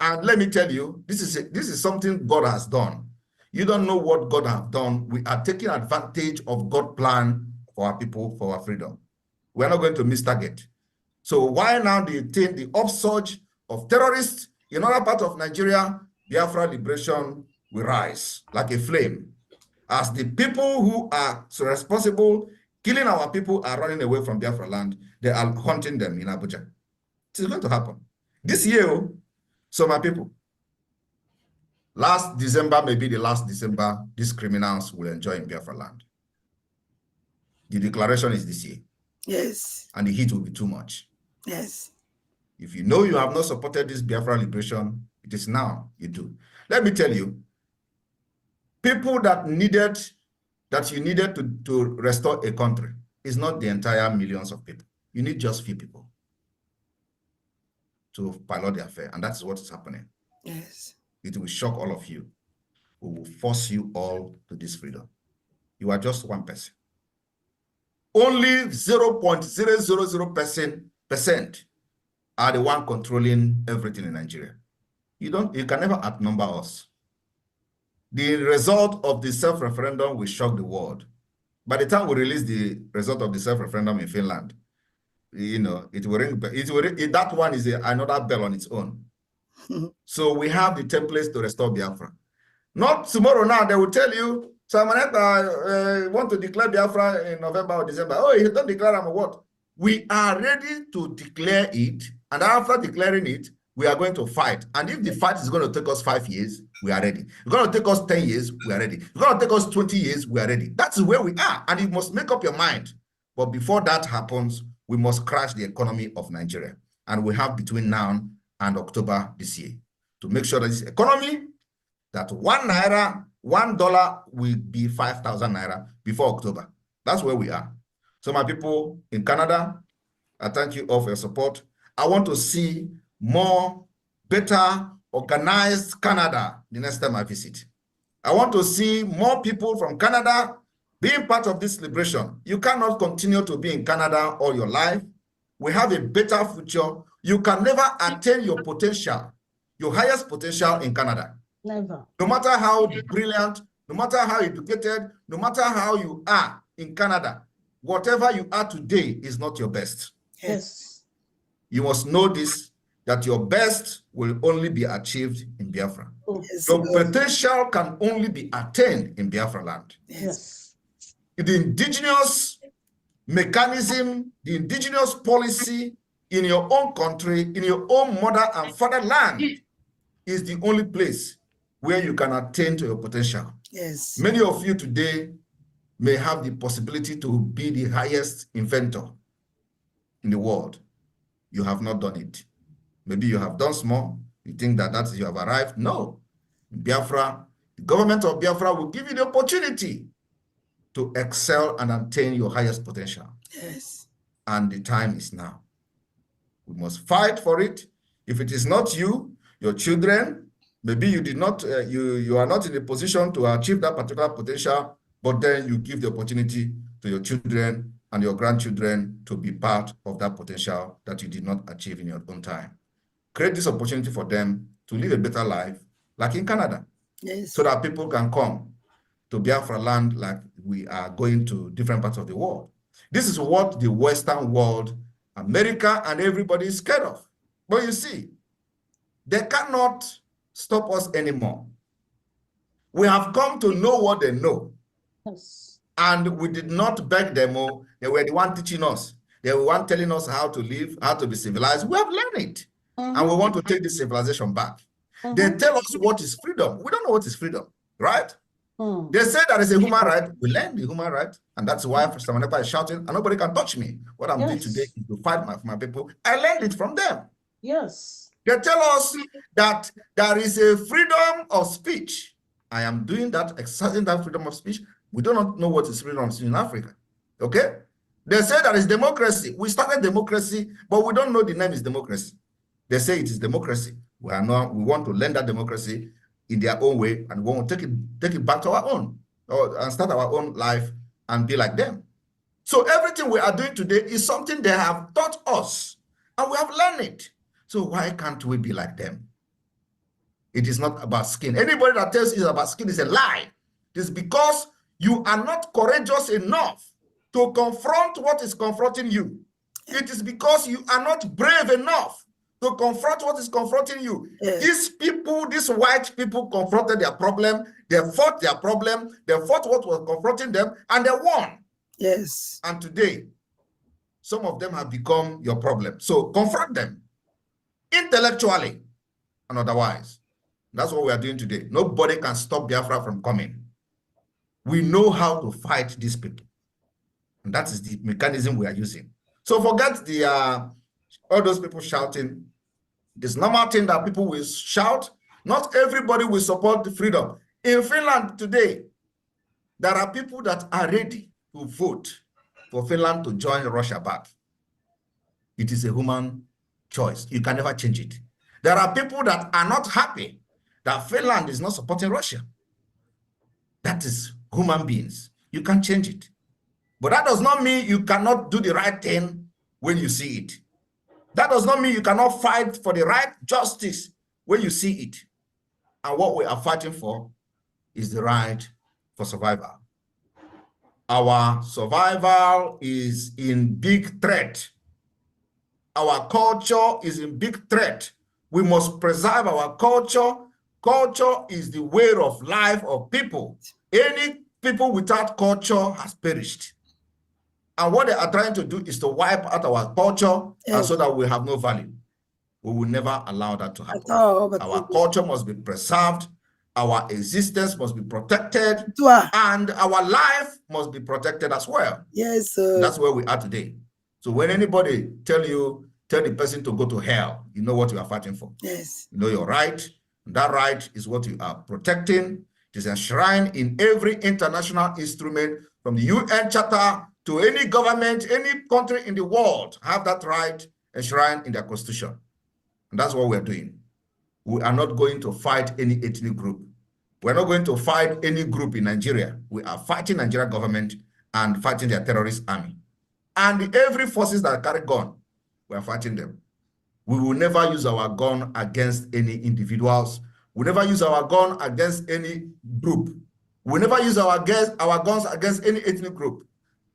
And let me tell you, this is something God has done. You don't know what God has done. We are taking advantage of God's plan for our people, for our freedom. We are not going to miss target. So why now do you think the upsurge of terrorists in other parts of Nigeria, Biafra liberation will rise like a flame, as the people who are so responsible, killing our people, are running away from Biafra land. They are hunting them in Abuja. It is going to happen this year. So my people, last December may be the last December these criminals will enjoy in Biafra land. The declaration is this year. Yes. And the heat will be too much. Yes. If you know you have not supported this Biafra liberation, it is now you do. Let me tell you, people that you needed to restore a country is not the entire millions of people. You need just few people to pilot the affair, and that's what is happening. Yes. It will shock all of you. We will force you all to this freedom. You are just one person. Only 0.000% are the one controlling everything in Nigeria. You can never outnumber us. The result of the self-referendum will shock the world. By the time we release the result of the self-referendum in Finland, you know, it will ring. That one is another bell on its own. So we have the templates to restore Biafra. Not tomorrow now, they will tell you, Samaneta want to declare Biafra in November or December. Oh, you don't declare them what? We are ready to declare it, and after declaring it, we are going to fight. And if the fight is going to take us 5 years, we are ready. It's going to take us 10 years, we are ready. It's going to take us 20 years, we are ready. That's where we are. And you must make up your mind. But before that happens, we must crash the economy of Nigeria. And we have between now and October this year to make sure that this economy, that $1 will be 5,000 naira before October. That's where we are. So my people in Canada, I thank you all for your support. I want to see more, better, organized Canada the next time I visit. I want to see more people from Canada being part of this celebration. You cannot continue to be in Canada all your life. We have a better future. You can never attain your potential, your highest potential in Canada. Never. No matter how brilliant, no matter how educated, no matter how you are in Canada, whatever you are today is not your best. Yes. You must know this, that your best will only be achieved in Biafra. Yes. Your potential can only be attained in Biafra land. Yes. The indigenous mechanism, the indigenous policy in your own country, in your own mother and fatherland is the only place where you can attain to your potential. Yes. Many of you today may have the possibility to be the highest inventor in the world. You have not done it. Maybe you have done small. You think that that's you have arrived. No. Biafra, the government of Biafra will give you the opportunity to excel and attain your highest potential. Yes. And the time is now. We must fight for it. If it is not you, your children, maybe you did not, you are not in a position to achieve that particular potential, but then you give the opportunity to your children and your grandchildren to be part of that potential that you did not achieve in your own time. Create this opportunity for them to live a better life, like in Canada, yes, so that people can come to Biafra land like we are going to different parts of the world. This is what the Western world, America, and everybody is scared of. But you see, they cannot stop us anymore. We have come to know what they know. Yes. And we did not beg them. Oh, they were the one teaching us. They were the one telling us how to live, how to be civilized. We have learned it. And we want to take this civilization back. They tell us what is freedom. We don't know what is freedom, right? They say that is a human right. We learn the human right. And that's why someone is shouting, and nobody can touch me. What I'm doing today is to fight for my people. I learned it from them. Yes. They tell us that there is a freedom of speech. I am doing that, exercising that freedom of speech. We do not know what is freedom of speech in Africa. Okay? They say there is democracy. We started democracy, but we don't know the name is democracy. They say it is democracy. We want to learn that democracy in their own way, and we want to take it back to our own, and start our own life and be like them. So everything we are doing today is something they have taught us, and we have learned it. So why can't we be like them? It is not about skin. Anybody that tells you it's about skin is a lie. It is because you are not courageous enough to confront what is confronting you. It is because you are not brave enough to confront what is confronting you. Yes. These people, these white people confronted their problem, they fought their problem, they fought what was confronting them, and they won. Yes. And today, some of them have become your problem. So confront them intellectually and otherwise. That's what we are doing today. Nobody can stop Biafra from coming. We know how to fight these people. And that is the mechanism we are using. So forget the all those people shouting. This normal thing that people will shout. Not everybody will support the freedom. In Finland today, there are people that are ready to vote for Finland to join Russia back. It is a human choice. You can never change it. There are people that are not happy that Finland is not supporting Russia. That is human beings. You can't change it. But that does not mean you cannot do the right thing when you see it. That does not mean you cannot fight for the right justice when you see it. And what we are fighting for is the right for survival. Our survival is in big threat. Our culture is in big threat. We must preserve our culture. Culture is the way of life of people. Any people without culture has perished. And what they are trying to do is to wipe out our culture, and so that we have no value. We will never allow that to happen. Our culture must be preserved, our existence must be protected, and our life must be protected as well. Yes, sir. That's where we are today. So when anybody tell the person to go to hell, you know what you are fighting for. Yes. You know your right. That right is what you are protecting. It is enshrined in every international instrument, from the UN Charter to any government, any country in the world have that right enshrined in their constitution. And that's what we're doing. We are not going to fight any ethnic group. We're not going to fight any group in Nigeria. We are fighting Nigerian government and fighting their terrorist army. And every forces that carry gun, we are fighting them. We will never use our gun against any individuals. We never use our gun against any group. We never use our guns against any ethnic group.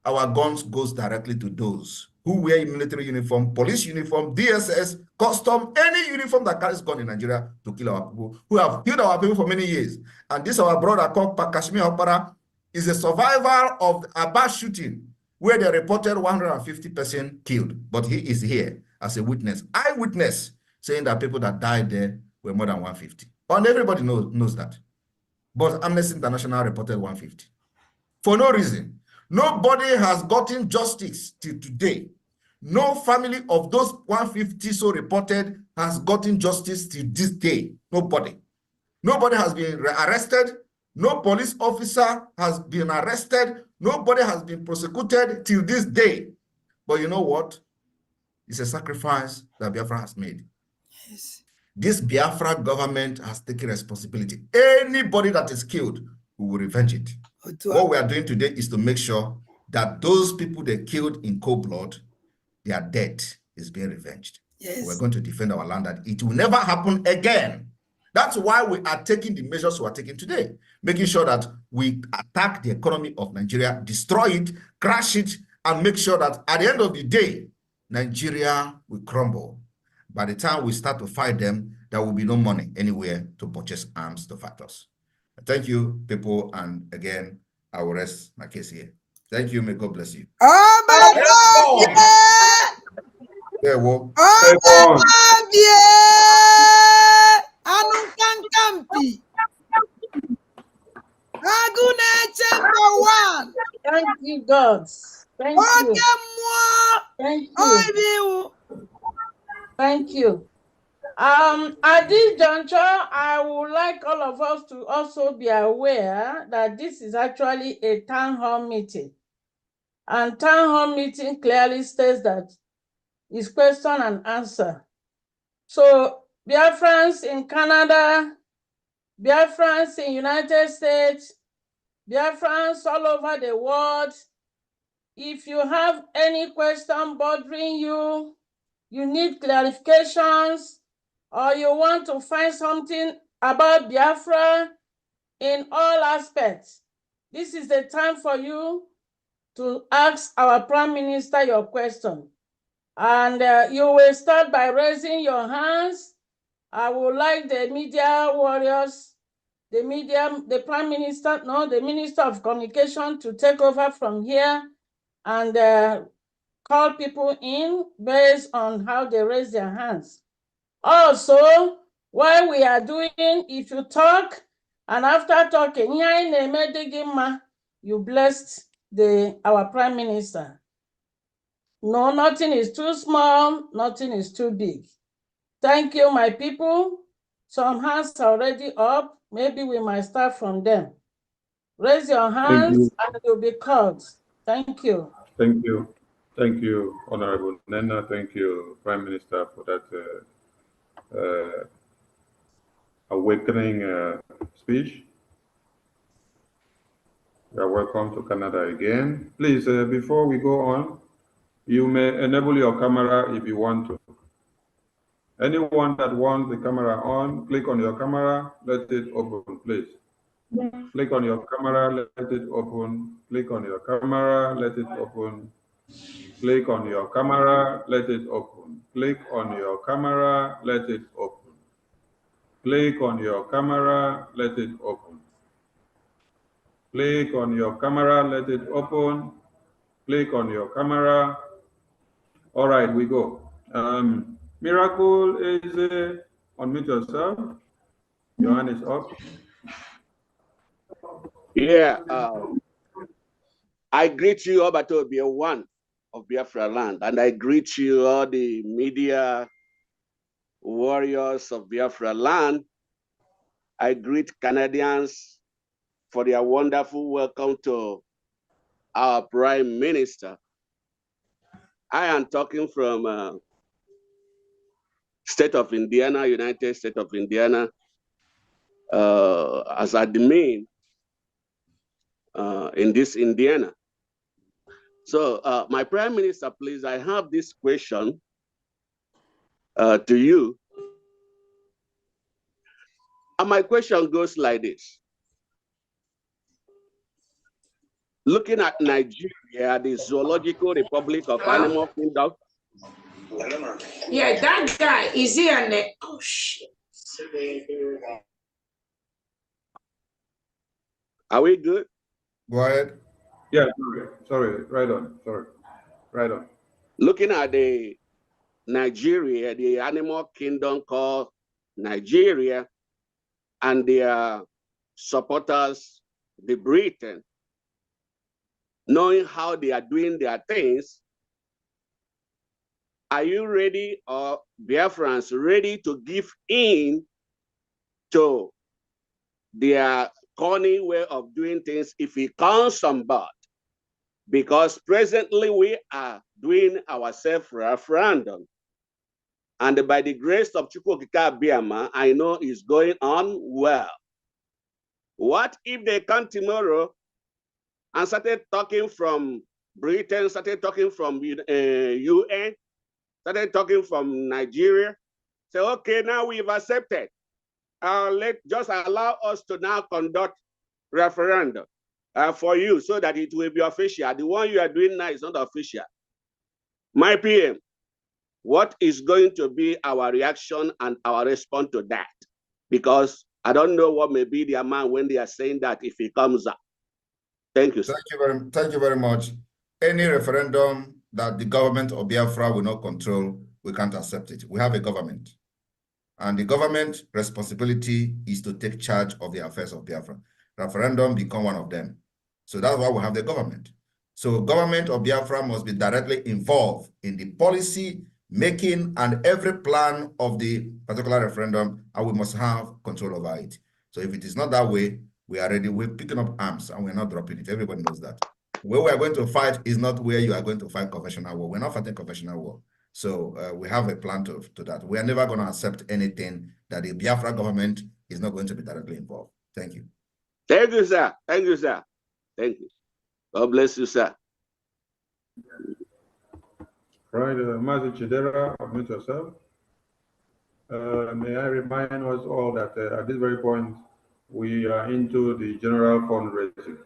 Our guns goes directly to those who wear military uniform, police uniform, DSS, custom, any uniform that carries gun in Nigeria to kill our people, who have killed our people for many years. And this our brother called Kashmir Opara is a survivor of the Abbas shooting, where they reported 150% killed, but he is here as a witness, eyewitness, saying that people that died there were more than 150. And everybody knows that. But Amnesty International reported 150. For no reason. Nobody has gotten justice till today. No family of those 150 so reported has gotten justice till this day. Nobody. Nobody has been arrested. No police officer has been arrested. Nobody has been prosecuted till this day. But you know what? It's a sacrifice that Biafra has made. Yes. This Biafra government has taken responsibility. Anybody that is killed, we will revenge it. What we are doing today is to make sure that those people they killed in cold blood, their death is being revenged. Yes. We're going to defend our land, that it will never happen again. That's why we are taking the measures we are taking today, making sure that we attack the economy of Nigeria, destroy it, crash it, and make sure that at the end of the day, Nigeria will crumble. By the time we start to fight them, there will be no money anywhere to purchase arms to fight us. Thank you, people, and again, I will rest my case here. Thank you. May God bless you. There, well. Thank you, God. Thank you. Thank you. Thank you. At this juncture, I would like all of us to also be aware that this is actually a town hall meeting. And town hall meeting clearly states that it's question and answer. So Biafrans in Canada, Biafrans in United States, Biafrans all over the world, if you have any question bothering you, you need clarifications, or you want to find something about Biafra in all aspects, this is the time for you to ask our Prime Minister your question. And you will start by raising your hands. I would like the media warriors, the Prime Minister, no, the Minister of Communication to take over from here and call people in based on how they raise their hands. Also, while we are doing, if you talk, and after talking, you blessed our Prime Minister. No, nothing is too small, nothing is too big. Thank you, my people. Some hands are already up. Maybe we might start from them. Raise your hands and you'll be called. Thank you. Thank you. Thank you, Honorable Nena. Thank you, Prime Minister, for that awakening speech. You are welcome to Canada again. Please, before we go on, you may enable your camera if you want to. Anyone that wants the camera on, click on your camera, let it open, please. Click on your camera, let it open. Click on your camera, let it open. Click on your camera, let it open. Click on your camera, let it open. Click on your camera, let it open. Click on your camera, let it open. Click on your camera. All right, we go. Miracle is unmute yourself. Your hand is up. Yeah, I greet you, Obatobia, one of Biafra land, and I greet you, all the media warriors of Biafra land. I greet Canadians for their wonderful welcome to our Prime Minister. I am talking from state of Indiana, United States of Indiana, as admin in this Indiana. So my Prime Minister, please, I have this question to you. And my question goes like this. Looking at Nigeria, the Zoological Republic of Animal Kingdom. Yeah, that guy, is he an... Oh, shit. Are we good? Go ahead. Yeah, sorry, right on, sorry, right on. Looking at the Nigeria, the animal kingdom called Nigeria, and their supporters, the Britain, knowing how they are doing their things, are you ready, or Biafrans ready to give in to their corny way of doing things if it comes on board? Because presently we are doing our self-referendum. And by the grace of Chukwukika Biama, I know it's going on well. What if they come tomorrow and started talking from Britain, started talking from UN, started talking from Nigeria? Say, okay, now we've accepted. Just allow us to now conduct referendum for you so that it will be official. The one you are doing now is not official. My PM, what is going to be our reaction and our response to that? Because I don't know what may be their mind when they are saying that if it comes up. Thank you, sir. Thank you very much. Any referendum that the government of Biafra will not control, we can't accept it. We have a government. And the government responsibility is to take charge of the affairs of Biafra. Referendum become one of them. So that's why we have the government. So government of Biafra must be directly involved in the policy making and every plan of the particular referendum, and we must have control over it. So if it is not that way, we are ready. We're picking up arms and we're not dropping it. Everybody knows that. Where we are going to fight is not where you are going to fight conventional war. We're not fighting conventional war. So we have a plan to that. We are never going to accept anything that the Biafra government is not going to be directly involved. Thank you. Thank you, sir. Thank you, sir. Thank you. God bless you, sir. Right, Mazi Chidera, unmute yourself. May I remind us all that at this very point, we are into the general fundraising.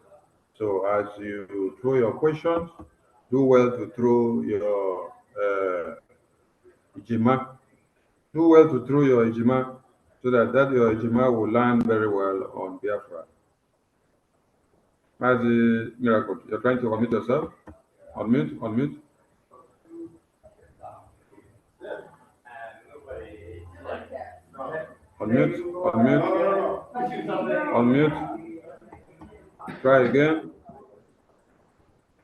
So as you throw your questions, do well to throw your ijima. Do well to throw your ijima so that your ijima will land very well on Biafra. Mazi Miracle, you're trying to unmute yourself. Unmute, unmute. Unmute, unmute, unmute. Try again.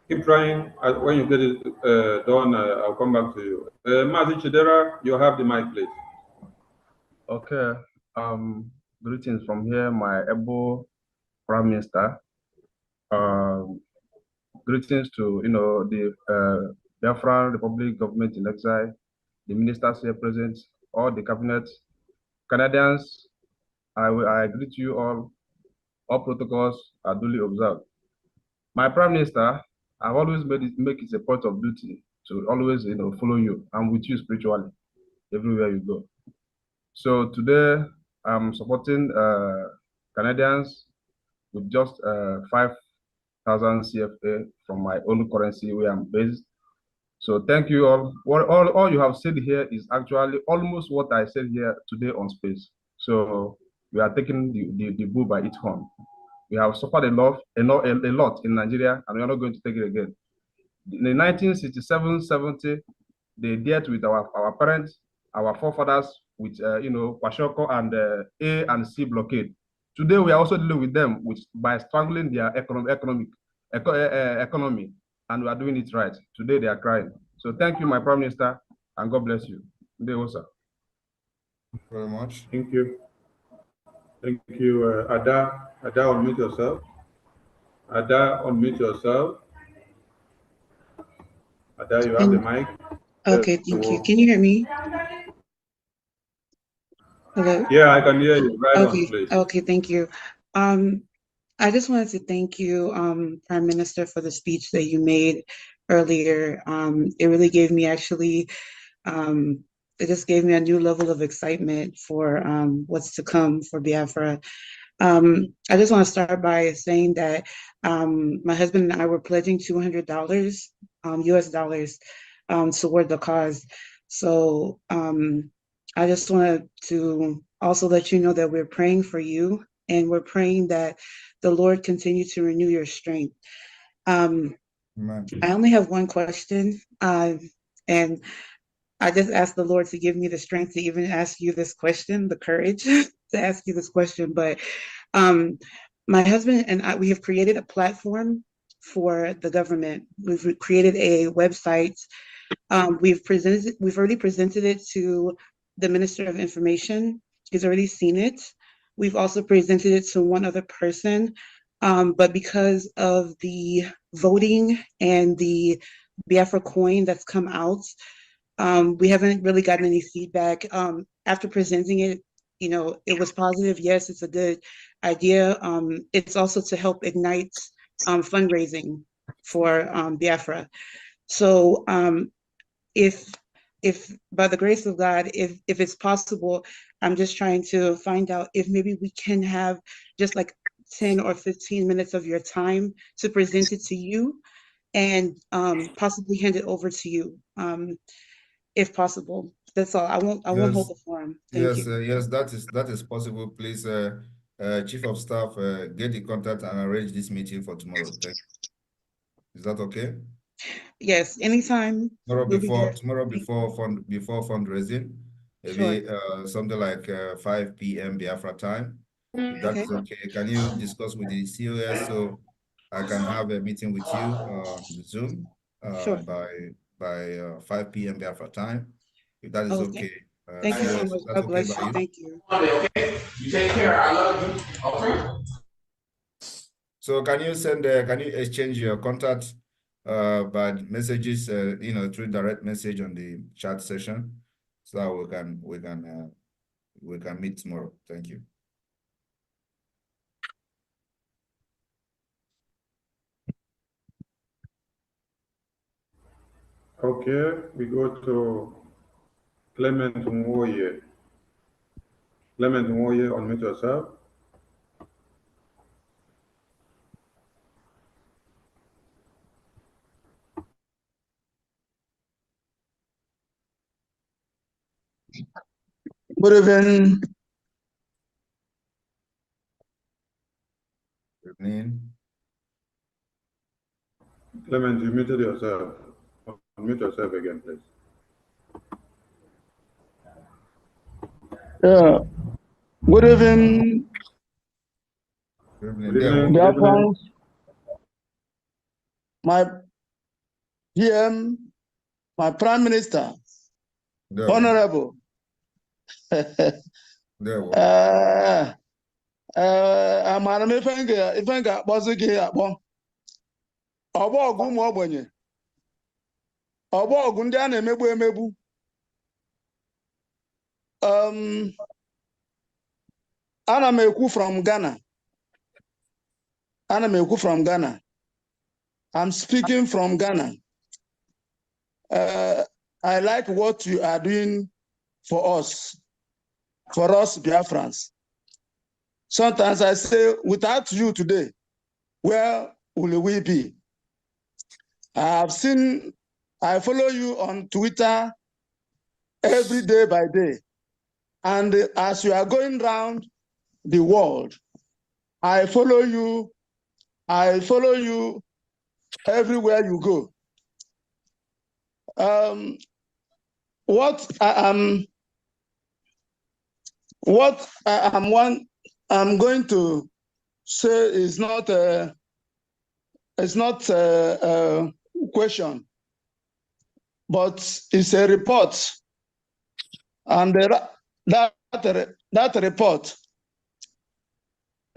Keep trying. When you get it done, I'll come back to you. Mazi Chidera, you have the mic, please. Okay. Greetings from here, my able Prime Minister. Greetings to the Biafra Republic government in exile, the ministers here present, all the cabinet, Canadians. I greet you all. All protocols are duly observed. My Prime Minister, I've always make it a point of duty to always follow you. I'm with you spiritually everywhere you go. So today I'm supporting Canadians with just 5,000 CFA from my own currency where I'm based. So thank you all. All you have said here is actually almost what I said here today on space. So we are taking the bull by its horn. We have suffered a lot in Nigeria, and we are not going to take it again. In the 1967-70, they dealt with our parents, our forefathers with, Kwashoko and A and C blockade. Today, we are also dealing with them by strangling their economy, and we are doing it right. Today, they are crying. So thank you, my Prime Minister, and God bless you. Thank you, sir. Very much. Thank you. Thank you. Ada, unmute yourself. Ada, unmute yourself. Ada, you have the mic. Okay, thank you. Can you hear me? Hello? Yeah, I can hear you. Right Okay, on, please. okay, thank you. I just wanted to thank you, Prime Minister, for the speech that you made earlier. It really gave me actually, it just gave me a new level of excitement for what's to come for Biafra. I just want to start by saying that my husband and I were pledging $200 US dollars toward the cause. So I just wanted to also let you know that we're praying for you, and we're praying that the Lord continue to renew your strength. I only have one question, and I just asked the Lord to give me the strength to even ask you this question, the courage to ask you this question. But my husband and I, we have created a platform for the government. We've created a website. We've already presented it to the Minister of Information. He's already seen it. We've also presented it to one other person. But because of the voting and the Biafra coin that's come out, we haven't really gotten any feedback. After presenting it, it was positive. Yes, it's a good idea. It's also to help ignite fundraising for Biafra. So if by the grace of God, if it's possible, I'm just trying to find out if maybe we can have just like 10 or 15 minutes of your time to present it to you and possibly hand it over to you, if possible. That's all. I won't hold the forum. Thank you. Yes, that is possible. Please, Chief of Staff, get in contact and arrange this meeting for tomorrow. Thank you. Is that okay? Yes, anytime. Tomorrow We'll be there. before fundraising, maybe something like 5 p.m. Biafra time. If that is okay, can you discuss with the COS so I can have a meeting with you on Zoom by 5 p.m. Biafra time? If that is okay. Thank you so much. That's God okay bless by you. you? Thank you. You take care. I love you. Okay. So can you exchange your contact by messages, through direct message on the chat session, so that we can meet tomorrow. Thank you. Okay, we go to Clement Nwoye. Clement Nwoye, unmute yourself. Good evening. Good evening. Clement, you muted yourself. Unmute yourself again, please. Yeah. Good evening. Good evening. My PM, my Prime Minister, Honorable. Amara m ife m ga-akpọzi gị akpọ ọgbọ ọgụ ụmụ ogbenye, ọgbọ ọgụ ndị a na-emegbu emegbu. Ana m ekwu from Ghana. I'm speaking from Ghana. I like what you are doing for us Biafrans. Sometimes I say, without you today, where will we be? I follow you on Twitter every day by day. And as you are going around the world, I follow you everywhere you go. What I am what I'm going to say is not a question, but it's a report, and that report.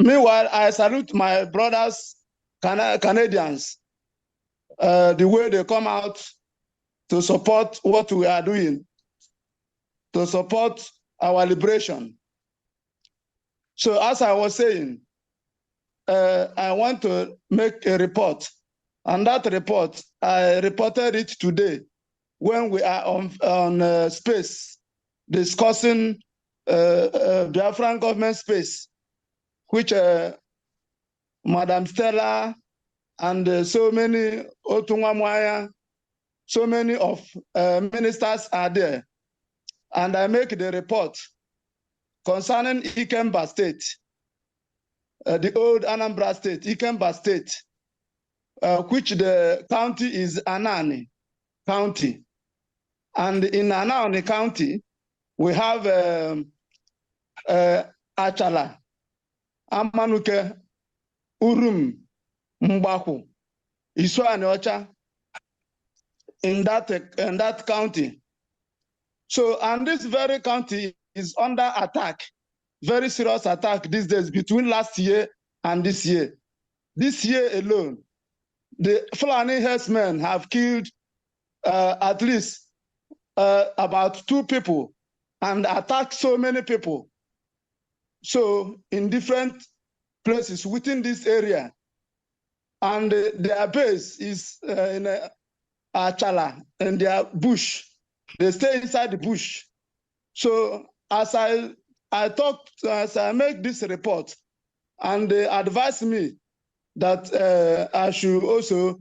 Meanwhile, I salute my brothers, Canadians, the way they come out to support what we are doing, to support our liberation. So as I was saying, I want to make a report, and that report, I reported it today when we are on space discussing Biafran government space, which Madam Stella and so many Otunwamwaya, so many of ministers are there. And I make the report concerning Ikemba State, the old Anambra State, Ikemba State, which the county is Anani County. And in Anani County, we have Achala, Amanuke, Urum, Mbaku, Isuaniocha, in that county. So, and this very county is under attack, very serious attack these days between last year and this year. This year alone, the Fulani herdsmen have killed at least about 2 people and attacked so many people. So in different places within this area, and their base is in Achala, in their bush. They stay inside the bush. So as I make this report, and they advise me that I should also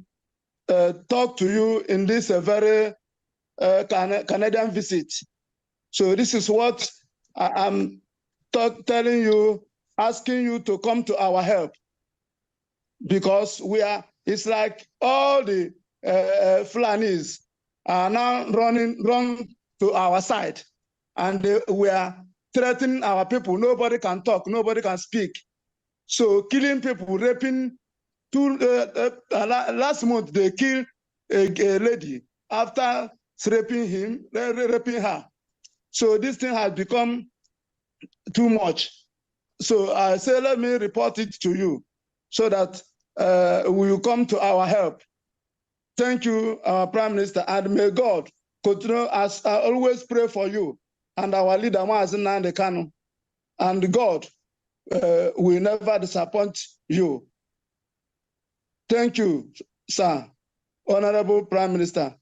talk to you in this very Canadian visit. So this is what I'm telling you, asking you to come to our help, because it's like all the Fulanis are now run to our side, and we are threatening our people. Nobody can talk, nobody can speak. So killing people, raping. Last month they killed a lady after raping her. So this thing has become too much. So I say, let me report it to you so that we will come to our help. Thank you, our Prime Minister, and may God continue, as I always pray for you and our leader, Mazi Nnamdi Kanu, and God will never disappoint you. Thank you, sir, Honorable Prime Minister.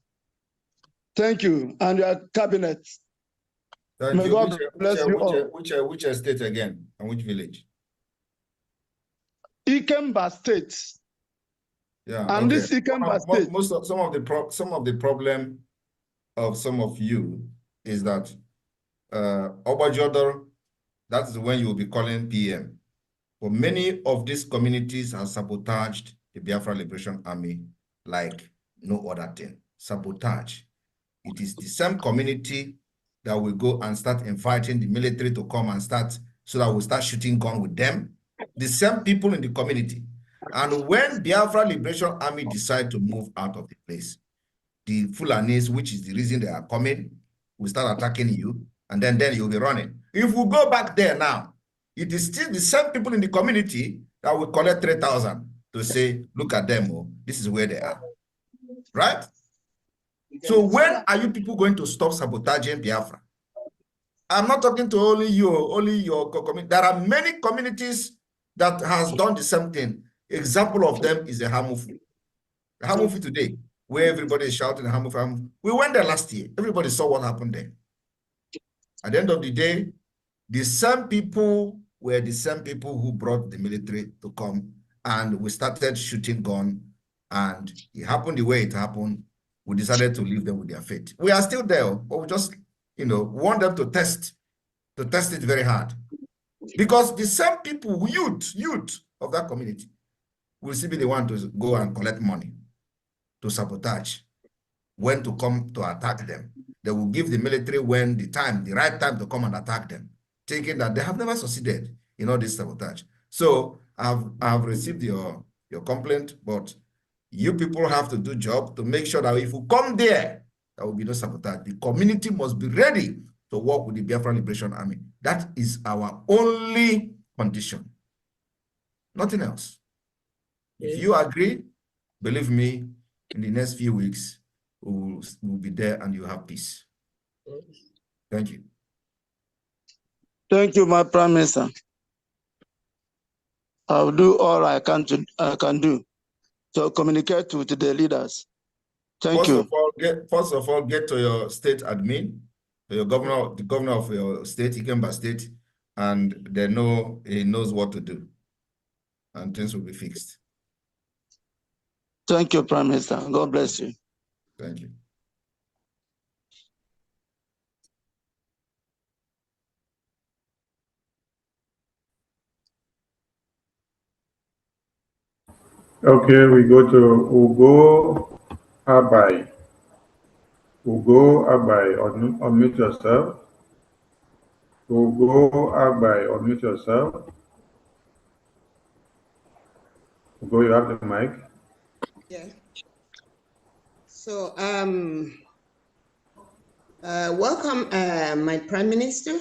Thank you, and your cabinet. Thank May you. God bless you all. Which state again, and which village? Ikemba State. Yeah, and okay. this Ikemba State. Some of the problem of some of you is that Obajodor, that is when you will be calling PM. But many of these communities have sabotaged the Biafra Liberation Army like no other thing. Sabotage. It is the same community that will go and start inviting the military to come and start, so that we'll start shooting gun with them. The same people in the community. And when Biafra Liberation Army decide to move out of the place, the Fulanis, which is the reason they are coming, will start attacking you, and then you'll be running. If we go back there now, it is still the same people in the community that will collect 3,000 to say, look at them, oh, this is where they are. Right? So when are you people going to stop sabotaging Biafra? I'm not talking to only your community. There are many communities that has done the same thing. Example of them is the Hamufu. The Hamufu today, where everybody is shouting Hamufu, Hamufu. We went there last year. Everybody saw what happened there. At the end of the day, the same people were the same people who brought the military to come, and we started shooting gun, and it happened the way it happened. We decided to leave them with their fate. We are still there, but we just, want them to test it very hard. Because the same people, youth of that community, will still be the one to go and collect money to sabotage, when to come to attack them. They will give the military when the right time to come and attack them. thinking that they have never succeeded in all this sabotage. So I've received your complaint, but you people have to do job to make sure that if you come there, there will be no sabotage. The community must be ready to work with the Biafra Liberation Army. That is our only condition. Nothing else. If you agree, believe me, in the next few weeks, we'll be there and you have peace. Thank you. Thank you, my Prime Minister. I'll do all I can do to communicate with the leaders. Thank you. First of all, get to your state admin, to your governor, the governor of your state, Ekpa State, and they know he knows what to do, and things will be fixed. Thank you, Prime Minister. God bless you. Thank you. Okay, we go to Ugo Abai. Ugo Abai, unmute yourself. Ugo Abai, unmute yourself. Ugo, you have the mic. Yeah. So, welcome, my Prime Minister,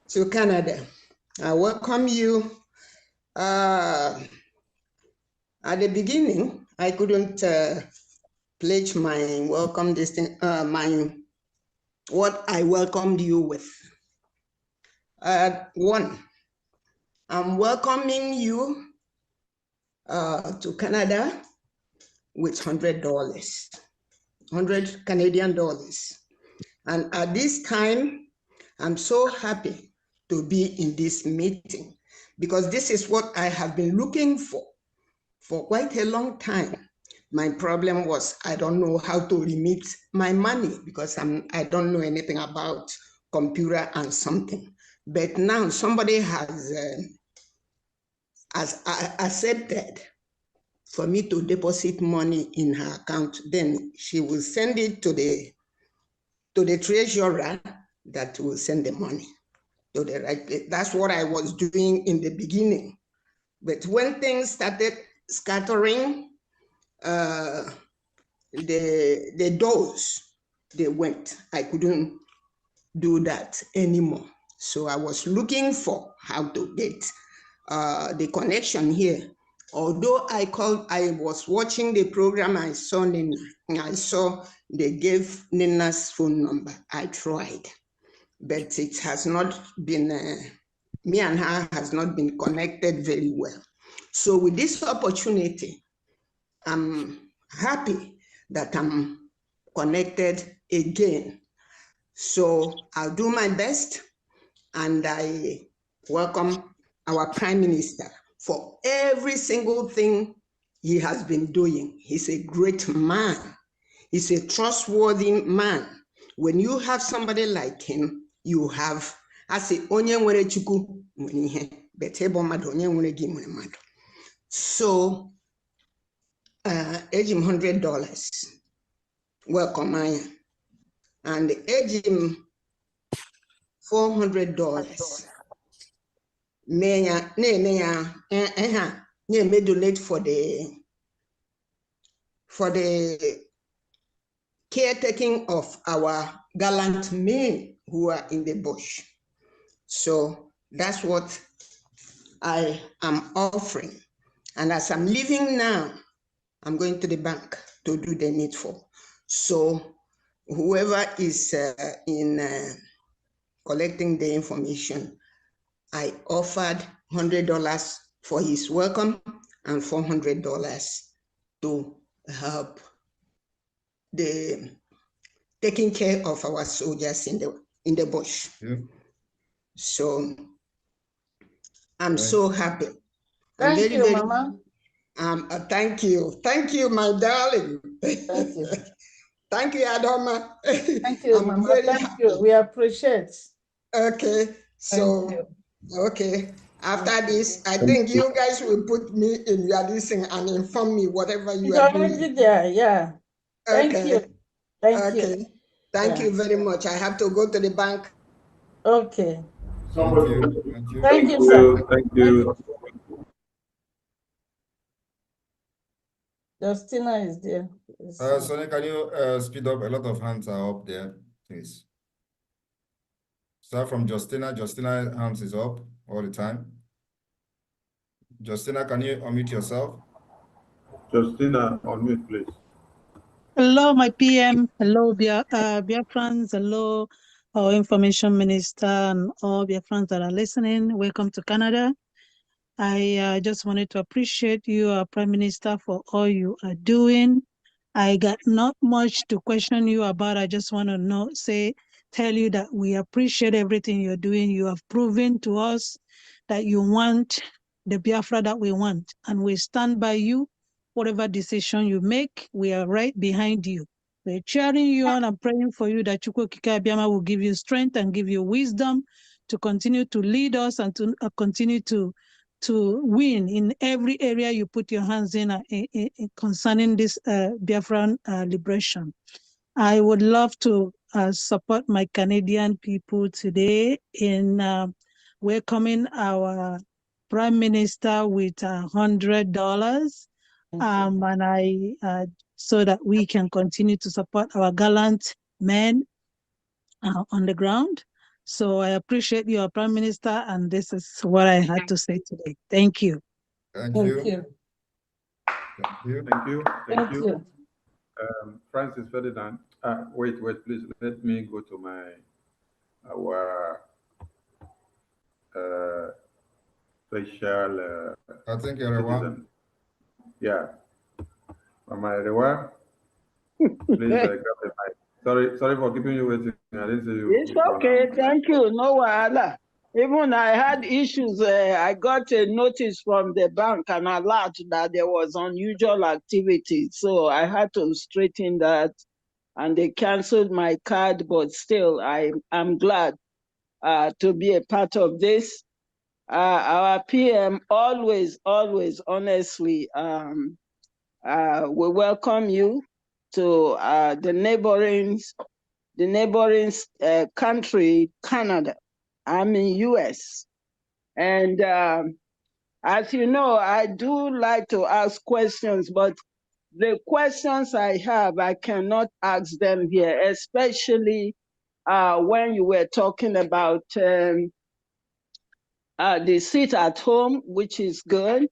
to Canada. I welcome you. At the beginning, I couldn't pledge my welcome what I welcomed you with. One, I'm welcoming you to Canada with $100, 100 Canadian dollars. And at this time, I'm so happy to be in this meeting because this is what I have been looking for quite a long time. My problem was I don't know how to remit my money because I don't know anything about computer and something. But now somebody has accepted for me to deposit money in her account. Then she will send it to the treasurer that will send the money to the right place. That's what I was doing in the beginning. But when things started scattering, the doors, they went. I couldn't do that anymore. So I was looking for how to get the connection here. Although I was watching the program, I saw Nina. I saw they gave Nina's phone number. I tried, but it has not been, me and her has not been connected very well. So with this opportunity, I'm happy that I'm connected again. So I'll do my best, and I welcome our Prime Minister for every single thing he has been doing. He's a great man. He's a trustworthy man. When you have somebody like him, you have, I say, onye nwere chukwu nwere ihe, but ebo mmadụ onye nwere gị nwere mmadụ. So, age him $100. Welcome, Maya. And age him $400. Donate for the caretaking of our gallant men who are in the bush. So that's what I am offering. And as I'm leaving now, I'm going to the bank to do the needful. So whoever is collecting the information, I offered $100 for his welcome and $400 to help the taking care of our soldiers in the bush. Yeah. So I'm so happy. Thank you, Mama. Thank you, my darling. Thank you. Thank you, Adoma. Thank you, Mama. Thank you. We appreciate. Okay, so okay. After this, I think you guys will put me in your listing and inform me whatever you are doing. Already there, yeah. Thank you. Thank you. Thank you very much. I have to go to the bank. Okay. Thank you. Thank you. Thank you, sir. Thank you. Justina is there. Sonny, can you speed up? A lot of hands are up there, please. Start from Justina. Justina hands is up all the time. Justina, can you unmute yourself? Justina, unmute, please. Hello, my PM. Hello, Biafrans. Hello, our information minister and all Biafrans that are listening. Welcome to Canada. I just wanted to appreciate you, our Prime Minister, for all you are doing. I got not much to question you about. I just want to tell you that we appreciate everything you're doing. You have proven to us that you want the Biafra that we want, and we stand by you. Whatever decision you make, we are right behind you. We're cheering you on and praying for you that Chukwu Okike Abiama will give you strength and give you wisdom to continue to lead us and to continue to win in every area you put your hands in concerning this Biafran liberation. I would love to support my Canadian people today in welcoming our Prime Minister with $100, and so that we can continue to support our gallant men on the ground. So I appreciate you, Prime Minister, and this is what I had to say today. Thank you. Thank you. Thank you. Thank you. Thank you. Francis Ferdinand. Wait, please. Let me go to our special I think citizen. Yeah. Mama Erewa, please grab the mic. Sorry for keeping you waiting. I didn't see you. It's okay. Thank you. No wahala. Even I had issues. I got a notice from the bank, an alert that there was unusual activity. So I had to straighten that, and they canceled my card. But still, I'm glad to be a part of this. Our PM always, honestly, we welcome you to the neighboring country, Canada. I'm in US. And as you know, I do like to ask questions, but the questions I have, I cannot ask them here, especially when you were talking about the sit at home, which is good.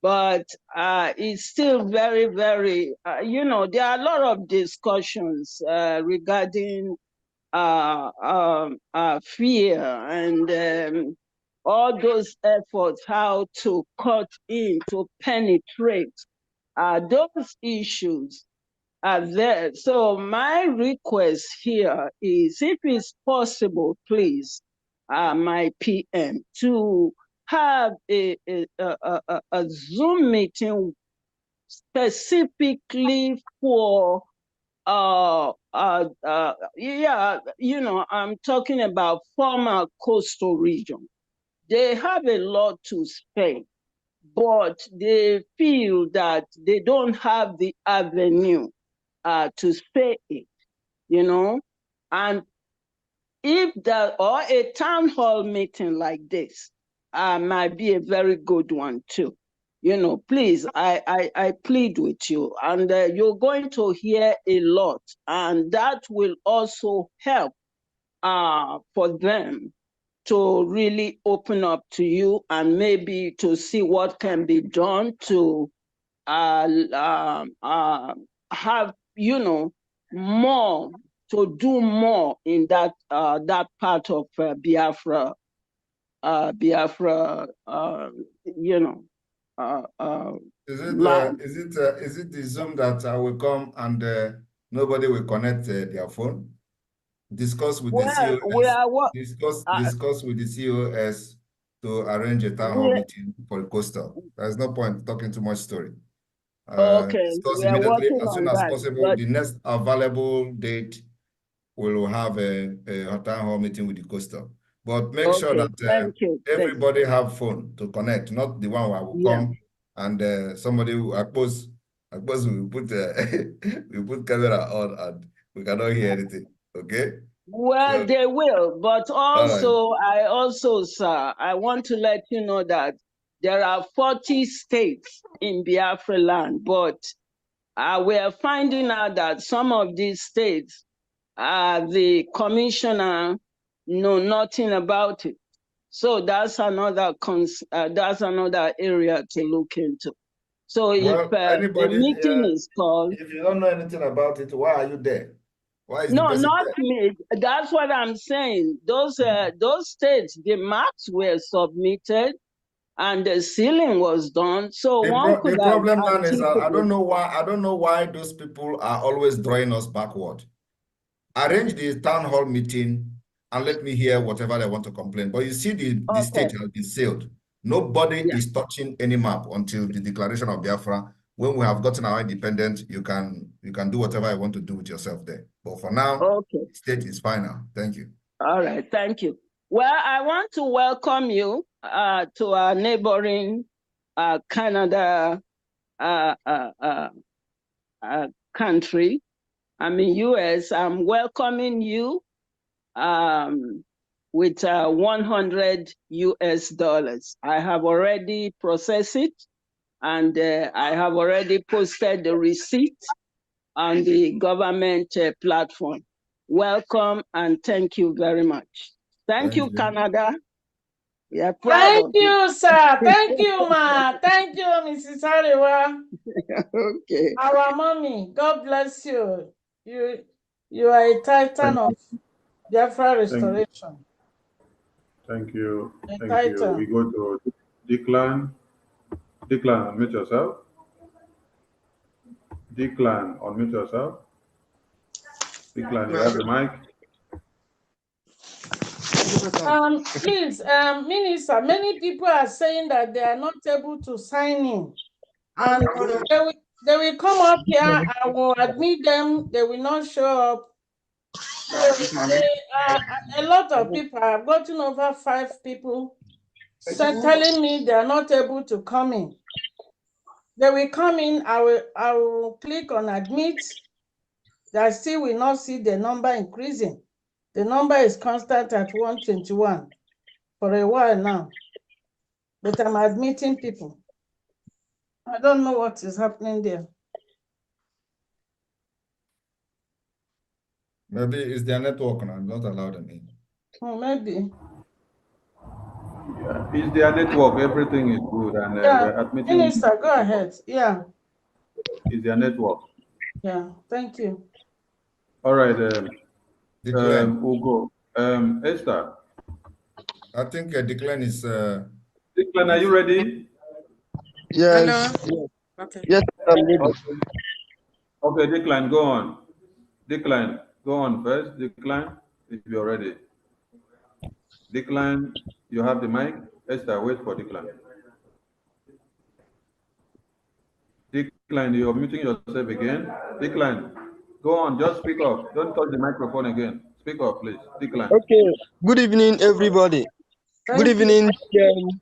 But it's still very, very, there are a lot of discussions regarding fear and all those efforts, how to cut in, to penetrate those issues are there. So my request here is, if it's possible, please, my PM, to have a Zoom meeting specifically for I'm talking about former coastal region. They have a lot to spend, but they feel that they don't have the avenue to say it, and if that, or a town hall meeting like this might be a very good one too. Please, I plead with you, and you're going to hear a lot, and that will also help for them to really open up to you and maybe to see what can be done to have, more, to do more in that part of Biafra, Is it the Zoom that I will come and nobody will connect their phone? Discuss with the COS. Discuss with the COS to arrange a town hall meeting for the coastal. There's no point talking too much story. Discuss immediately as soon as possible. The next available date, we will have a town hall meeting with the coastal. But make sure that everybody have phone to connect, not the one where I will come and somebody will suppose we put we put camera on and we cannot hear anything. Okay. Well, So, they will, but all right. also, sir, I want to let you know that there are 40 states in Biafra land, but we are finding out that some of these states, the commissioner know nothing about it. So that's another area to look into. So if Well, a anybody, meeting is called, if you don't know anything about it, why are you there? Why is the no, person not there? me. That's what I'm saying. Those states, the maps were submitted and the sealing was done. So one could The have problem now is that I anticipated. don't know why those people are always drawing us backward. Arrange the town hall meeting and let me hear whatever they want to complain. But you see, the state has been sealed. Nobody is touching any map until the declaration of Biafra. When we have gotten our independence, you can do whatever you want to do with yourself there. But for now, the state is final. Thank you. All right, thank you. Well, I want to welcome you to our neighboring Canada country. I mean, US. I'm welcoming you with 100 US dollars. I have already processed it, and I have already posted the receipt on the government platform. Welcome and thank you very much. Thank you, Canada. We are proud Thank of you. you, sir. Thank you, ma. Thank you, Mrs. Arewa. Okay. Our mommy, God bless you. You are a titan of Biafra restoration. Thank you. A Thank you. titan. We go to Declan. Declan, unmute yourself. Declan, unmute yourself. Declan, you have the mic. Please, Minister, many people are saying that they are not able to sign in. And they will come up here, I will admit them, they will not show up. So a lot of people, I've gotten over 5 people telling me they are not able to come in. They will come in, I will click on admit. I still will not see the number increasing. The number is constant at 121 for a while now. But I'm admitting people. I don't know what is happening there. Maybe it's their network and I'm not allowed them in. Oh, maybe. Yeah. It's their network. Everything is good, and we're admitting. Minister, go ahead. Yeah. It's their network. Yeah. Thank you. All right. Declan. Ugo. Esther. I think Declan is. Declan, are you ready? Yes. Hello? Okay. Yes, I'm ready. Okay, Declan, go on. Declan, go on first. Declan, if you're ready. Declan, you have the mic. Esther, wait for Declan. Declan, you're muting yourself again. Declan, go on, just speak up. Don't touch the microphone again. Speak up, please. Declan. Okay. Good evening, everybody. Good evening,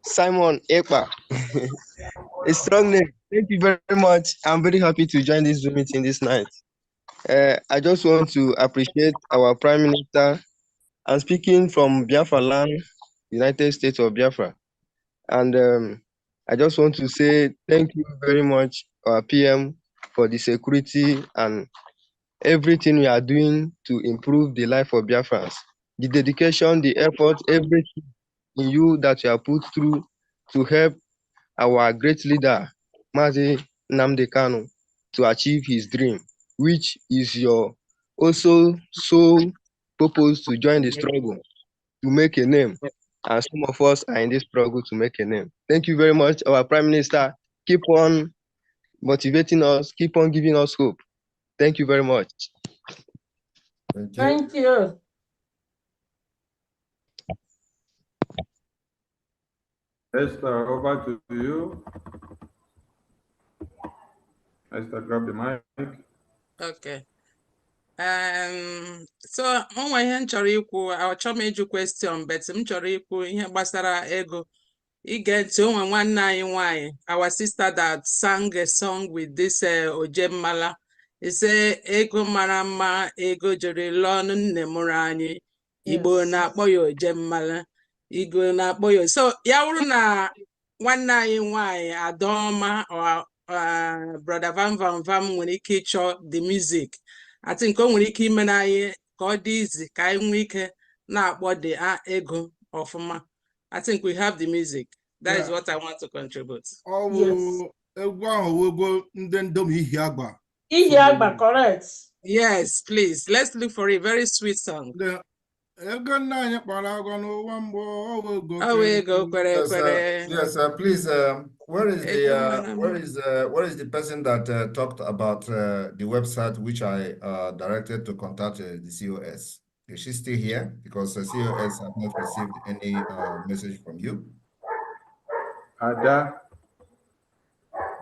Simon Ekpa. A strong name. Thank you very much. I'm very happy to join this Zoom meeting this night. I just want to appreciate our Prime Minister. I'm speaking from Biafra land, United States of Biafra. And I just want to say thank you very much, our PM, for the security and everything we are doing to improve the life of Biafrans. The dedication, the effort, everything in you that you have put through to help our great leader, Mazi Nnamdi Kanu, to achieve his dream, which is your also sole purpose to join the struggle, to make a name. And some of us are in this struggle to make a name. Thank you very much, our Prime Minister. Keep on motivating us, keep on giving us hope. Thank you very much. Thank you. Esther, over to you. Esther, grab the mic. Okay. So onwe ihe m chọrọ ikwu, achọrọ m ịjụ question, but m chọrọ ikwu ihe gbasara ego. Ige ntị, onwe nwanne anyị nwanyị, our sister that sang a song with this Ojemmala. ise ego mara mma ego jere lọnụ nne mụrụ anyị Igbo na-akpọ ya oje mmala Igbo na-akpọ ya so ya wụrụ na nwanne anyị nwanyị Adaoma or brother Vam nwere ike ịchọ the music I think o nwere ike ime na anyị ka ọ dị izi ka anyị nwee ike na-akpọ the ego ọfụma I think we have the music that is what I want to contribute. Egwu ahụ ego ndị ndom ihi agba. Ihi agba, correct. Yes, please. Let's look for a very sweet song. Ego nna anyị kpara agwa n'ụwa mbụ Yes, please. Where is the person that talked about the website which I directed to contact the COS? Is she still here? Because the COS have not received any message from you. Ada.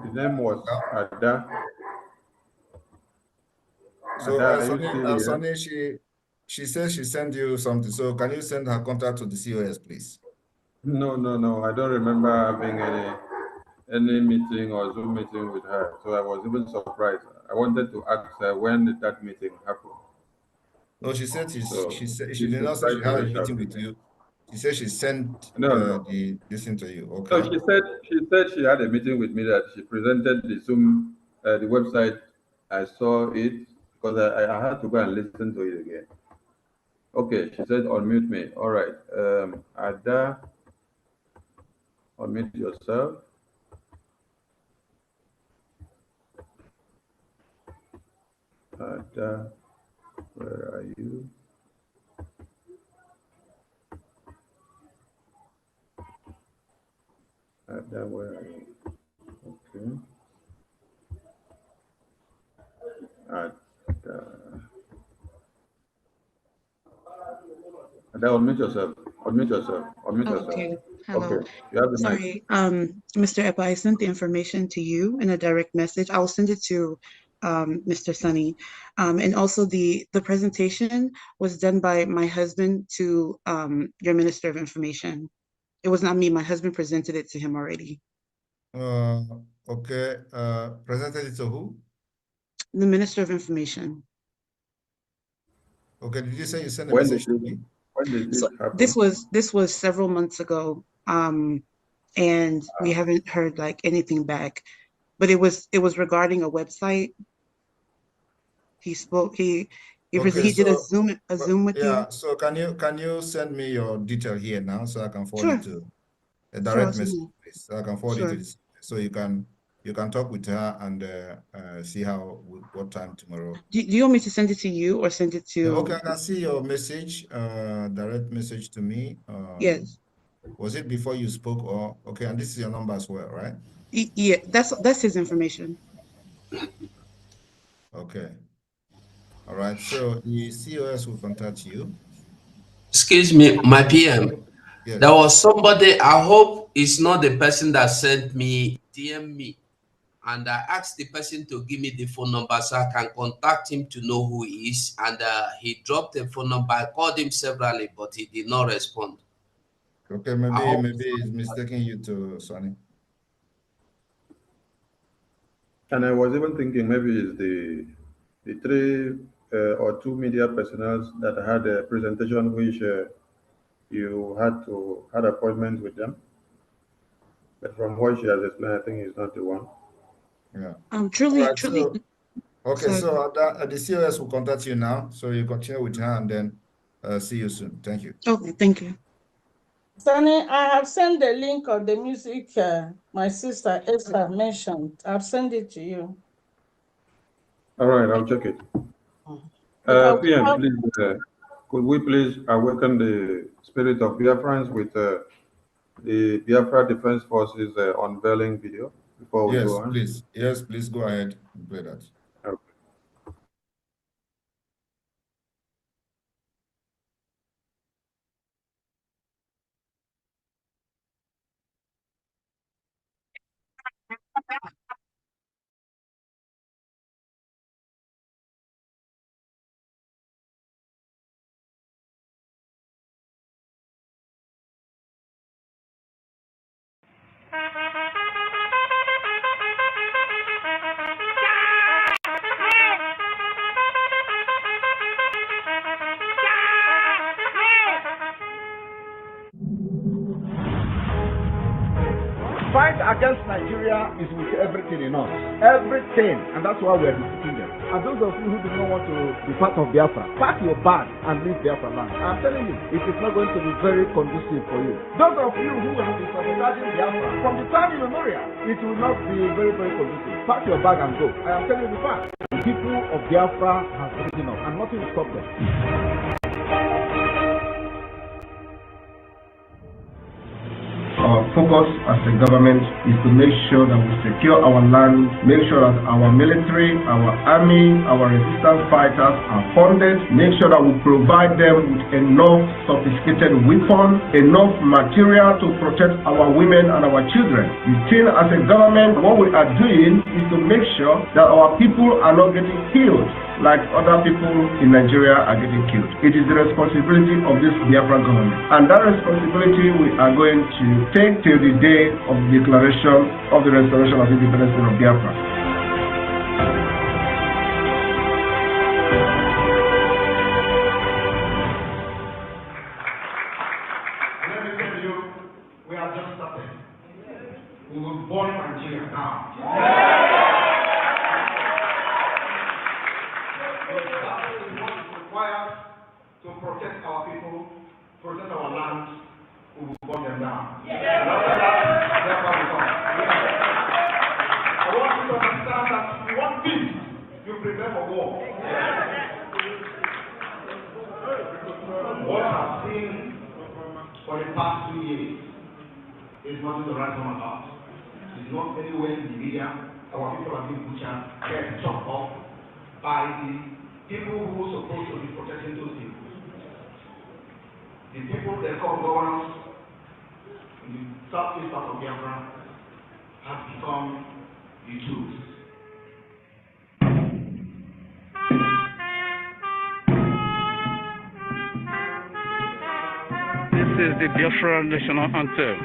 The name was Ada. So Ada, Sonny, she says she sent you something. So can you send her contact to the COS, please? No. I don't remember having any meeting or Zoom meeting with her. So I was even surprised. I wanted to ask her when did that meeting happen. No, she said she did not say she had a meeting with you. She said she sent this thing to you. Okay. No, she said she had a meeting with me that she presented the Zoom the website. I saw it because I had to go and listen to it again. Okay, she said unmute me. All right. Ada, unmute yourself. Ada, where are you? Ada, where are you? Okay. Ada, unmute yourself. Unmute yourself. Unmute yourself. Okay. Hello. Okay. You have the mic. Sorry. Mr. Ekpa, I sent the information to you in a direct message. I will send it to Mr. Sunny. And also the presentation was done by my husband to your Minister of Information. It was not me. My husband presented it to him already. Okay. Presented it to who? The Minister of Information. Okay. Did you say you sent a message to me? When did this happen? This was several months ago. And we haven't heard like anything back. But it was regarding a website. He spoke. He did a Zoom with you. Yeah. So can you send me your detail here now so I can forward it to a direct message, please? So I can forward it to this, so you can talk with her and see what time tomorrow. Do you want me to send it to you or send it to? Yeah, okay, I can see your message, direct message to me. Yes. Was it before you spoke or okay? And this is your number as well, right? Yeah, that's his information. Okay. All right. So the COS will contact you. Excuse me, my PM. Yes. There was somebody, I hope it's not the person that sent me, DM me. And I asked the person to give me the phone number so I can contact him to know who he is. And he dropped the phone number. I called him severally, but he did not respond. Okay, maybe he's mistaking you to Sonny. And I was even thinking maybe it's the three or two media personnel that had a presentation which you had appointments with them. But from what she has explained, I think it's not the one. Yeah. Truly. Okay, Sorry. so the COS will contact you now. So you continue with her and then see you soon. Thank you. Okay, thank you. Sunny, I have sent the link of the music my sister Esther mentioned. I've sent it to you. All right, I'll check it. PM, please, could we please awaken the spirit of Biafrans with the Biafra Defense Forces unveiling video before we go on? Please. Yes, please go ahead and play that. Okay. against Nigeria is with everything in us. Everything. And that's why we are defeating them. And those of you who do not want to be part of Biafra, pack your bag and leave Biafra land. I'm telling you, it is not going to be very conducive for you. Those of you who have been sabotaging Biafra, from the time immemorial, it will not be very, very conducive. Pack your bag and go. I am telling you the fact. The people of Biafra have risen up and nothing will stop them. Our focus as a government is to make sure that we secure our land, make sure that our military, our army, our resistance fighters are funded, make sure that we provide them with enough sophisticated weapons, enough material to protect our women and our children. The thing as a government, what we are doing is to make sure that our people are not getting killed like other people in Nigeria are getting killed. It is the responsibility of this Biafra government. And that responsibility we are going to take till the day of the declaration of the restoration of independence of Biafra. Let me tell you, we are just starting. We will burn Nigeria down. To protect our people, protect our land, we will burn them down. Therefore, we come. I want you to understand that if you want peace, you prepare for war. What I've seen for the past 2 years is nothing to write home about. It's not anywhere in the media. Our people are being butchered, kept chopped off by the people who are supposed to be protecting those people. The people they call governors in the southeast part of Biafra have become the Jews. This is the Biafra national anthem.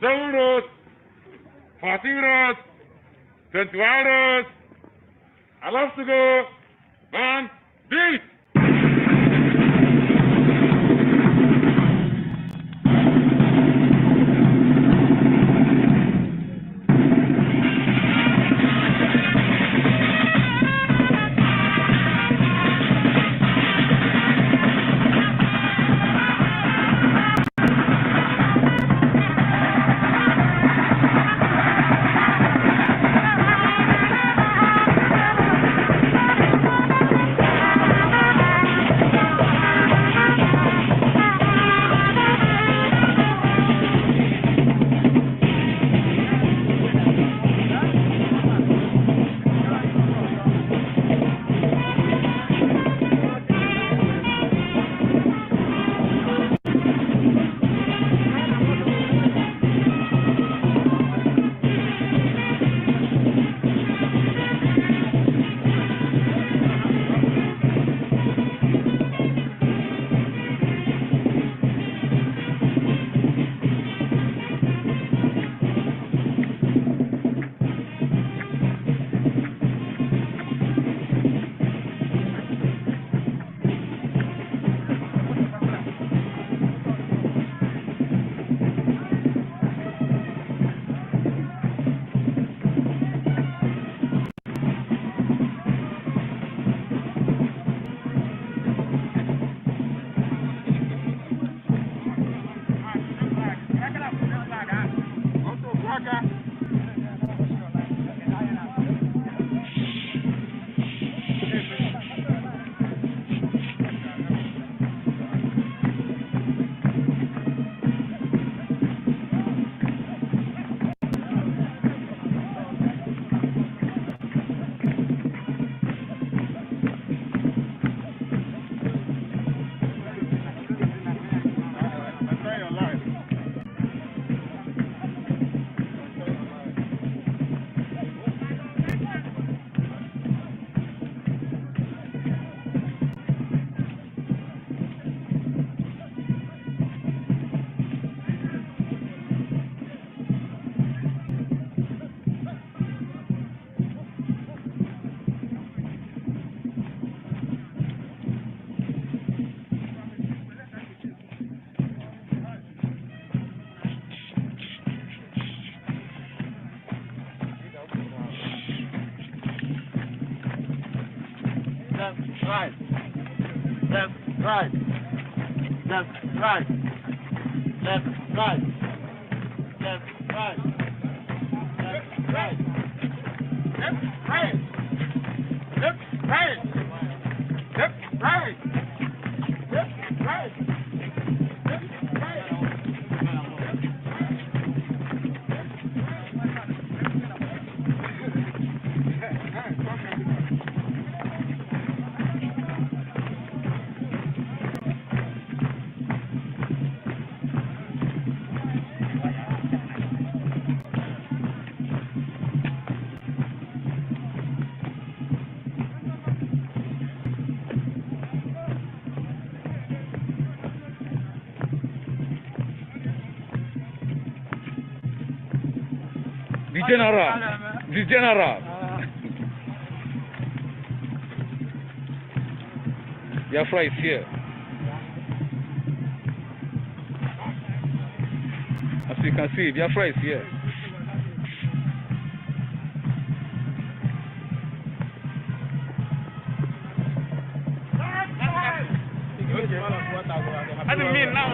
Road, 14 Road, 21 Road, Alastigo, Van, Beat! right, left, right, left, right, left, right, left, right, left, right, left, right, left, right, left, right, left, right, The general. Biafra is here. As you can see, Biafra is here. I didn't mean now.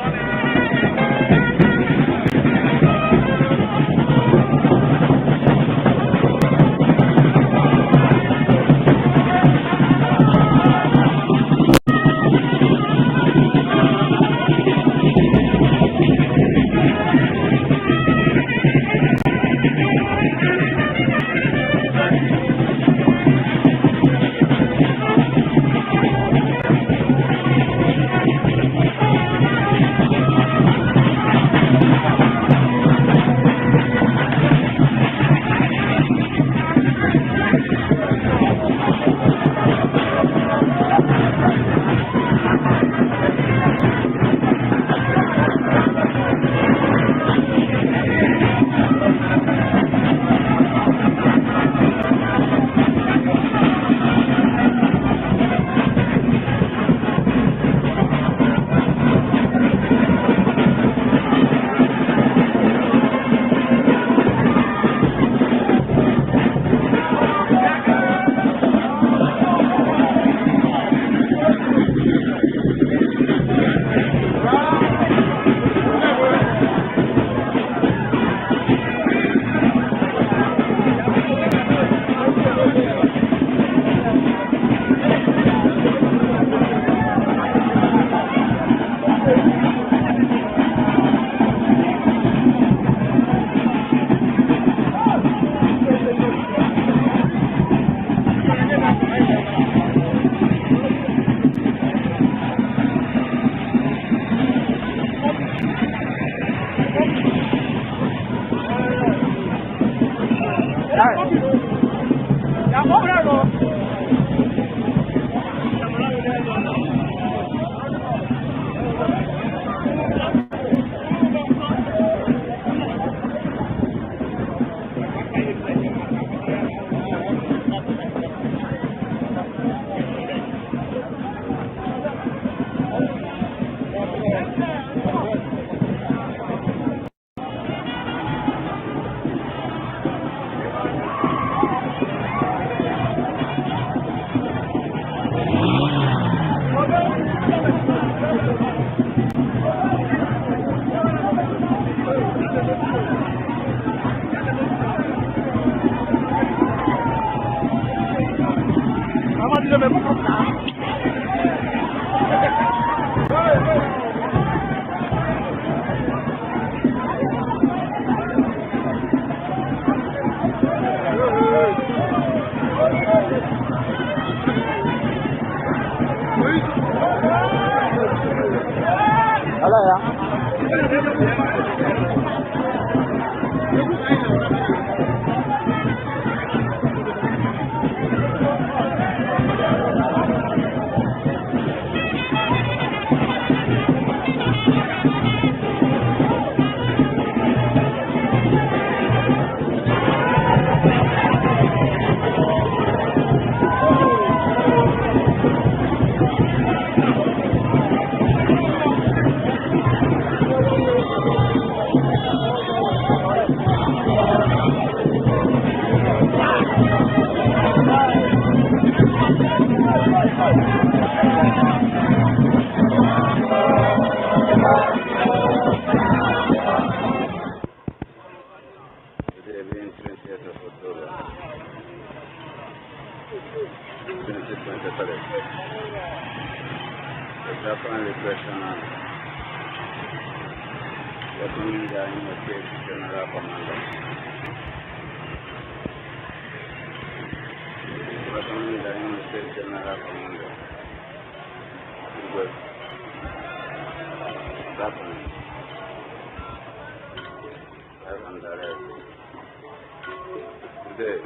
Today,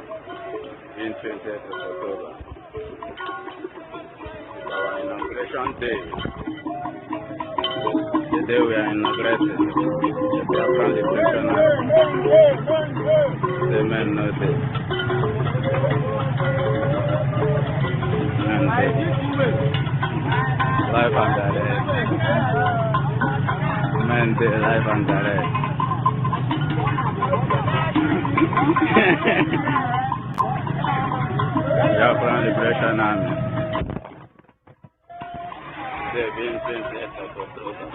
being 20th of October, our inauguration day, the day we are inaugurating the Biafra Liberation Army. The men know this. And life and direct. Men day, life and direct. Biafra Liberation Army. Today being 20th of October.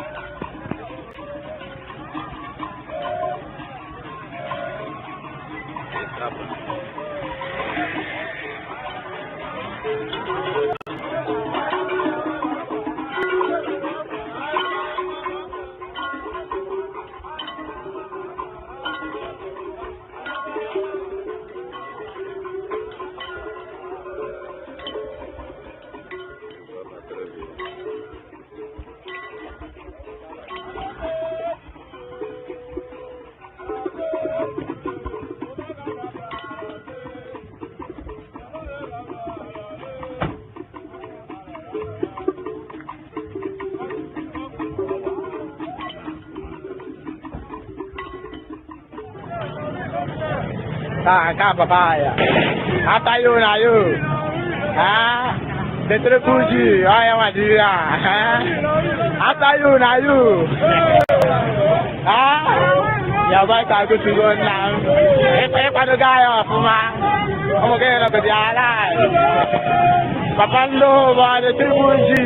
It's happening. Papaya. After you, now you. The Tripuji, I am a dear. After you, now you. Your wife, I go to go now. If I the guy off, I'm okay, look at the eye. Papando, the Tripuji.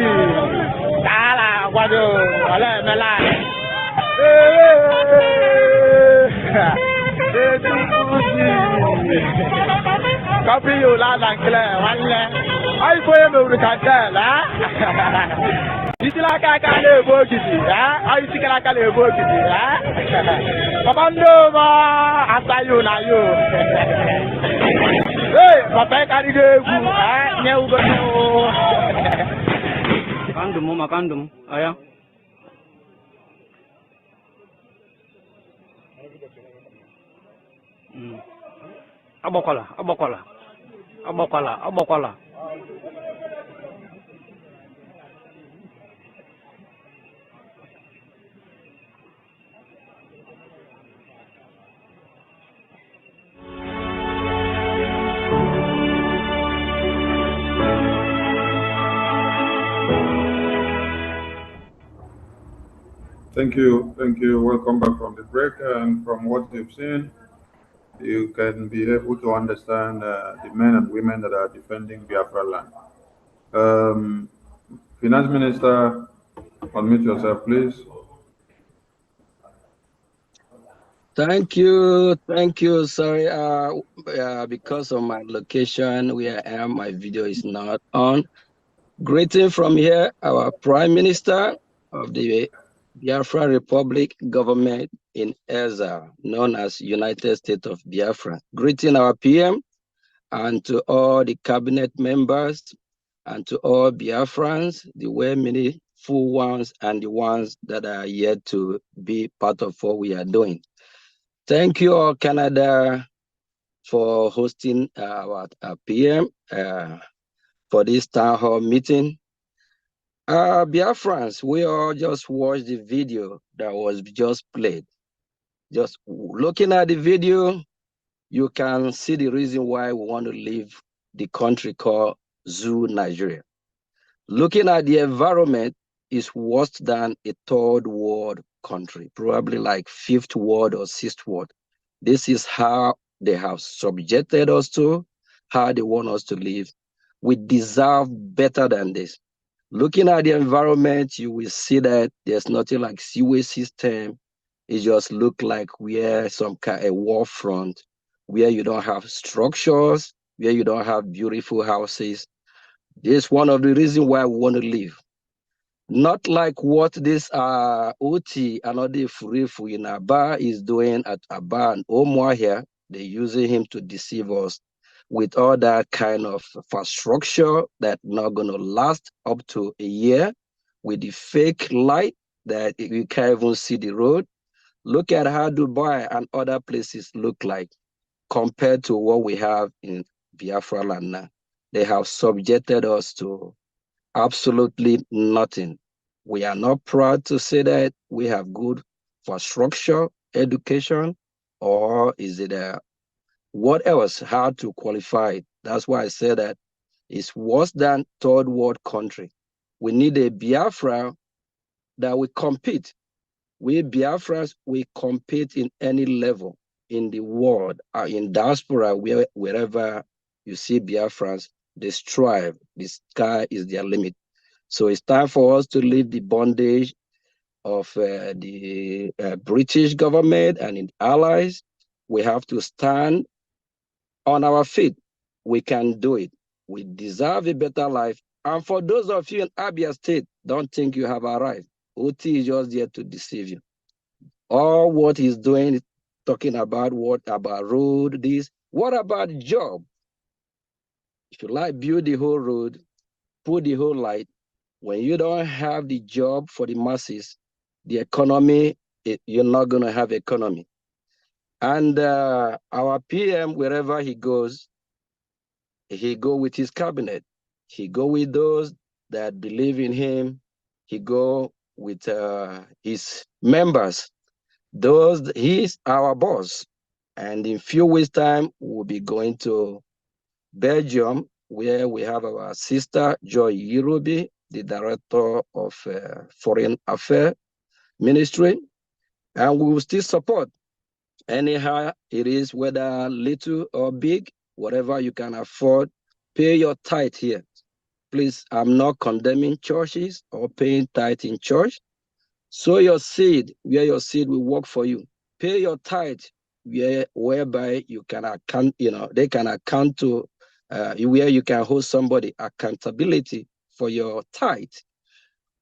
Kala, what do I let me lie? Copy you loud and clear. I put him over the cartel, Did you like I can't work it? I think I can't work it. Papando, after you, now you. Hey, Papa, can you go? Makandum, I am. Abokola. Thank you. Welcome back from the break. And from what you've seen, you can be able to understand the men and women that are defending Biafra land. Finance Minister, unmute yourself, please. Thank you. Sorry, because of my location where I am, my video is not on. Greeting from here, our Prime Minister of the Biafra Republic government in Ezra, known as United States of Biafra. Greeting our PM and to all the cabinet members and to all Biafrans, the way many full ones and the ones that are yet to be part of what we are doing. Thank you all, Canada, for hosting our PM for this town hall meeting. Biafrans, we all just watched the video that was just played. Just looking at the video, you can see the reason why we want to leave the country called Zoo, Nigeria. Looking at the environment is worse than a third world country, probably like fifth world or sixth world. This is how they have subjected us to, how they want us to live. We deserve better than this. Looking at the environment, you will see that there's nothing like sewage system. It just look like we're some kind of war front where you don't have structures, where you don't have beautiful houses. This is one of the reasons why we want to leave. Not like what this OT and other Furifu in Aba is doing at Aba and Omwa here. They're using him to deceive us with all that kind of infrastructure that not going to last up to a year, with the fake light that you can't even see the road. Look at how Dubai and other places look like compared to what we have in Biafra land now. They have subjected us to absolutely nothing. We are not proud to say that we have good infrastructure, education, or is it what else? How to qualify it? That's why I say that it's worse than third world country. We need a Biafra that we compete. We Biafrans, we compete in any level in the world, in diaspora, wherever you see Biafrans, they strive. The sky is their limit. So it's time for us to leave the bondage of the British government and its allies. We have to stand on our feet. We can do it. We deserve a better life. And for those of you in Abia State, don't think you have arrived. OT is just there to deceive you. All what he's doing is talking about what about road, this. What about job? If you like, build the whole road, put the whole light. When you don't have the job for the masses, the economy, you're not going to have economy. And our PM, wherever he goes, he go with his cabinet. He go with those that believe in him. He go with his members. He's our boss. And in few weeks' time, we'll be going to Belgium, where we have our sister, Joy Yirubi, the director of Foreign Affairs Ministry. And we will still support anyhow it is, whether little or big, whatever you can afford, pay your tithe here. Please, I'm not condemning churches or paying tithe in church. Sow your seed where your seed will work for you. Pay your tithe whereby you can account, they can account to where you can hold somebody accountability for your tithe.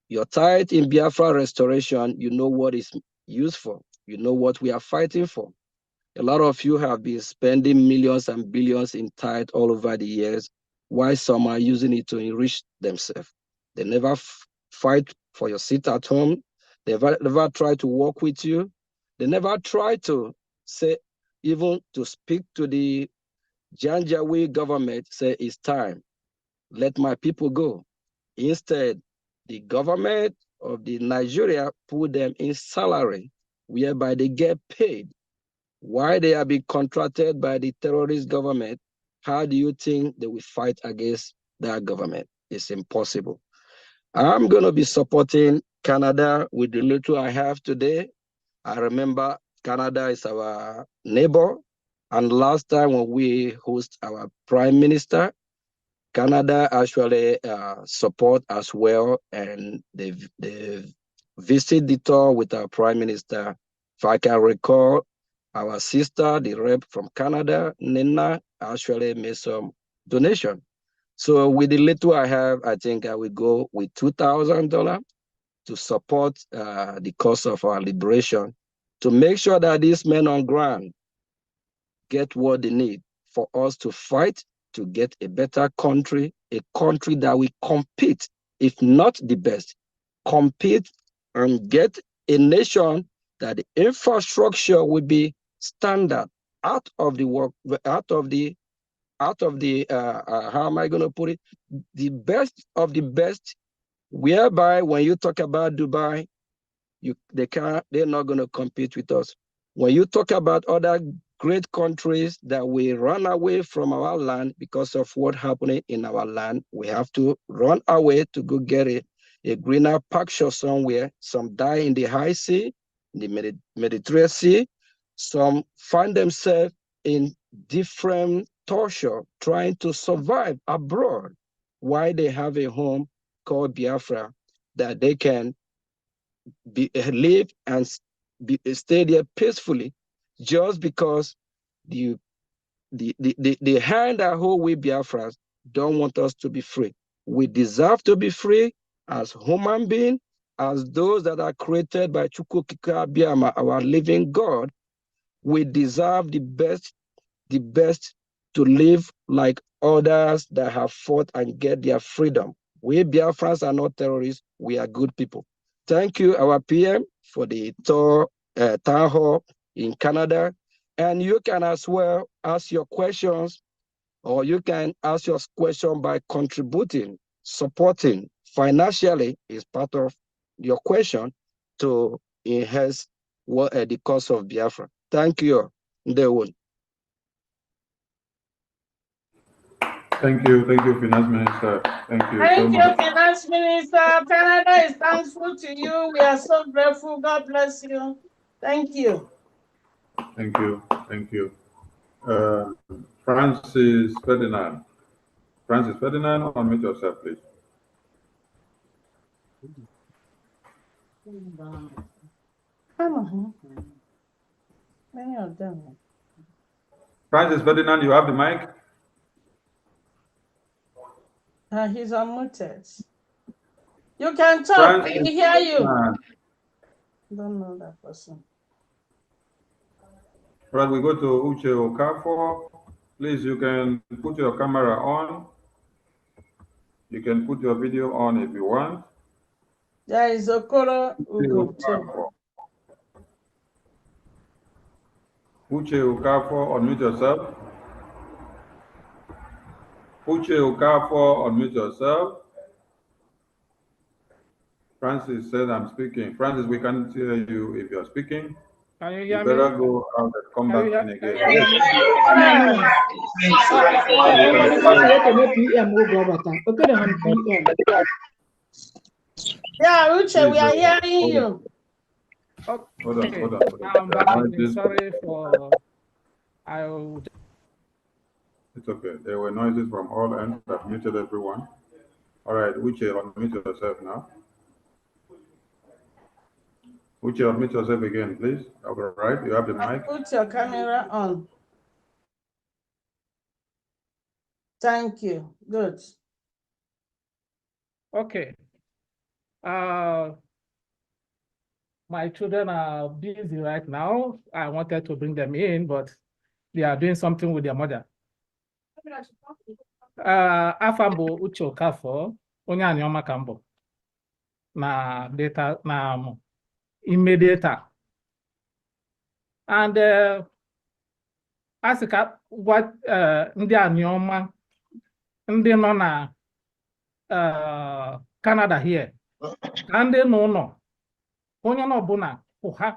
Your tithe in Biafra restoration, you know what is used for. You know what we are fighting for. A lot of you have been spending millions and billions in tithe all over the years, while some are using it to enrich themselves. They never fight for your seat at home. They never try to work with you. They never try to say, even to speak to the Janjaweed government, say it's time, let my people go. Instead, the government of the Nigeria put them in salary, whereby they get paid. Why they are being contracted by the terrorist government? How do you think they will fight against that government? It's impossible. I'm going to be supporting Canada with the little I have today. I remember Canada is our neighbor. And last time when we host our prime minister, Canada actually support as well. And they visit the tour with our prime minister. If I can recall, our sister, the rep from Canada, Nina, actually made some donation. So with the little I have, I think I will go with $2,000 to support the cause of our liberation, to make sure that these men on ground get what they need for us to fight to get a better country, a country that will compete, if not the best, compete and get a nation that the infrastructure will be standard out of the work, out of the how am I going to put it? The best of the best, whereby when you talk about Dubai, they're not going to compete with us. When you talk about other great countries that we run away from our land because of what happening in our land, we have to run away to go get a greener pasture somewhere. Some die in the high sea, in the Mediterranean Sea. Some find themselves in different torture, trying to survive abroad, while they have a home called Biafra that they can live and stay there peacefully, just because the hand that hold we Biafrans don't want us to be free. We deserve to be free as human beings, as those that are created by Chukwukika Abiyama, our living God. We deserve the best to live like others that have fought and get their freedom. We Biafrans are not terrorists. We are good people. Thank you, our PM, for the town hall in Canada. And you can as well ask your questions, or you can ask your question by contributing, supporting financially is part of your question to enhance the cause of Biafra. Thank you. Ndewon. Thank you, Finance Minister. Thank you so Thank you, much. Finance Minister. Canada is thankful to you. We are so grateful. God bless you. Thank you. Thank you. Francis Ferdinand. Francis Ferdinand, unmute yourself, please. Many of them. Francis Ferdinand, you have the mic. He's unmuted. You can talk. We hear you. Don't know that person. Right, we go to Uche Okafor. Please, you can put your camera on. You can put your video on if you want. There is Okoro Ugo too. Uche Okafor, unmute yourself. Uche Okafor, unmute yourself. Francis said, I'm speaking. Francis, we can't hear you if you're speaking. Can you hear You me? better go out and come back in again. Yeah, Uche, we are hearing you. Okay. Hold on. I'm back again. Sorry for... It's okay. There were noises from all ends that muted everyone. All right, Uche, unmute yourself now. Uche, unmute yourself again, please. All right, you have the mic. Put your camera on. Thank you. Good. Okay. My children are busy right now. I wanted to bring them in, but they are doing something with their mother. Afambo Uche Okafor, onye Anioma Kambo, na data na ime data. And asika what ndị Anioma, ndị nọ na Canada here, na ndị nọ ụlọ, onye ọbụla ụha.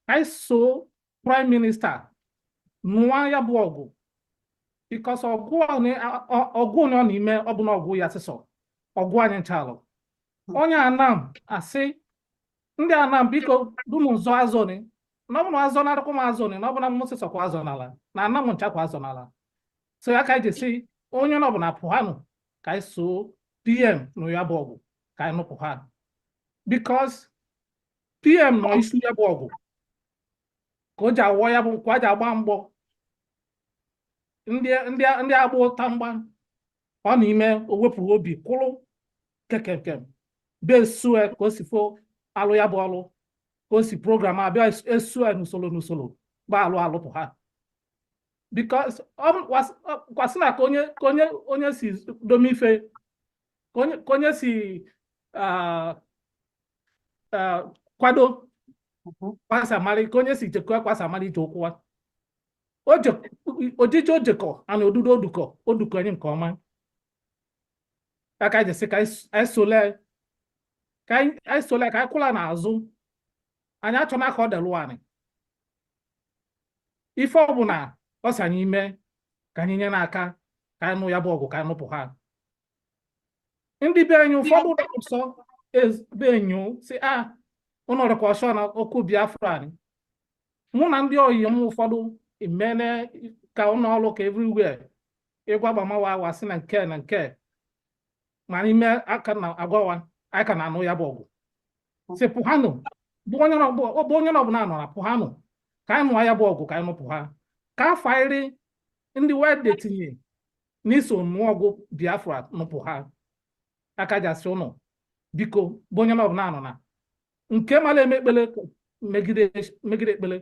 I saw Prime Minister nụọ ya bụ ọgụ, because ọgụ ọ n'ime ọbụla ọgụ ya sịsọ ọgụ anyị nchalụ. Onye Anam asị ndị Anam biko dunu nzọ azọni, na ọbụna azọ na akwụkwọ m azọni, na ọbụna m sịsọkwa azọ n'ala, na Anam nchakwa azọ n'ala. So ya ka anyị ji si onye ọbụla pụhanụ ka anyị so PM nụ ya bụ ọgụ ka anyị nụpụ ha, because PM nọ isi ya bụ ọgụ ka o ji awọ ya bụ, ka o ji agba mgbọ ndị agba ụta mgba ọ n'ime o wepụrụ obi kwụrụ kekem besue ka o si fo alụ ya bụ ọlụ, ka o si program abịa esue n'usoro gba alụpụ ha, because kwasị na ka onye si domife, ka onye si kwado kwasamari ka onye si chekwa kwasamari ji ụkwụwa ojije ojekọ ana odudo oduko anyị nke ọma aka jesi ka anyị sole ka anyị kwụla n'azụ anyị achọna ka ọ delụ anyị ife ọbụla ọ si anyị ime ka anyị nye n'aka ka anyị nụ ya bụ ọgụ ka anyị nụpụ ha ndị be anyị ụfọdụ ụlọ nsọ be enyo si ụnụ rekwa ọsọ na okwu Biafra anyị mụ na ndị oyi m ụfọdụ emene ka ụlọ ọrụ ka everywhere ịgwa gbamawa awa si na nke na nke ma n'ime aka na agwawa anyị ka na-anụ ya bụ ọgụ si pụhanụ bụ onye ọbụla nọ na pụhanụ ka anyị nụọ ya bụ ọgụ ka anyị nụpụ ha ka afọ iri ndị wede tinye n'iso nụọ ọgụ Biafra nụpụ ha aka jasị ụnụ biko bụ onye ọbụla nọ na nke mara eme ekpele megide ekpele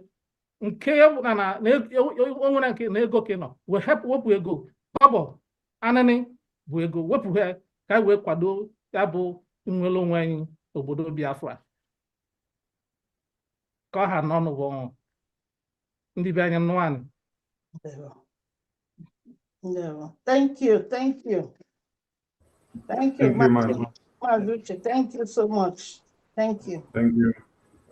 nke na onwere nke na ego ka nọ wepụ ego kọbọ anịnị bụ ego wepụ ha ka anyị wee kwado ya bụ nnwere onwe anyị obodo Biafra ka ọ ha nọ n'ụwa ndị be anyị nụọ anyị. Thank you. Thank you, Mazuche. Thank you so much. Thank you. Thank you.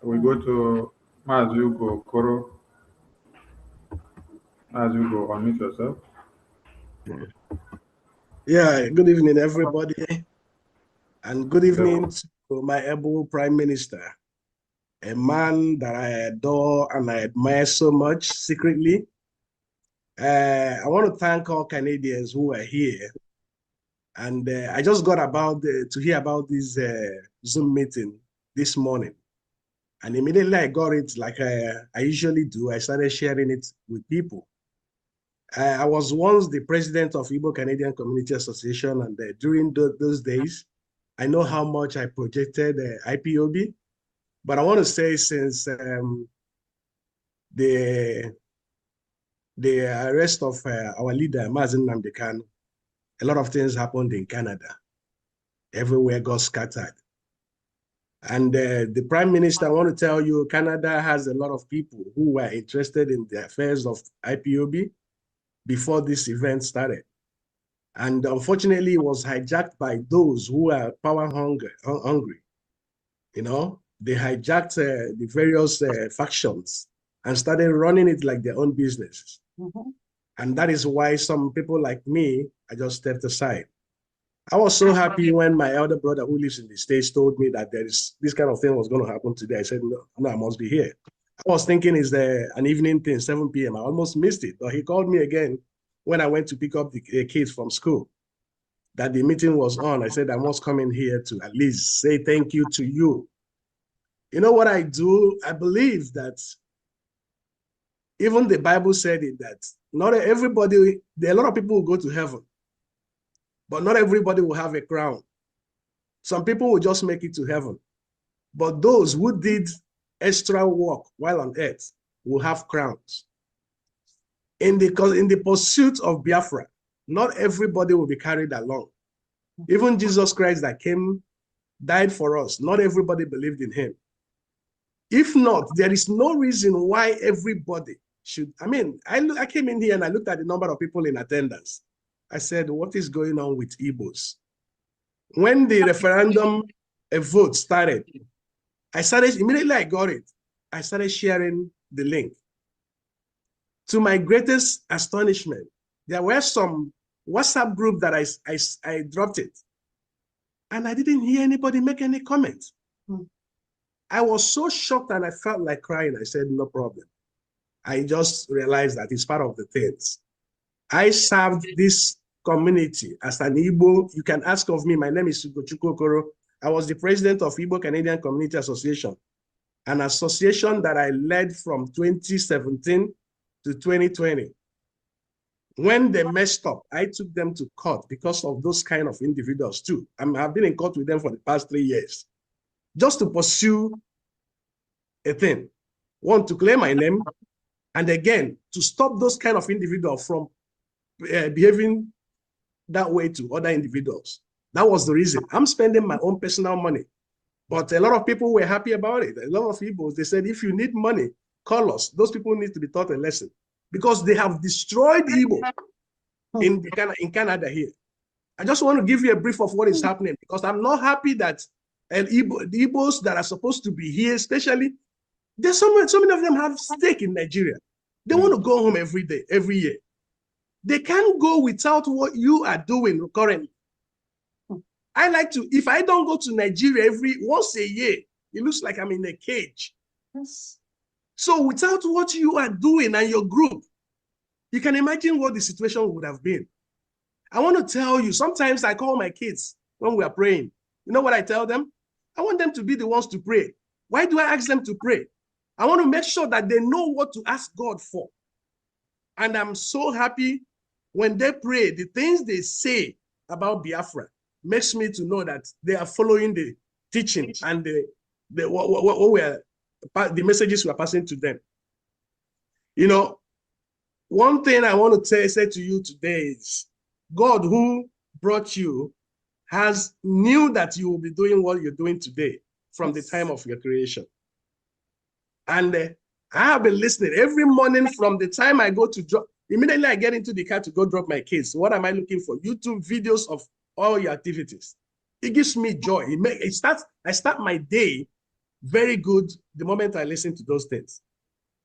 We go to Mazuko Koro. Mazuko, unmute yourself. Yeah, good evening, everybody. And good evening to my able Prime Minister, a man that I adore and I admire so much secretly. I want to thank all Canadians who are here. And I just got to hear about this Zoom meeting this morning. And immediately I got it like I usually do. I started sharing it with people. I was once the president of Igbo Canadian Community Association, and during those days, I know how much I projected IPOB. But I want to say since the arrest of our leader, Mazen Nnamdi Kanu, a lot of things happened in Canada. Everywhere got scattered. And the Prime Minister, I want to tell you, Canada has a lot of people who were interested in the affairs of IPOB before this event started. And unfortunately, it was hijacked by those who are power hungry. You know, they hijacked the various factions and started running it like their own business. And that is why some people like me, I just stepped aside. I was so happy when my elder brother who lives in the States told me that this kind of thing was going to happen today. I said, no, I must be here. I was thinking, is there an evening thing, 7 p.m.? I almost missed it. But he called me again when I went to pick up the kids from school, that the meeting was on. I said, I must come in here to at least say thank you to you. You know what I do? I believe that even the Bible said it, that not everybody, there are a lot of people who go to heaven, but not everybody will have a crown. Some people will just make it to heaven. But those who did extra work while on earth will have crowns. In the pursuit of Biafra, not everybody will be carried along. Even Jesus Christ that came, died for us, not everybody believed in him. If not, there is no reason why everybody should. I mean, I came in here and I looked at the number of people in attendance. I said, what is going on with Igbos? When the referendum vote started, immediately I got it. I started sharing the link. To my greatest astonishment, there were some WhatsApp group that I dropped it. And I didn't hear anybody make any comment. I was so shocked and I felt like crying. I said, no problem. I just realized that it's part of the things. I served this community as an Igbo. You can ask of me. My name is Ugochukwu Okoro. I was the president of Igbo Canadian Community Association, an association that I led from 2017 to 2020. When they messed up, I took them to court because of those kind of individuals too. I've been in court with them for the past 3 years, just to pursue a thing. One, to claim my name, and again, to stop those kind of individuals from behaving that way to other individuals. That was the reason. I'm spending my own personal money But a lot of people were happy about it. A lot of people, they said, if you need money, call us. Those people need to be taught a lesson because they have destroyed Igbo in Canada here. I just want to give you a brief of what is happening because I'm not happy that the Igbos that are supposed to be here, especially, there's so many of them have stake in Nigeria. They want to go home every day, every year. They can't go without what you are doing currently. I like to, if I don't go to Nigeria once a year, it looks like I'm in a cage. Yes. So without what you are doing and your group, you can imagine what the situation would have been. I want to tell you, sometimes I call my kids when we are praying. You know what I tell them? I want them to be the ones to pray. Why do I ask them to pray? I want to make sure that they know what to ask God for. And I'm so happy when they pray, the things they say about Biafra makes me to know that they are following the teaching and the messages we are passing to them. You know, one thing I want to say to you today is God who brought you knew that you will be doing what you're doing today from the time of your creation. And I have been listening every morning from the time I go to drop. Immediately I get into the car to go drop my kids. What am I looking for? YouTube videos of all your activities. It gives me joy. I start my day very good the moment I listen to those things.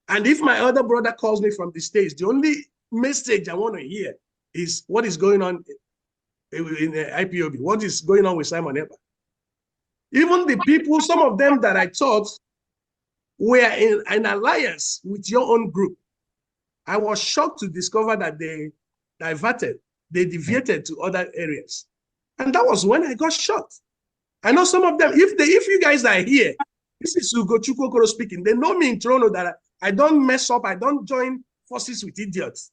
And if my other brother calls me from the States, the only message I want to hear is what is going on in the IPOB, what is going on with Simon Ekpa. Even the people, some of them that I thought were in an alliance with your own group, I was shocked to discover that they deviated to other areas. And that was when I got shocked. I know some of them, if you guys are here, this is Ugochukwu Okoro speaking, they know me in Toronto that I don't mess up, I don't join forces with idiots.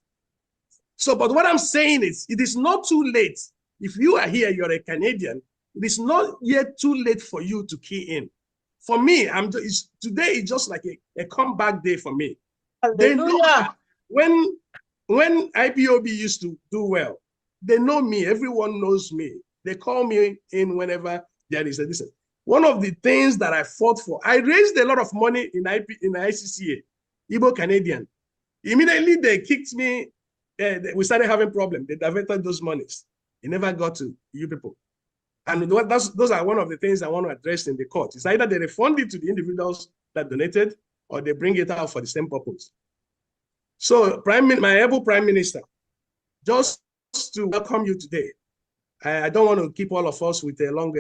So, but what I'm saying is, it is not too late. If you are here, you're a Canadian, it is not yet too late for you to key in. For me, today is just like a comeback day for me. They know that when IPOB used to do well, they know me, everyone knows me. They call me in whenever there is a listen. One of the things that I fought for, I raised a lot of money in ICCA, Igbo Canadian. Immediately they kicked me, we started having problems. They diverted those monies. It never got to you people. And those are one of the things I want to address in the court. It's either they refund it to the individuals that donated or they bring it out for the same purpose. So my able Prime Minister, just to welcome you today. I don't want to keep all of us with a long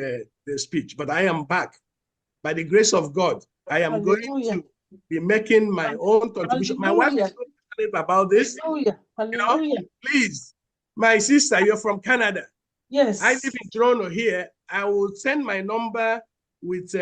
speech, but I am back. By the grace of God, I am going to be making my own contribution. My wife is talking about this. You know, please, my sister, you're from Canada. Yes. I live in Toronto here. I will send my number with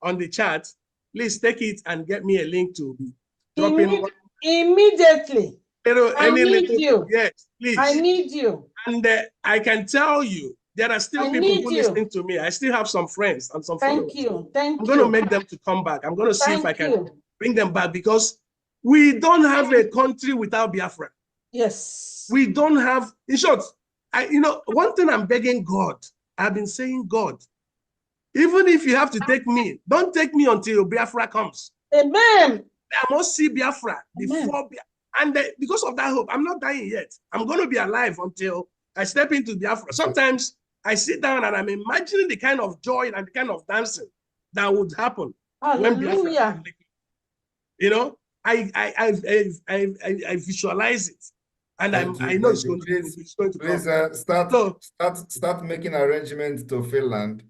on the chat. Please take it and get me a link to be dropping. Immediately. I need you. Yes, please. I need you. And I can tell you, there are still people who listen to me. I still have some friends and some followers. Thank you. Thank I'm you. going to make them to come back. I'm going to see if I can bring them back because we don't have a country without Biafra. Yes. We don't have, in short, one thing I'm begging God, I've been saying, God, even if you have to take me, don't take me until Biafra comes. Amen. I must see Biafra before Biafra. And because of that hope, I'm not dying yet. I'm going to be alive until I step into Biafra. Sometimes I sit down and I'm imagining the kind of joy and the kind of dancing that would happen when Biafra. You know, I visualize it, and I know it's going to come. Start making arrangements to Finland.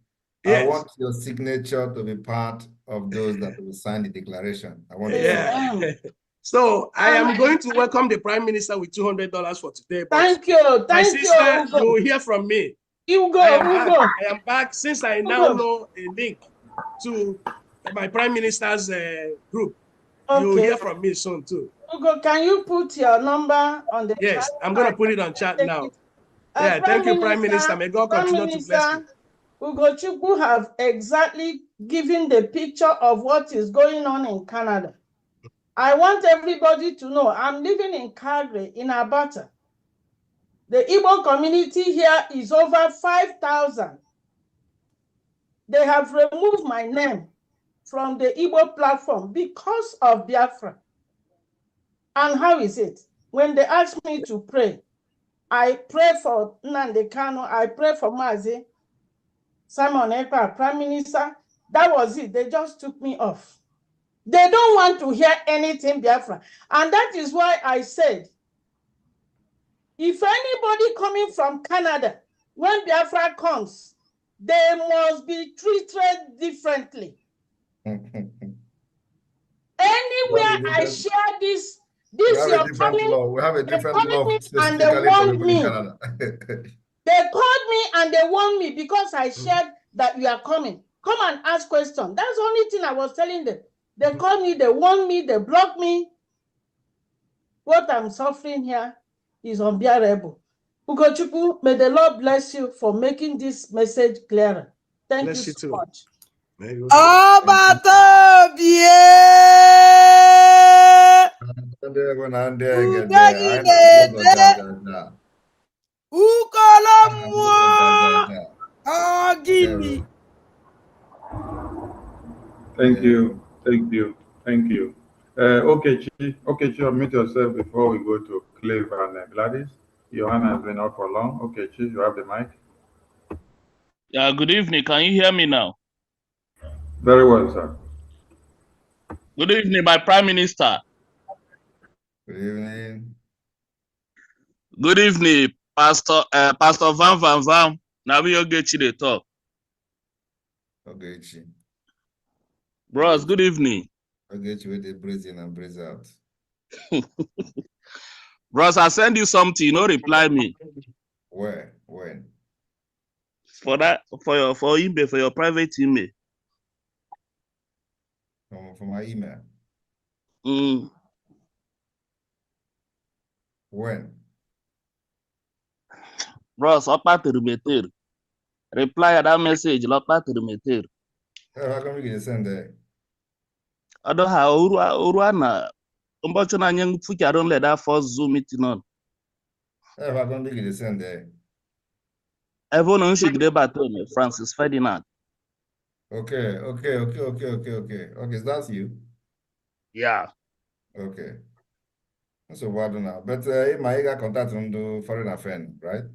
Yes. I want your signature to be part of those that will sign the declaration. I want to So I am going to welcome the Prime Minister with $200 for today. Thank you. My sister, you will hear from me. I am back since I now know a link to my Prime Minister's group. Okay. You will hear from me soon too. Ugo, can you put your number on the Yes, chat? I'm going to put it on chat now. Yeah, thank you, Prime Minister. May God continue to bless you. Ugochukwu have exactly given the picture of what is going on in Canada. I want everybody to know I'm living in Calgary, in Alberta. The Igbo community here is over 5,000. They have removed my name from the Igbo platform because of Biafra. And how is it? When they ask me to pray, I pray for Nnamdi Kanu, I pray for Mazi Simon Ekpa, Prime Minister. That was it. They just took me off. They don't want to hear anything Biafra. And that is why I said, if anybody coming from Canada, when Biafra comes, they must be treated differently. Anywhere I share this you're coming, we have a different law and they specifically for warned people me. in Canada. They called me and they warned me because I shared that you are coming. Come and ask questions. That's the only thing I was telling them. They called me, they warned me, they blocked me. What I'm suffering here is unbearable. Ugochukwu, may the Lord bless you for making this message clearer. Thank you so much. Thank you. Thank you. Thank you. Okay, unmute yourself before we go to Clive and Gladys. Your hand has been up for long. Okay, you have the mic. Yeah, good evening. Can you hear me now? Very well, sir. Good evening, my Prime Minister. Good evening. Good evening, Pastor Van. Now we all get you the talk. Okay, Bros, good evening. I'll get you with the breathe in and breathe out. Bros, I send you something, you no reply me. Where? When? For your private email. For my email. When? Bros, reply that message, How come you can send that? I don't have Uruana. I don't let that first Zoom meeting on. How come you can send that? Everyone should get back to me, Francis Ferdinand. Okay. Okay, that's you? Yeah. Okay. So what now? But my got contact on the foreign affairs, right?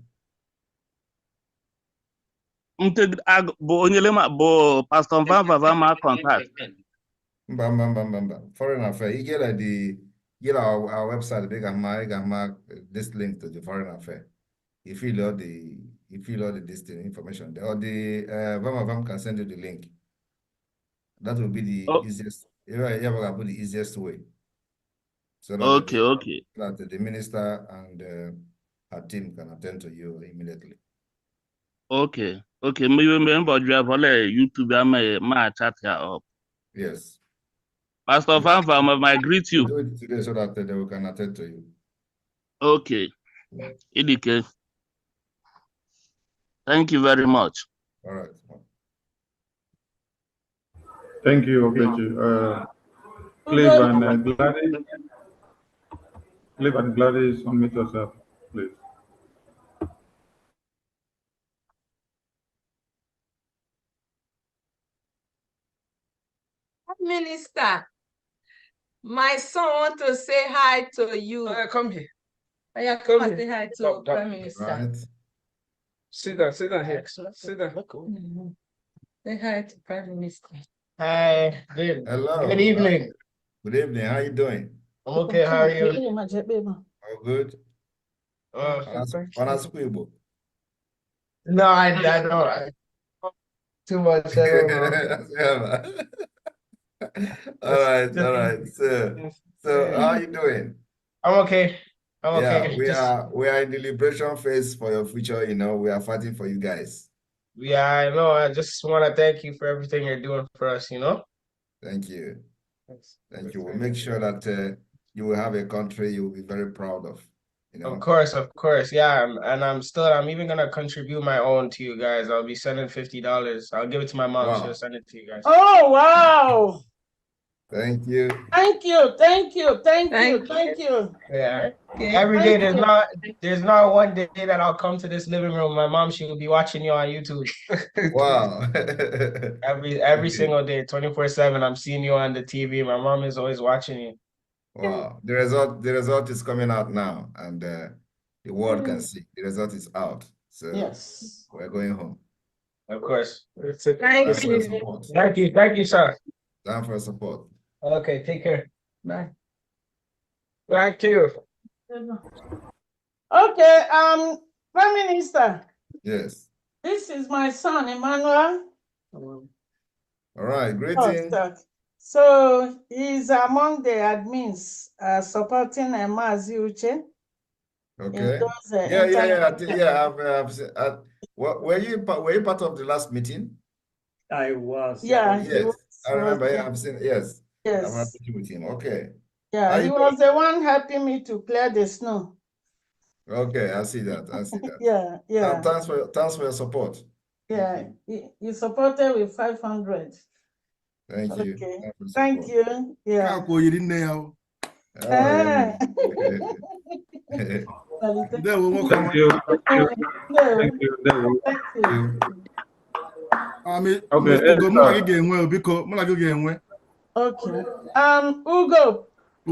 Pastor Van contact. Foreign affairs. You get our website. They got mark this link to the foreign affairs. You fill all the distinct information. Or the Vam can send you the link. That will be the easiest. Yeah, put the easiest way. So that that the minister and her team can attend to you immediately. Okay. Remember you have YouTube my chat here up. Yes. Pastor Van I greet you. Do it today so that they can attend to you. Okay. Idike. Thank you very much. All right. Thank you, Okechi. Clive and Gladys. Clive and Gladys, unmute yourself, please. Minister, my son want to say hi to you. Come here. Come and say hi to Prime Minister. Right. Sit down here. Sit down. Say hi to Prime Minister. Hi. Hello. Good evening. Good evening. How you doing? I'm okay. How are you? Oh, good. No, I don't. Too much. All right. So how are you doing? I'm okay. Yeah, we are in the liberation phase for your future. We are fighting for you guys. Yeah, I know. I just want to thank you for everything you're doing for us. Thank you. Thank you. We'll make sure that you will have a country you will be very proud of. Of course. Yeah, I'm even gonna contribute my own to you guys. I'll be sending $50. I'll give it to my mom. Wow. She'll send it to you guys. Oh wow! Thank you. Thank you, thank you, thank you, thank you. Yeah. Every day there's not one day that I'll come to this living room. My mom, she will be watching you on YouTube. Wow. every single day, 24/7. I'm seeing you on the TV. My mom is always watching you. Wow. The result is coming out now, and the world can see. The result is out. So yes, we're going home. Of course. Thank you. Thank you, sir. Time for support. Okay, take care. Bye. Thank you. Okay, Prime Minister. Yes. This is my son, Emmanuel. All right, greeting. So he's among the admins supporting Mazi Uche. Okay. I've seen, were you part of the last meeting? I was. Yeah. Yes. I remember. Yeah, I've seen. Yes. Yes. I'm meeting with him. Okay. Yeah, he was the one helping me to clear the snow. Okay, I see that. Yeah. And thanks for your support. Yeah, he supported with 500. Thank you. Okay. Thank you. Yeah. Thank you. Okay. Ugo,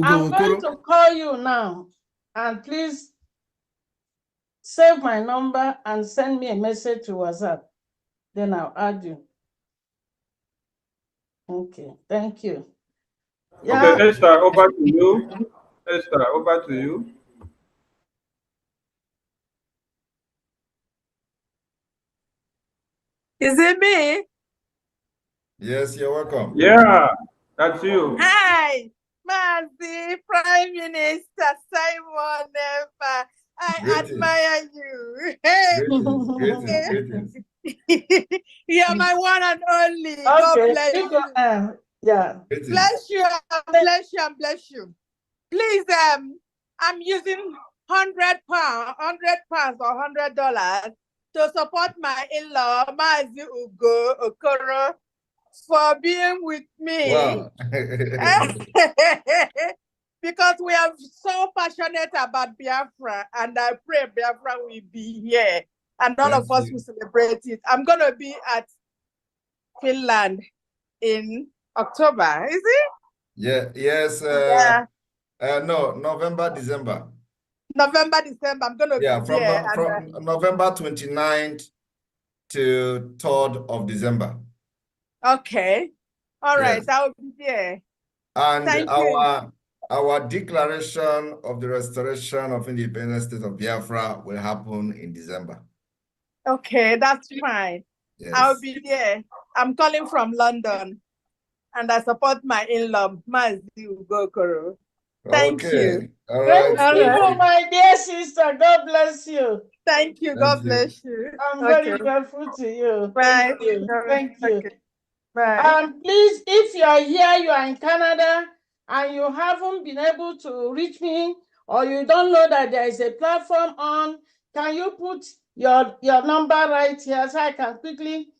I'm going to call you now, and please save my number and send me a message to WhatsApp. Then I'll add you. Okay, thank you. Yeah. Okay, Esther, over to you. Esther, over to you. Is it me? Yes, you're welcome. Yeah, that's you. Hi, Mazi, Prime Minister Simon Ekpa. I admire you. Hey. Greetings. You're my one and only. Okay. God bless you. Yeah. Bless you, bless you, and bless you. Please, I'm using £100 or $100 to support my in-law, Mazi Ugo Okoro, for being with me. Wow. Because we are so passionate about Biafra, and I pray Biafra will be here, and all of us will celebrate it. I'm going to be at Finland in October, is it? Yeah, yes. No, November, December. November, December, I'm going to be there. From November 29th to 3rd of December. Okay. All right, I will be there. And thank you. Our declaration of the restoration of independent state of Biafra will happen in December. Okay, that's fine. Yes. I'll be there. I'm calling from London, and I support my in-law, Mazi Ugokoro. Thank you. All right. Thank you, my dear sister. God bless you. Thank you. God bless you. I'm very grateful to you. Bye. Thank you. Thank you. Okay. Bye. Please, if you are here, you are in Canada, and you haven't been able to reach me, or you don't know that there is a platform on, can you put your number right here so I can quickly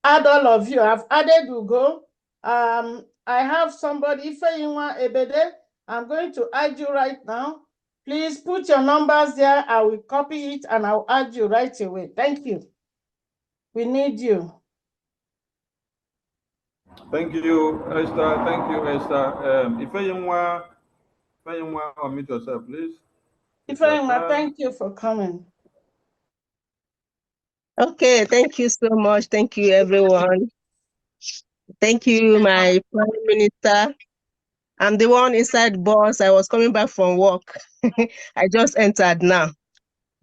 add all of you? I've added Ugo. I have somebody, Ifeyinwa Ebede. I'm going to add you right now. Please put your numbers there. I will copy it and I'll add you right away. Thank you. We need you. Thank you, Esther. Thank you, Esther. Ifeyinwa, unmute yourself, please. Ifeyinwa, thank you for coming. Okay, thank you so much. Thank you, everyone. Thank you, my Prime Minister. I'm the one inside bus. I was coming back from work. I just entered now.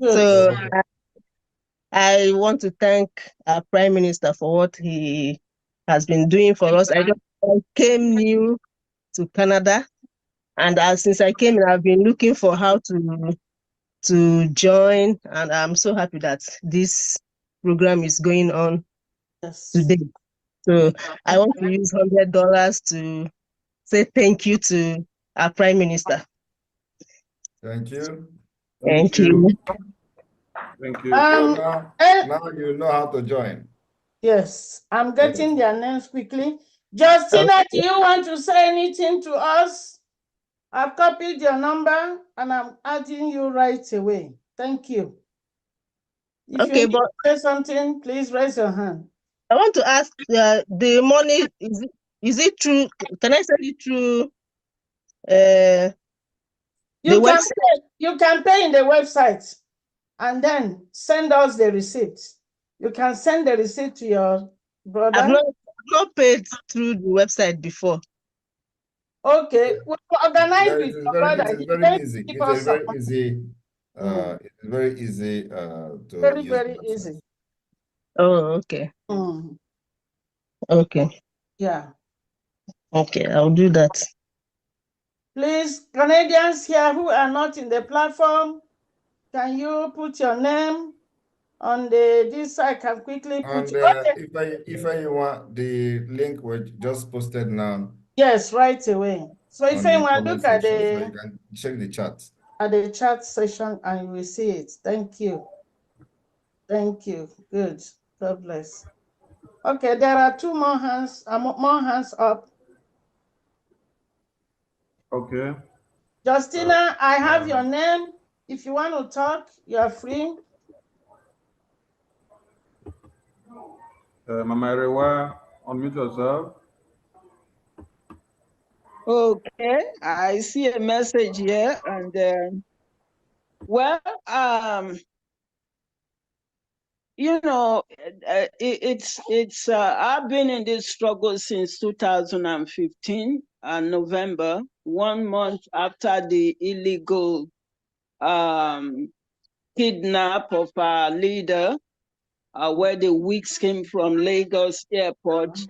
Good. So I want to thank our Prime Minister for what he has been doing for us. I came new to Canada, and since I came in, I've been looking for how to join, and I'm so happy that this program is going on today. So I want to use $100 to say thank you to our Prime Minister. Thank you. Thank you. Thank you. Now you know how to join. Yes, I'm getting their names quickly. Justina, do you want to say anything to us? I've copied your number and I'm adding you right away. Thank you. If you need to say something, please raise your hand. I want to ask, the money, is it true? Can I send it through you can pay in the website and then send us the receipt. You can send the receipt to your brother. I've not paid through the website before. Okay, we'll organize with your brother. It's very easy. It's very easy. It's very easy to very, use. very easy. Oh, okay. Okay. Yeah. Okay, I'll do that. Please, Canadians here who are not in the platform, can you put your name on this? I can quickly put And it. if I want the link was just posted now. Yes, right away. So if anyone look at so you can check the chat. At the chat session and you will see it. Thank you. Thank you. Good. God bless. Okay, there are two more hands up. Okay. Justina, I have your name. If you want to talk, you are free. Mama Rewa, unmute yourself. Okay, I see a message here, and well, you know, it's I've been in this struggle since 2015 November, 1 month after the illegal kidnap of our leader, where the weeks came from Lagos airport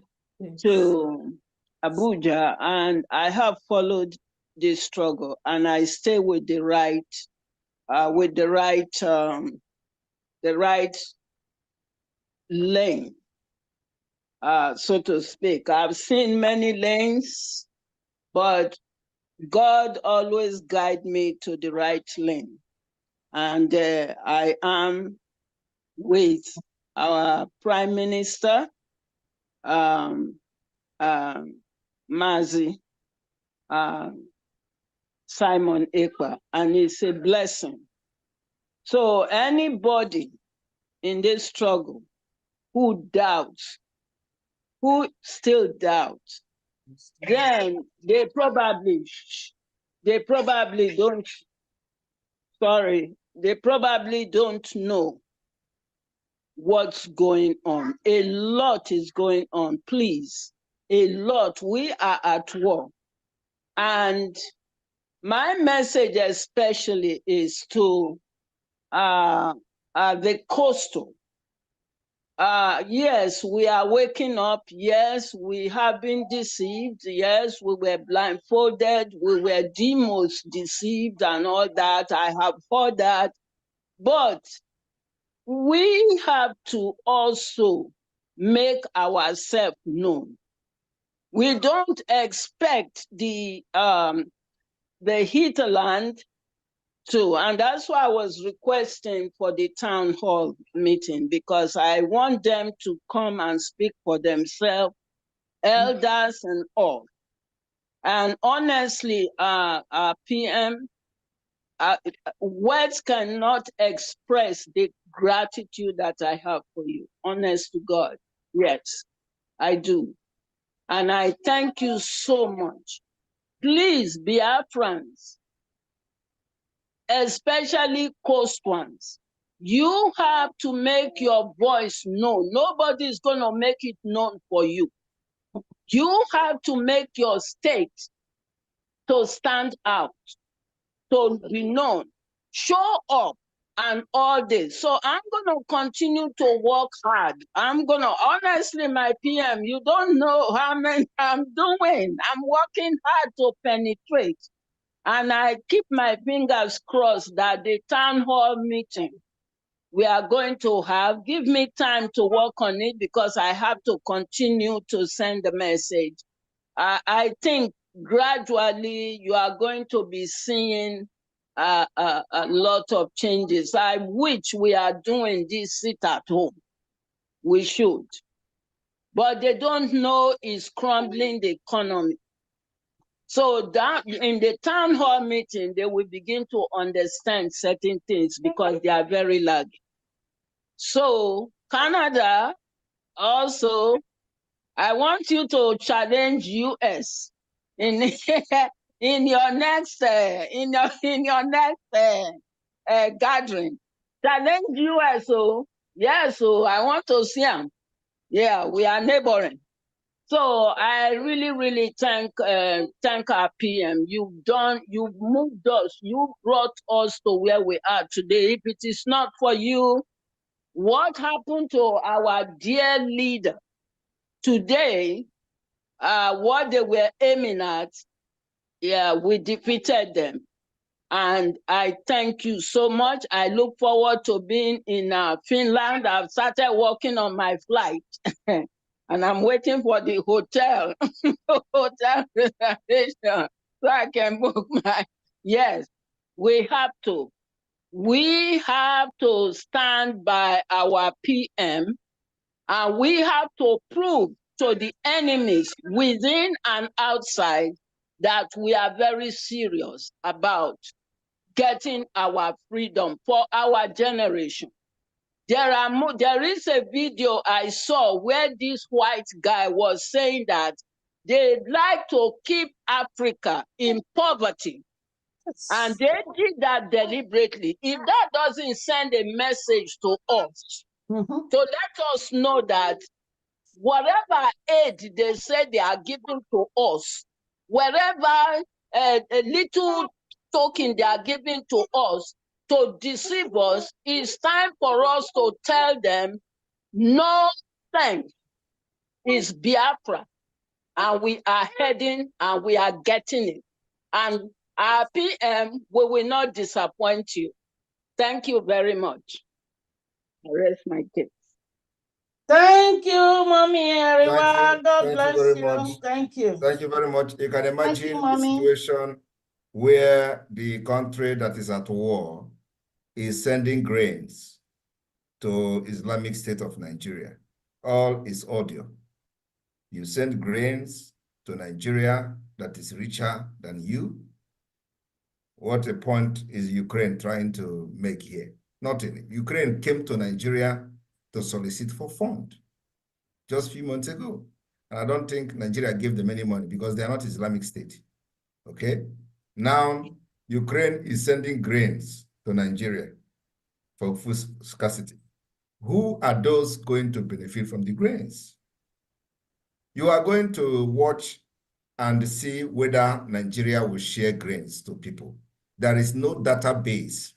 to Abuja, and I have followed this struggle, and I stay with the right lane, so to speak. I've seen many lanes, but God always guide me to the right lane, and I am with our Prime Minister, Mazi Simon Ekpa, and it's a blessing. So anybody in this struggle who doubts, who still doubts, then they probably don't know what's going on. A lot is going on, please. A lot. We are at war. And my message especially is to the coastal. Yes, we are waking up. Yes, we have been deceived. Yes, we were blindfolded. We were demons deceived and all that. I have heard that. But we have to also make ourselves known. We don't expect the hinterland to, and that's why I was requesting for the town hall meeting, because I want them to come and speak for themselves, elders and all. And honestly, PM, words cannot express the gratitude that I have for you. Honest to God, yes, I do. And I thank you so much. Please, Biafrans, especially coast ones, you have to make your voice known. Nobody is going to make it known for you. You have to make your state to stand out, to be known, show up, and all this. So I'm going to continue to work hard. Honestly, my PM, you don't know how many I'm doing. I'm working hard to penetrate. And I keep my fingers crossed that the town hall meeting we are going to have, give me time to work on it, because I have to continue to send the message. I think gradually you are going to be seeing a lot of changes. I wish we are doing this sit at home. We should. but they don't know it's crumbling the economy. So that in the town hall meeting, they will begin to understand certain things because they are very lagging. So Canada also, I want you to challenge US in in your next gathering. Challenge US. So yes, so I want to see them. Yeah, we are neighboring. So I really thank our PM. You've moved us, you brought us to where we are today. If it is not for you, what happened to our dear leader today? What they were aiming at, yeah, we defeated them. And I thank you so much. I look forward to being in Finland. I've started working on my flight. And I'm waiting for the hotel reservation so I can book my. Yes, we have to. We have to stand by our PM, and we have to prove to the enemies within and outside that we are very serious about getting our freedom for our generation. There is a video I saw where this white guy was saying that they'd like to keep Africa in poverty. And they did that deliberately. If that doesn't send a message to us, to let us know that whatever aid they say they are giving to us, wherever a little token they are giving to us to deceive us, it's time for us to tell them, no thanks, it's Biafra. And we are heading and we are getting it. And our PM, we will not disappoint you. Thank you very much. I rest my case. Thank you, Mommy Ariwa. God Thank bless you very you. much. Thank you. Thank you very much. You can imagine the Mommy. situation where the country that is at war is sending grains to Islamic State of Nigeria. All is audio. You send grains to Nigeria that is richer than you. What a point is Ukraine trying to make here? Nothing. Ukraine came to Nigeria to solicit for funds just a few months ago. And I don't think Nigeria gave them any money because they are not Islamic State. Okay? Now, Ukraine is sending grains to Nigeria for food scarcity. Who are those going to benefit from the grains? You are going to watch and see whether Nigeria will share grains to people. There is no database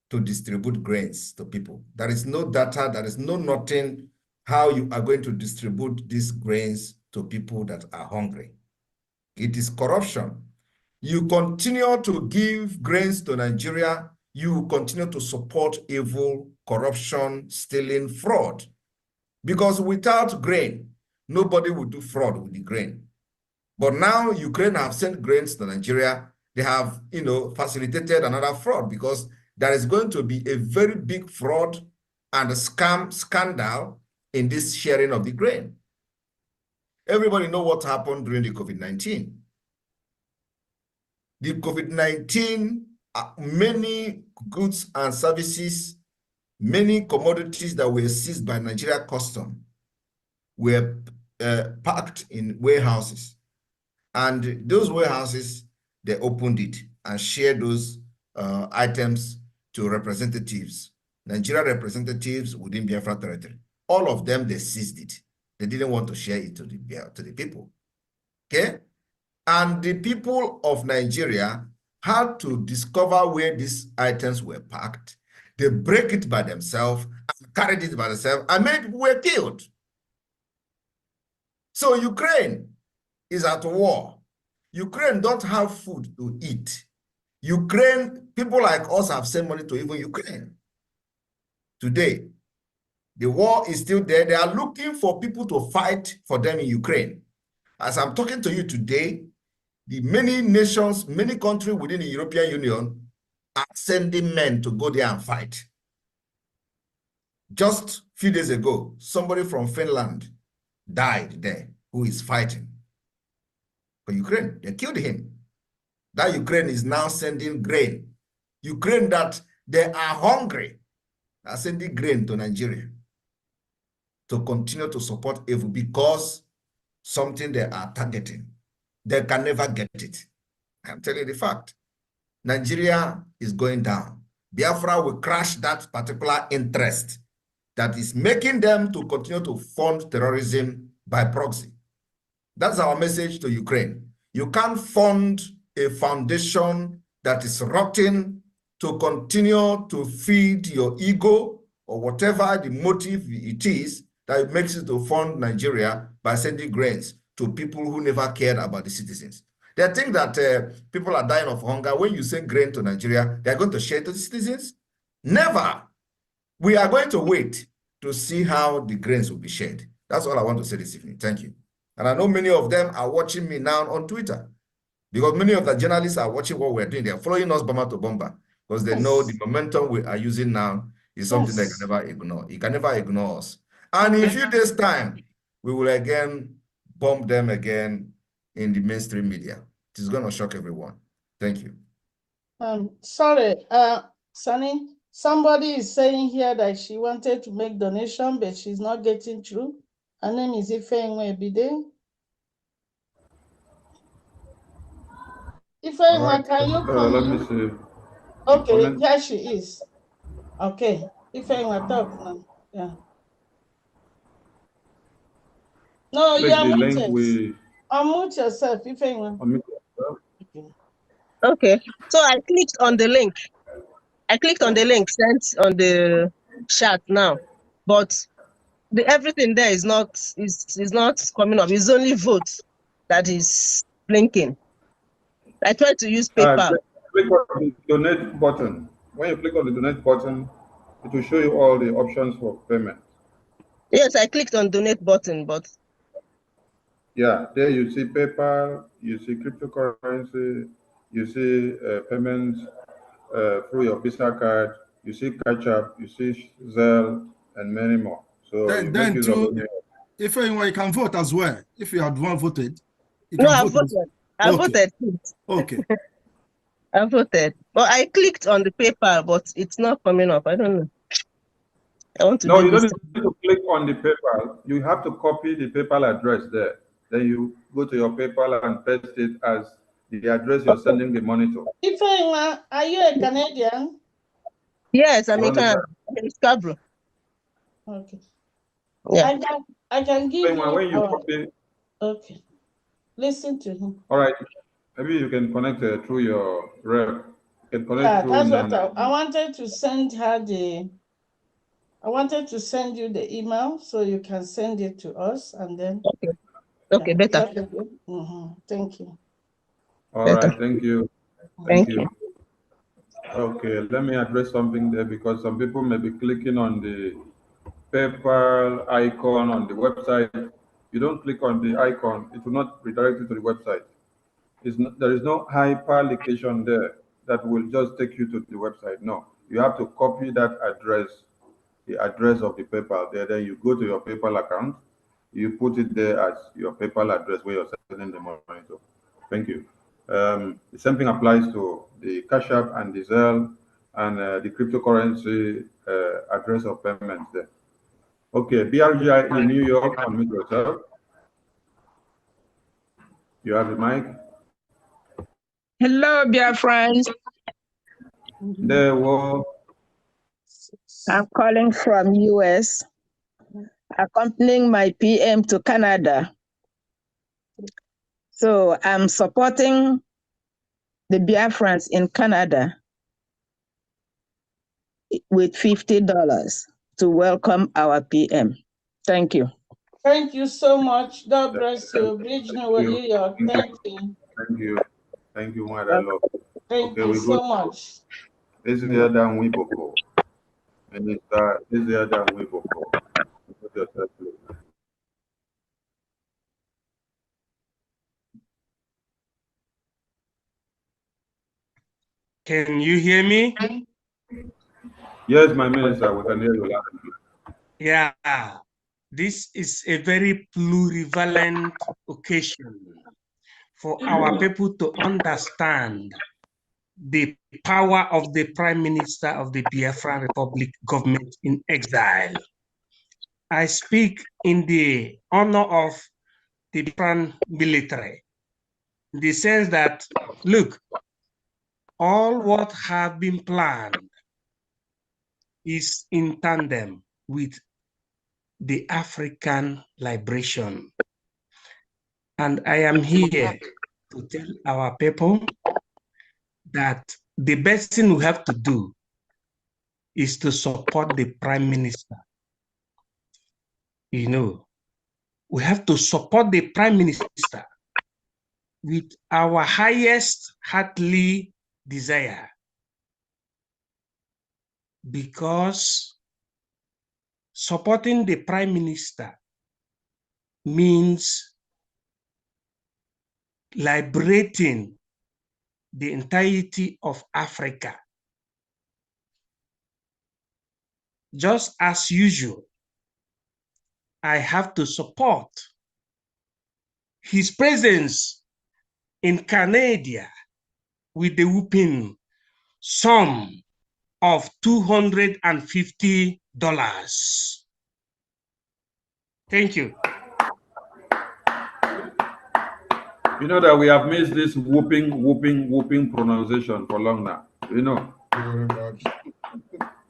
to distribute grains to people. There is no data, there is no nothing how you are going to distribute these grains to people that are hungry. It is corruption. You continue to give grains to Nigeria, you continue to support evil, corruption, stealing, fraud. Because without grain, nobody would do fraud with the grain. But now Ukraine have sent grains to Nigeria. They have, facilitated another fraud because there is going to be a very big fraud and a scandal in this sharing of the grain. Everybody know what happened during the COVID-19. The COVID-19, many goods and services, many commodities that were seized by Nigeria Custom were packed in warehouses. And those warehouses, they opened it and shared those items to representatives, Nigeria representatives within Biafra territory. All of them, they seized it. They didn't want to share it to the people. Okay? And the people of Nigeria had to discover where these items were packed. They break it by themselves and carried it by themselves, and many people were killed. So Ukraine is at war. Ukraine don't have food to eat. Ukraine, people like us have sent money to even Ukraine. Today, the war is still there. They are looking for people to fight for them in Ukraine. As I'm talking to you today, the many nations, many countries within the European Union are sending men to go there and fight. Just a few days ago, somebody from Finland died there, who is fighting for Ukraine. They killed him. That Ukraine is now sending grain. Ukraine that they are hungry are sending grain to Nigeria to continue to support evil because something they are targeting. They can never get it. I'm telling you the fact. Nigeria is going down. Biafra will crash that particular interest that is making them to continue to fund terrorism by proxy. That's our message to Ukraine. You can't fund a foundation that is rotting to continue to feed your ego or whatever the motive it is that makes you to fund Nigeria by sending grains to people who never cared about the citizens. They think that people are dying of hunger. When you send grain to Nigeria, they're going to share to the citizens? Never. We are going to wait to see how the grains will be shared. That's all I want to say this evening. Thank you. And I know many of them are watching me now on Twitter because many of the journalists are watching what we're doing. They're following us bomber to bomber because they know the momentum we are using now is something they can never ignore. You can never ignore us. And in a few days' time, we will again bomb them again in the mainstream media. It is going to shock everyone. Thank you. Sorry, Sunny, somebody is saying here that she wanted to make donation, but she's not getting through. Her name is Ifeanyi Ebide. Ifeanyi, can you come let in? me see. Okay, here she is. Okay, Ifeanyi, talk now. Yeah. No, Click you are the link muted. we Unmute yourself, Ifeanyi. unmute yourself. Okay. So I clicked on the link. I clicked on the link sent on the chat now, but everything there is not coming up. It's only vote that is blinking. I tried to use PayPal. Click on the donate button. When you click on the donate button, it will show you all the options for payment. Yes, I clicked on donate button, but yeah, there you see PayPal, you see cryptocurrency, you see payments through your Visa card, you see Catch Up, you see Zelle, and many more. So you make use of any. If anyone, you can vote as well. If you had one voted, you no, can I vote. voted. I voted. Okay. I voted. But I clicked on the PayPal, but it's not coming up. I don't know. I want to No, do you this. don't need to click on the PayPal. You have to copy the PayPal address there. Then you go to your PayPal and paste it as the address you're sending the money to. Ifeanyi, are you a Canadian? Yes, I'm in Canada. I'm in Scarborough. Okay. Yeah. I can give you. When you copy. Okay. Listen to him. All right. Maybe you can connect through your rep. You can connect Yeah, through. that's what I wanted to send her I wanted to send you the email so you can send it to us and then. Okay, better. Thank you. All right, thank you. Thank you. Okay, let me address something there because some people may be clicking on the PayPal icon on the website. You don't click on the icon, it will not redirect you to the website. There is no hyperlocation there that will just take you to the website. No, you have to copy that address, the address of the PayPal there. Then you go to your PayPal account, you put it there as your PayPal address where you're sending the money to. Thank you. The same thing applies to the Cash App and the Zelle and the cryptocurrency address of payments there. Okay, BRGI in New York, unmute yourself. You have the mic. Hello, dear friends. There were. I'm calling from US, accompanying my PM to Canada. So I'm supporting the Biafrans in Canada with $50 to welcome our PM. Thank you. Thank you so much. God bless you. Bridge New York. Thank you. Thank you. Thank you, Mother Love. Thank you so much. This is the other Wiboko. And this is the other Wiboko. Put yourself through. Can you hear me? Yes, my minister, we can hear you loud and clear. Yeah. This is a very plurivalent occasion for our people to understand the power of the Prime Minister of the Biafra Republic government in exile. I speak in the honor of the Biafran military, in the sense that, look, all what have been planned is in tandem with the African liberation. And I am here to tell our people that the best thing we have to do is to support the Prime Minister. You know, we have to support the Prime Minister with our highest heartly desire, because supporting the Prime Minister means liberating the entirety of Africa. Just as usual, I have to support his presence in Canada with the whooping sum of $250. Thank you. You know that we have missed this whooping pronunciation for long now. You know.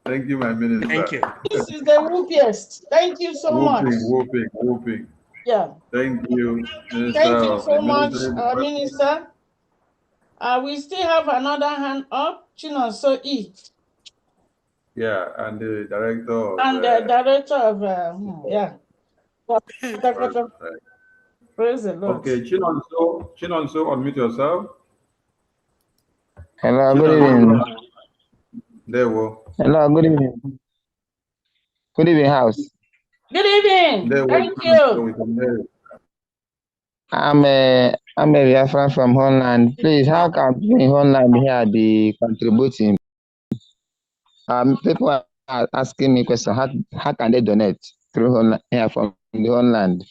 Thank you, my minister. Thank you. This is the whoopiest. Thank you so much. Whooping. Yeah. Thank you, Minister. Thank you so much, Minister. Minister. We still have another hand up, Chinonso E. Yeah, and the director of... And the director of, yeah. Praise the Lord. Okay, Chinonso, unmute yourself. Hello, good evening. There we go. Hello, good evening. Good evening, house. Good evening. Thank you. I'm a Biafran from Holland. Please, how can people in Holland here be contributing? People are asking me questions. How can they donate through Holland, here from the Holland?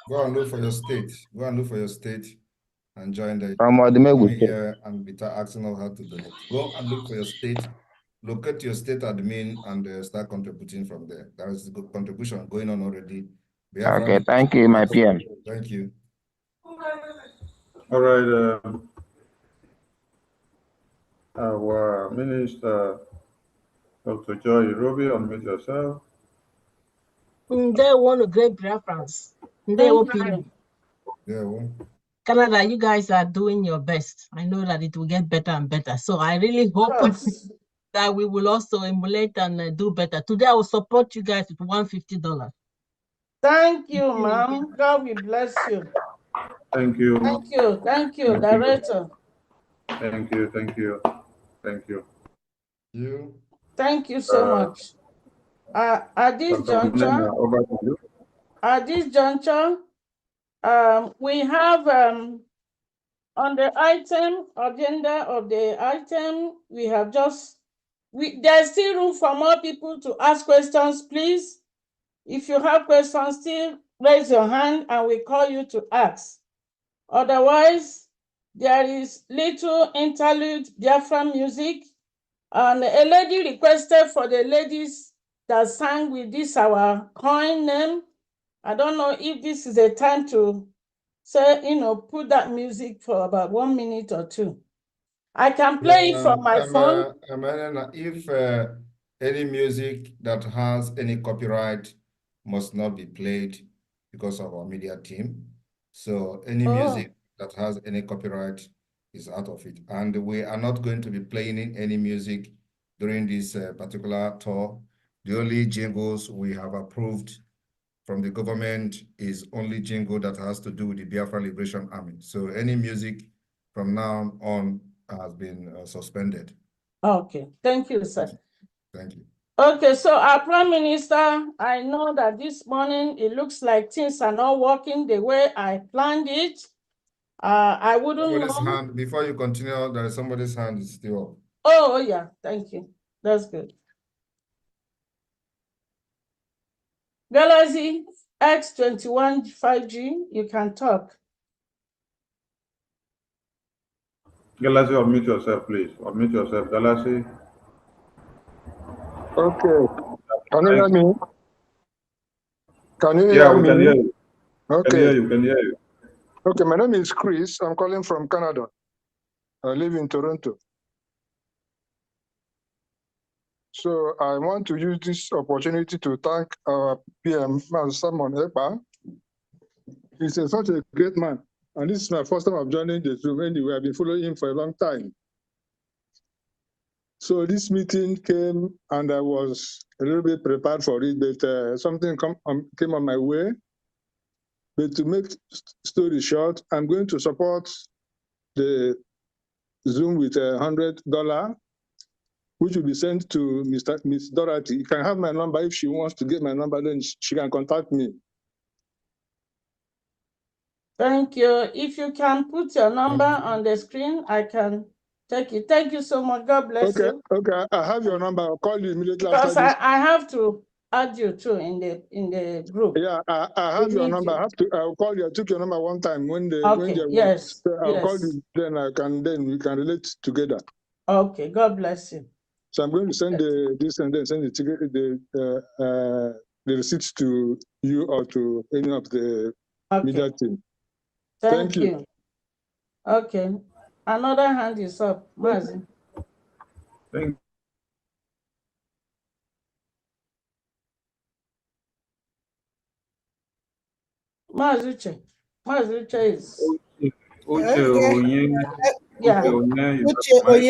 Go and look for your state. Go and look for your state and join the From here and be asking us how to donate. Go and look for your state. Locate your state admin and start contributing from there. There is a good contribution going on already. Okay, thank you, my PM. Thank you. All right. Our Minister, Dr. Joy Roby, unmute yourself. They want a great preference. They open. Canada, you guys are doing your best. I know that it will get better and better. So I really hope that we will also emulate and do better. Today, I will support you guys with $150. Thank you, ma'am. God will bless you. Thank you. Thank you, Director. Thank you. Thank you so much. At this juncture, over to you. We have on the agenda of the item, we have there's still room for more people to ask questions, please. If you have questions, still raise your hand and we call you to ask. Otherwise, there is little interlude Biafra music, and a lady requested for the ladies that sang with this our coin name. I don't know if this is a time to say, put that music for about 1 minute or two. I can play it from my phone. If any music that has any copyright must not be played because of our media team. So any music that has any copyright is out of it. And we are not going to be playing any music during this particular tour. The only jingles we have approved from the government is only jingle that has to do with the Biafra Liberation Army. So any music from now on has been suspended. Okay, thank you, sir. Thank you. Okay, so our Prime Minister, I know that this morning it looks like things are not working the way I planned it. I wouldn't know. Before you continue, there is somebody's hand is still up. Oh, yeah, thank you. That's good. Galaxy X21 5G, you can talk. Galaxy, unmute yourself, please. Unmute yourself, Galaxy. Okay. Can you hear me? Can you Yeah, hear we me? can hear you. Okay. Can hear you. Can hear you. Okay, my name is Chris. I'm calling from Canada. I live in Toronto. So I want to use this opportunity to thank our PM, Simon Ekpa. He's such a great man. And this is my first time of joining the Zoom anyway. I've been following him for a long time. So this meeting came and I was a little bit prepared for it, but something came on my way. But to make story short, I'm going to support the Zoom with $100, which will be sent to Miss Dorothy. You can have my number. If she wants to get my number, then she can contact me. Thank you. If you can put your number on the screen, I can take it. Thank you so much. God bless you. Okay. I have your number. I'll call you immediately Because after this. I have to add you too in the group. Yeah, I have your number. I'll call you. I took your number one time when they Yes. I'll call you. Then we can relate together. Okay. God bless you. So I'm going to send this and then send the receipts to you or to any of the media team. Thank you. Okay. Another hand is up, Mazi. Thank Mazuche. Mazuche is. Uche Onye. Yeah. Uche Onye. Uche Onye.